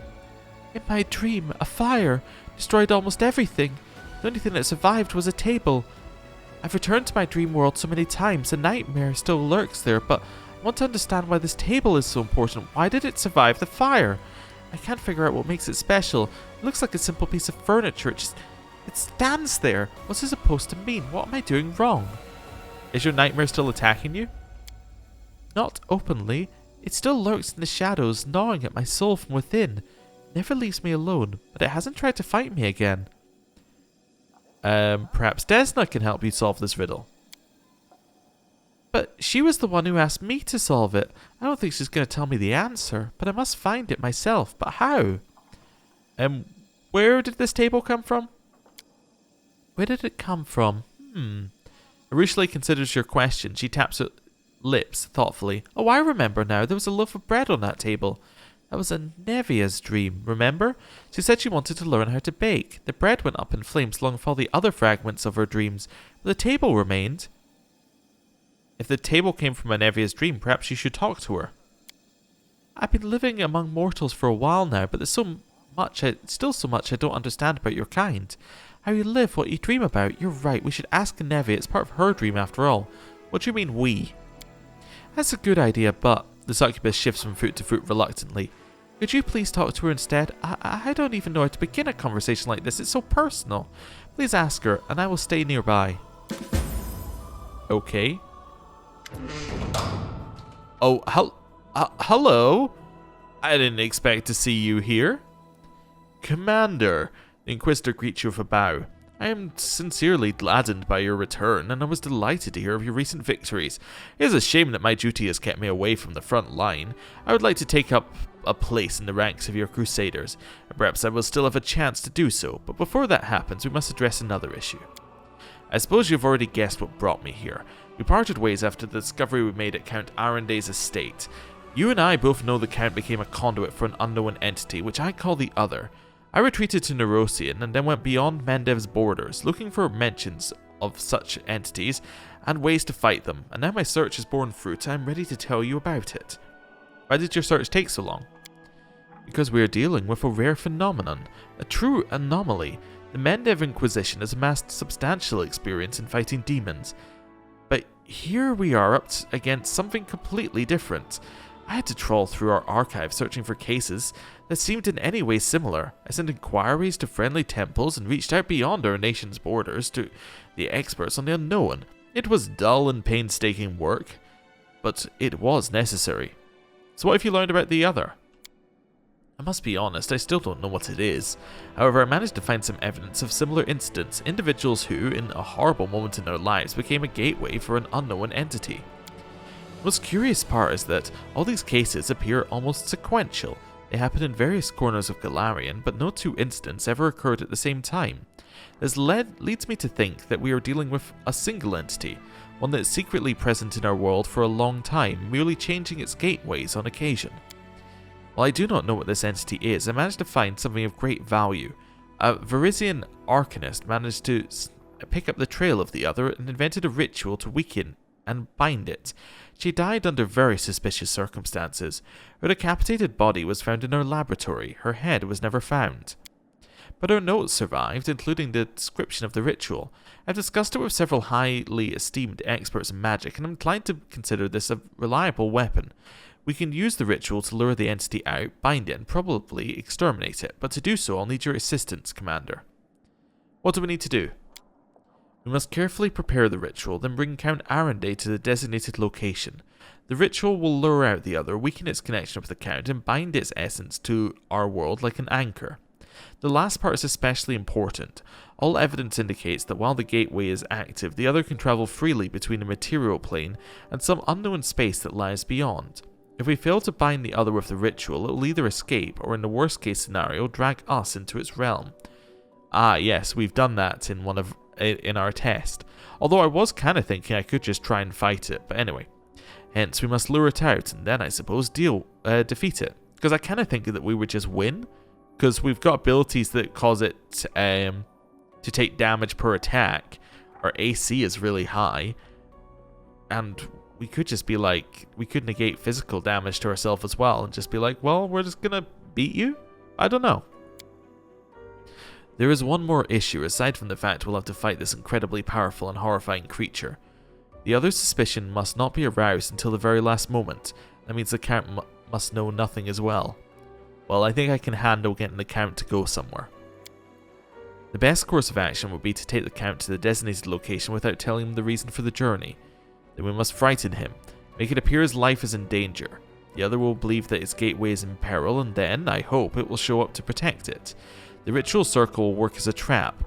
In my dream, a fire destroyed almost everything. The only thing that survived was a table. I've returned to my dream world so many times, a nightmare still lurks there, but I want to understand why this table is so important. Why did it survive the fire? I can't figure out what makes it special. It looks like a simple piece of furniture. It stands there. What's it supposed to mean? What am I doing wrong? Is your nightmare still attacking you? Not openly. It still lurks in the shadows, gnawing at my soul from within. It never leaves me alone, but it hasn't tried to fight me again. Perhaps Desna can help you solve this riddle. But she was the one who asked me to solve it. I don't think she's going to tell me the answer, but I must find it myself. But how? Where did this table come from? Where did it come from? Arushali considers your question. She taps her lips thoughtfully. Oh, I remember now. There was a loaf of bread on that table. That was a Nevia's dream, remember? She said she wanted to learn how to bake. The bread went up in flames along with all the other fragments of her dreams, but the table remained. If the table came from a Nevia's dream, perhaps you should talk to her. I've been living among mortals for a while now, but there's still so much I don't understand about your kind. How you live, what you dream about. You're right, we should ask Nevia. It's part of her dream after all. What do you mean, we? That's a good idea, but... The succubus shifts from foot to foot reluctantly. Could you please talk to her instead? I don't even know how to begin a conversation like this. It's so personal. Please ask her, and I will stay nearby. Okay. Oh, hello? I didn't expect to see you here. Commander, the Inquisitor greets you with a bow. I am sincerely gladdened by your return, and I was delighted to hear of your recent victories. It is a shame that my duty has kept me away from the front line. I would like to take up a place in the ranks of your Crusaders, and perhaps I will still have a chance to do so, but before that happens, we must address another issue. I suppose you've already guessed what brought me here. We parted ways after the discovery we made at Count Arendae's estate. You and I both know the Count became a conduit for an unknown entity, which I call the Other. I retreated to Nerosian and then went beyond Mendev's borders, looking for mentions of such entities and ways to fight them, and now my search has borne fruit and I'm ready to tell you about it. Why did your search take so long? Because we are dealing with a rare phenomenon, a true anomaly. The Mendev Inquisition has amassed substantial experience in fighting demons, but here we are up against something completely different. I had to trawl through our archive searching for cases that seemed in any way similar. I sent inquiries to friendly temples and reached out beyond our nation's borders to the experts on the unknown. It was dull and painstaking work, but it was necessary. So what have you learned about the Other? I must be honest, I still don't know what it is. However, I managed to find some evidence of similar incidents, individuals who, in a horrible moment in their lives, became a gateway for an unknown entity. The most curious part is that all these cases appear almost sequential. They happen in various corners of Golarion, but no two incidents ever occurred at the same time. This leads me to think that we are dealing with a single entity, one that is secretly present in our world for a long time, merely changing its gateways on occasion. While I do not know what this entity is, I managed to find something of great value. A Varisian arcanist managed to pick up the trail of the Other and invented a ritual to weaken and bind it. She died under very suspicious circumstances. Her decapitated body was found in her laboratory. Her head was never found. But her notes survived, including the description of the ritual. I've discussed it with several highly esteemed experts in magic, and I'm inclined to consider this a reliable weapon. We can use the ritual to lure the entity out, bind it, and probably exterminate it, but to do so I'll need your assistance, Commander. What do we need to do? We must carefully prepare the ritual, then bring Count Arendae to the designated location. The ritual will lure out the Other, weaken its connection with the Count, and bind its essence to our world like an anchor. The last part is especially important. All evidence indicates that while the gateway is active, the Other can travel freely between the material plane and some unknown space that lies beyond. If we fail to bind the Other with the ritual, it will either escape or, in the worst case scenario, drag us into its realm. Ah yes, we've done that in our test. Although I was kind of thinking I could just try and fight it, but anyway. Hence, we must lure it out and then, I suppose, defeat it. Because I kind of think that we would just win, because we've got abilities that cause it to take damage per attack. Our AC is really high, and we could just be like, we could negate physical damage to ourselves as well, and just be like, well, we're just gonna beat you? I don't know. There is one more issue, aside from the fact we'll have to fight this incredibly powerful and horrifying creature. The Other's suspicion must not be aroused until the very last moment. That means the Count must know nothing as well. Well, I think I can handle getting the Count to go somewhere. The best course of action would be to take the Count to the designated location without telling him the reason for the journey. Then we must frighten him, make it appear his life is in danger. The Other will believe that its gateway is in peril, and then, I hope, it will show up to protect it. The ritual circle will work as a trap,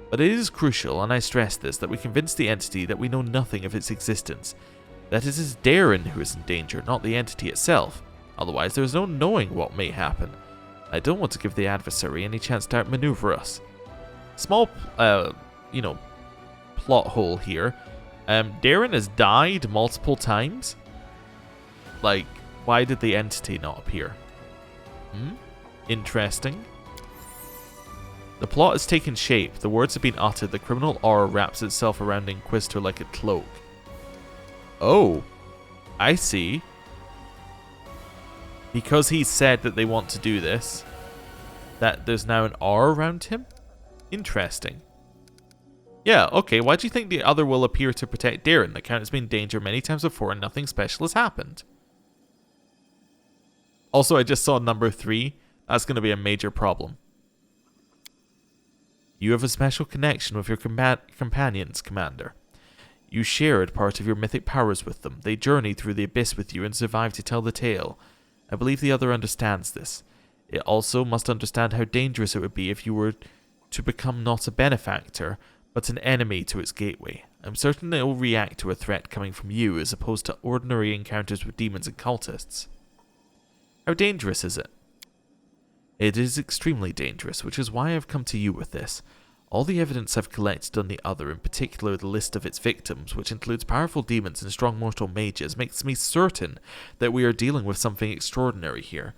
but it is crucial, and I stress this, that we convince the entity that we know nothing of its existence, that it is Darren who is in danger, not the entity itself. Otherwise, there is no knowing what may happen. I don't want to give the adversary any chance to outmaneuver us. Small, plot hole here. Darren has died multiple times. Like, why did the entity not appear? Interesting. The plot has taken shape, the words have been uttered, the criminal aura wraps itself around the Inquisitor like a cloak. Oh, I see. Because he said that they want to do this, that there's now an aura around him? Interesting. Yeah, okay, why do you think the Other will appear to protect Darren? The Count has been in danger many times before and nothing special has happened. Also, I just saw number 3. That's going to be a major problem. You have a special connection with your companions, Commander. You shared part of your mythic powers with them. They journeyed through the abyss with you and survived to tell the tale. I believe the Other understands this. It also must understand how dangerous it would be if you were to become not a benefactor, but an enemy to its gateway. I'm certain it will react to a threat coming from you as opposed to ordinary encounters with demons and cultists. How dangerous is it? It is extremely dangerous, which is why I've come to you with this. All the evidence I've collected on the other, in particular the list of its victims, which includes powerful demons and strong mortal mages, makes me certain that we are dealing with something extraordinary here.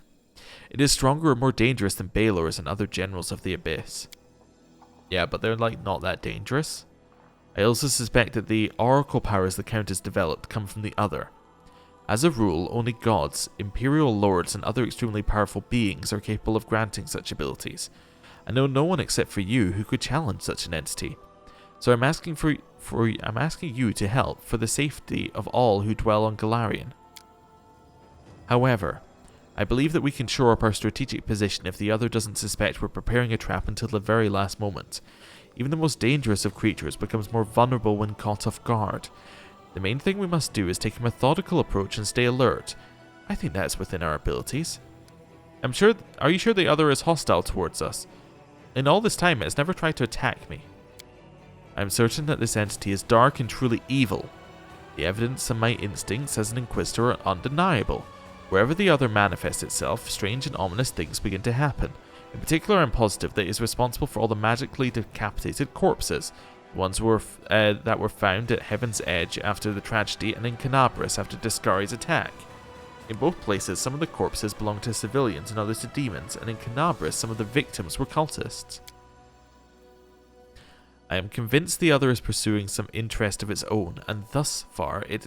It is stronger and more dangerous than Baelors and other generals of the Abyss. Yeah, but they're like not that dangerous. I also suspect that the oracle powers the Count has developed come from the other. As a rule, only gods, imperial lords, and other extremely powerful beings are capable of granting such abilities. I know no one except for you who could challenge such an entity. So I'm asking you to help for the safety of all who dwell on Golarion. However, I believe that we can shore up our strategic position if the other doesn't suspect we're preparing a trap until the very last moment. Even the most dangerous of creatures becomes more vulnerable when caught off guard. The main thing we must do is take a methodical approach and stay alert. I think that's within our abilities. Are you sure the other is hostile towards us? In all this time, it has never tried to attack me. I'm certain that this entity is dark and truly evil. The evidence and my instincts as an Inquisitor are undeniable. Wherever the other manifests itself, strange and ominous things begin to happen. In particular, I'm positive that it is responsible for all the magically decapitated corpses, the ones that were found at Heaven's Edge after the tragedy and in Canabris after Deskari's attack. In both places, some of the corpses belonged to civilians and others to demons, and in Canabris, some of the victims were cultists. I am convinced the other is pursuing some interest of its own, and thus far it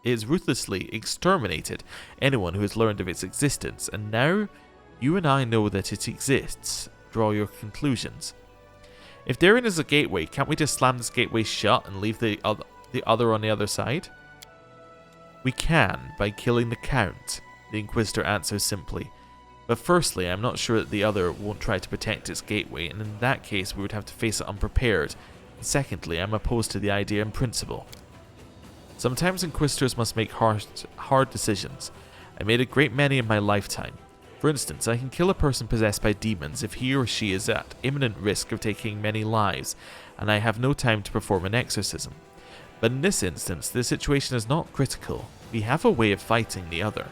is ruthlessly exterminated anyone who has learned of its existence, and now you and I know that it exists. Draw your conclusions. If therein is a gateway, can't we just slam this gateway shut and leave the other on the other side? We can, by killing the Count, the Inquisitor answers simply. But firstly, I'm not sure that the other won't try to protect its gateway, and in that case we would have to face it unprepared. And secondly, I'm opposed to the idea in principle. Sometimes Inquisitors must make hard decisions. I made a great many in my lifetime. For instance, I can kill a person possessed by demons if he or she is at imminent risk of taking many lives, and I have no time to perform an exorcism. But in this instance, the situation is not critical. We have a way of fighting the other.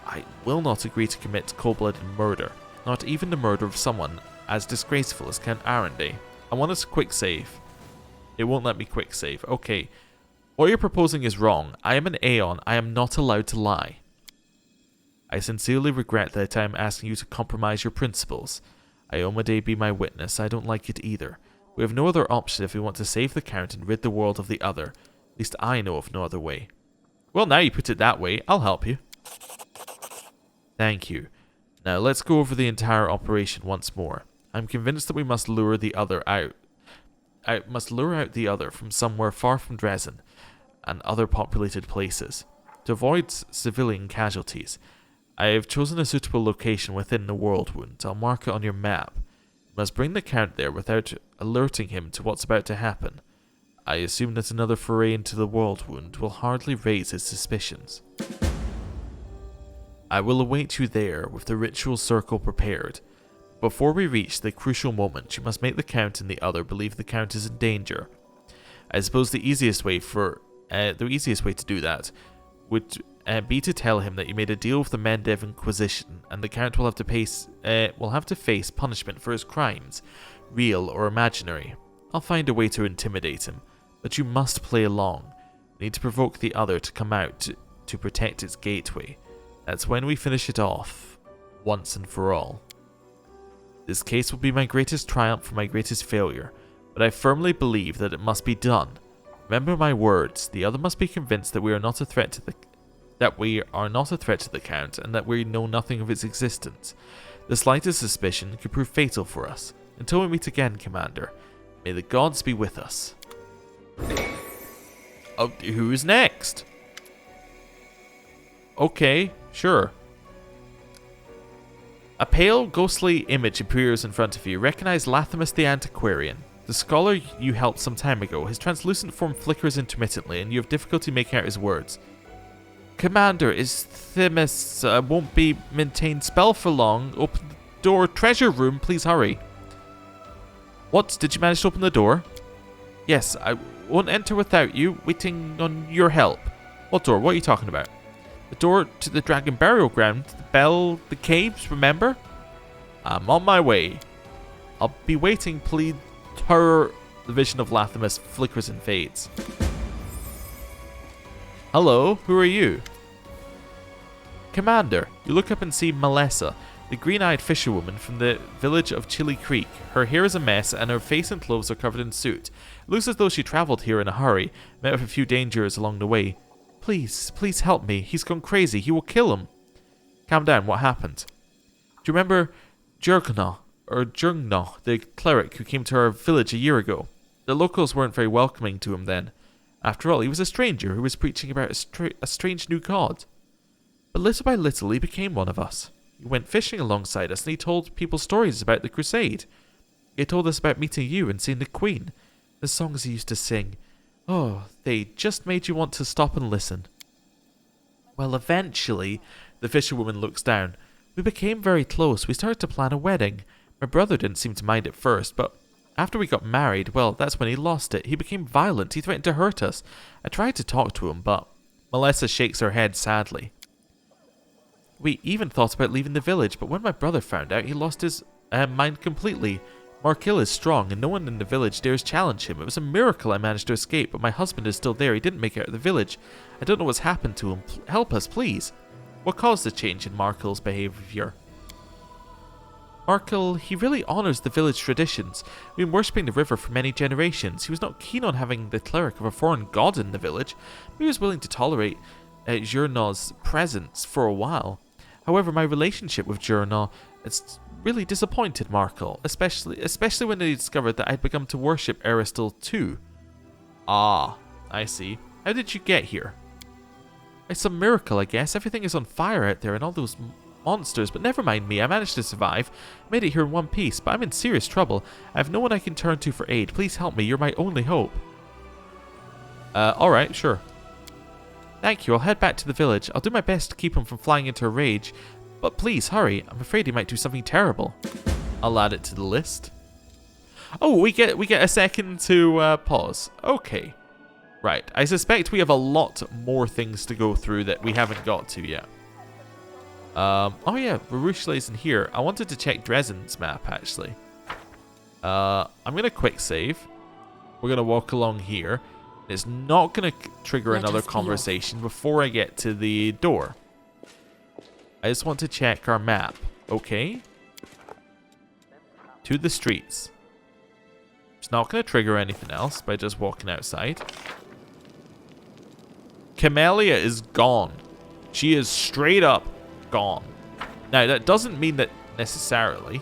I will not agree to commit cold-blooded murder, not even the murder of someone as disgraceful as Count Areelu. I want us to quick save. It won't let me quick save. Okay. What you're proposing is wrong. I am an Aeon. I am not allowed to lie. I sincerely regret that I am asking you to compromise your principles. Iomedae be my witness. I don't like it either. We have no other option if we want to save the Count and rid the world of the other. At least I know of no other way. Well, now you put it that way, I'll help you. Thank you. Now let's go over the entire operation once more. I'm convinced that we must lure the other out. I must lure out the other from somewhere far from Drezen and other populated places. To avoid civilian casualties, I have chosen a suitable location within the Worldwound. I'll mark it on your map. We must bring the Count there without alerting him to what's about to happen. I assume that another foray into the Worldwound will hardly raise his suspicions. I will await you there with the ritual circle prepared. Before we reach the crucial moment, you must make the Count and the other believe the Count is in danger. I suppose the easiest way to do that would be to tell him that you made a deal with the Mendev Inquisition, and the Count will have to face punishment for his crimes, real or imaginary. I'll find a way to intimidate him, but you must play along. We need to provoke the other to come out to protect its gateway. That's when we finish it off, once and for all. This case will be my greatest triumph or my greatest failure, but I firmly believe that it must be done. Remember my words, the other must be convinced that we are not a threat to the Count, and that we know nothing of its existence. The slightest suspicion could prove fatal for us. Until we meet again, Commander, may the gods be with us. Oh, who's next? Okay, sure. A pale, ghostly image appears in front of you. Recognize Latimus the Antiquarian, the scholar you helped some time ago. His translucent form flickers intermittently, and you have difficulty making out his words. Commander, is Themis won't be maintained spell for long. Open the door. Treasure room, please hurry. What? Did you manage to open the door? Yes, I won't enter without you, waiting on your help. What door? What are you talking about? The door to the Dragon Burial Ground, the bell, the caves, remember? I'm on my way. I'll be waiting, plea. Terror. The vision of Latimus flickers and fades. Hello, who are you? Commander, you look up and see Melissa, the green-eyed fisherwoman from the village of Chili Creek. Her hair is a mess and her face and clothes are covered in soot. It looks as though she traveled here in a hurry, met with a few dangers along the way. Please, please help me. He's gone crazy. He will kill him. Calm down, what happened? Do you remember Jurgna, the cleric who came to our village a year ago? The locals weren't very welcoming to him then. After all, he was a stranger who was preaching about a strange new god. But little by little, he became one of us. He went fishing alongside us and he told people stories about the crusade. He told us about meeting you and seeing the queen. The songs he used to sing. Oh, they just made you want to stop and listen. Well, eventually, the fisherwoman looks down. We became very close. We started to plan a wedding. My brother didn't seem to mind at first, but after we got married, well, that's when he lost it. He became violent. He threatened to hurt us. I tried to talk to him, but... Melissa shakes her head sadly. We even thought about leaving the village, but when my brother found out, he lost his mind completely. Markil is strong, and no one in the village dares challenge him. It was a miracle I managed to escape, but my husband is still there. He didn't make it out of the village. I don't know what's happened to him. Help us, please. What caused the change in Markil's behavior? Markil, he really honors the village traditions. We've been worshipping the river for many generations. He was not keen on having the cleric of a foreign god in the village, but he was willing to tolerate Jurna's presence for a while. However, my relationship with Jurna has really disappointed Markil, especially when they discovered that I'd begun to worship Aristil too. Ah, I see. How did you get here? It's some miracle, I guess. Everything is on fire out there and all those monsters, but never mind me. I managed to survive. I made it here in one piece, but I'm in serious trouble. I have no one I can turn to for aid. Please help me. You're my only hope. Alright, sure. Thank you. I'll head back to the village. I'll do my best to keep him from flying into a rage. But please, hurry. I'm afraid he might do something terrible. I'll add it to the list. Oh, we get a second to pause. Okay. Right. I suspect we have a lot more things to go through that we haven't got to yet. Oh yeah, Varushle's in here. I wanted to check Drezen's map, actually. I'm going to quick save. We're going to walk along here. It's not going to trigger another conversation before I get to the door. I just want to check our map. Okay. To the streets. It's not going to trigger anything else by just walking outside. Camellia is gone. She is straight up gone. Now, that doesn't mean that necessarily.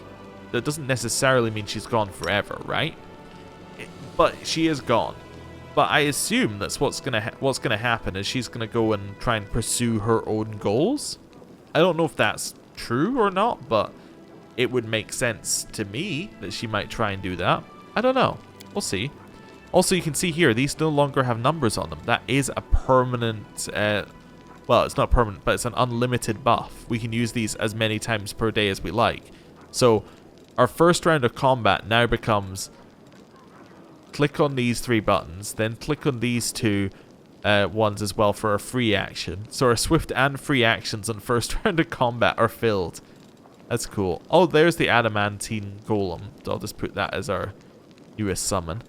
That doesn't necessarily mean she's gone forever, right? But she is gone. But I assume that's what's gonna happen is she's gonna go and try and pursue her own goals. I don't know if that's true or not, but it would make sense to me that she might try and do that. I don't know. We'll see. Also, you can see here, these no longer have numbers on them. That is a permanent... well, it's not permanent, but it's an unlimited buff. We can use these as many times per day as we like. So, our first round of combat now becomes... click on these 3 buttons, then click on these 2 ones as well for a free action. So our swift and free actions on first round of combat are filled. That's cool. Oh, there's the adamantine golem. I'll just put that as our newest summon.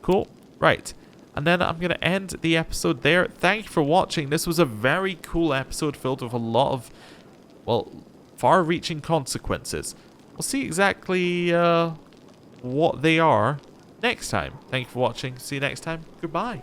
Cool. Right. And then I'm going to end the episode there. Thank you for watching. This was a very cool episode filled with a lot of, well, far-reaching consequences. We'll see exactly what they are next time. Thank you for watching. See you next time. Goodbye.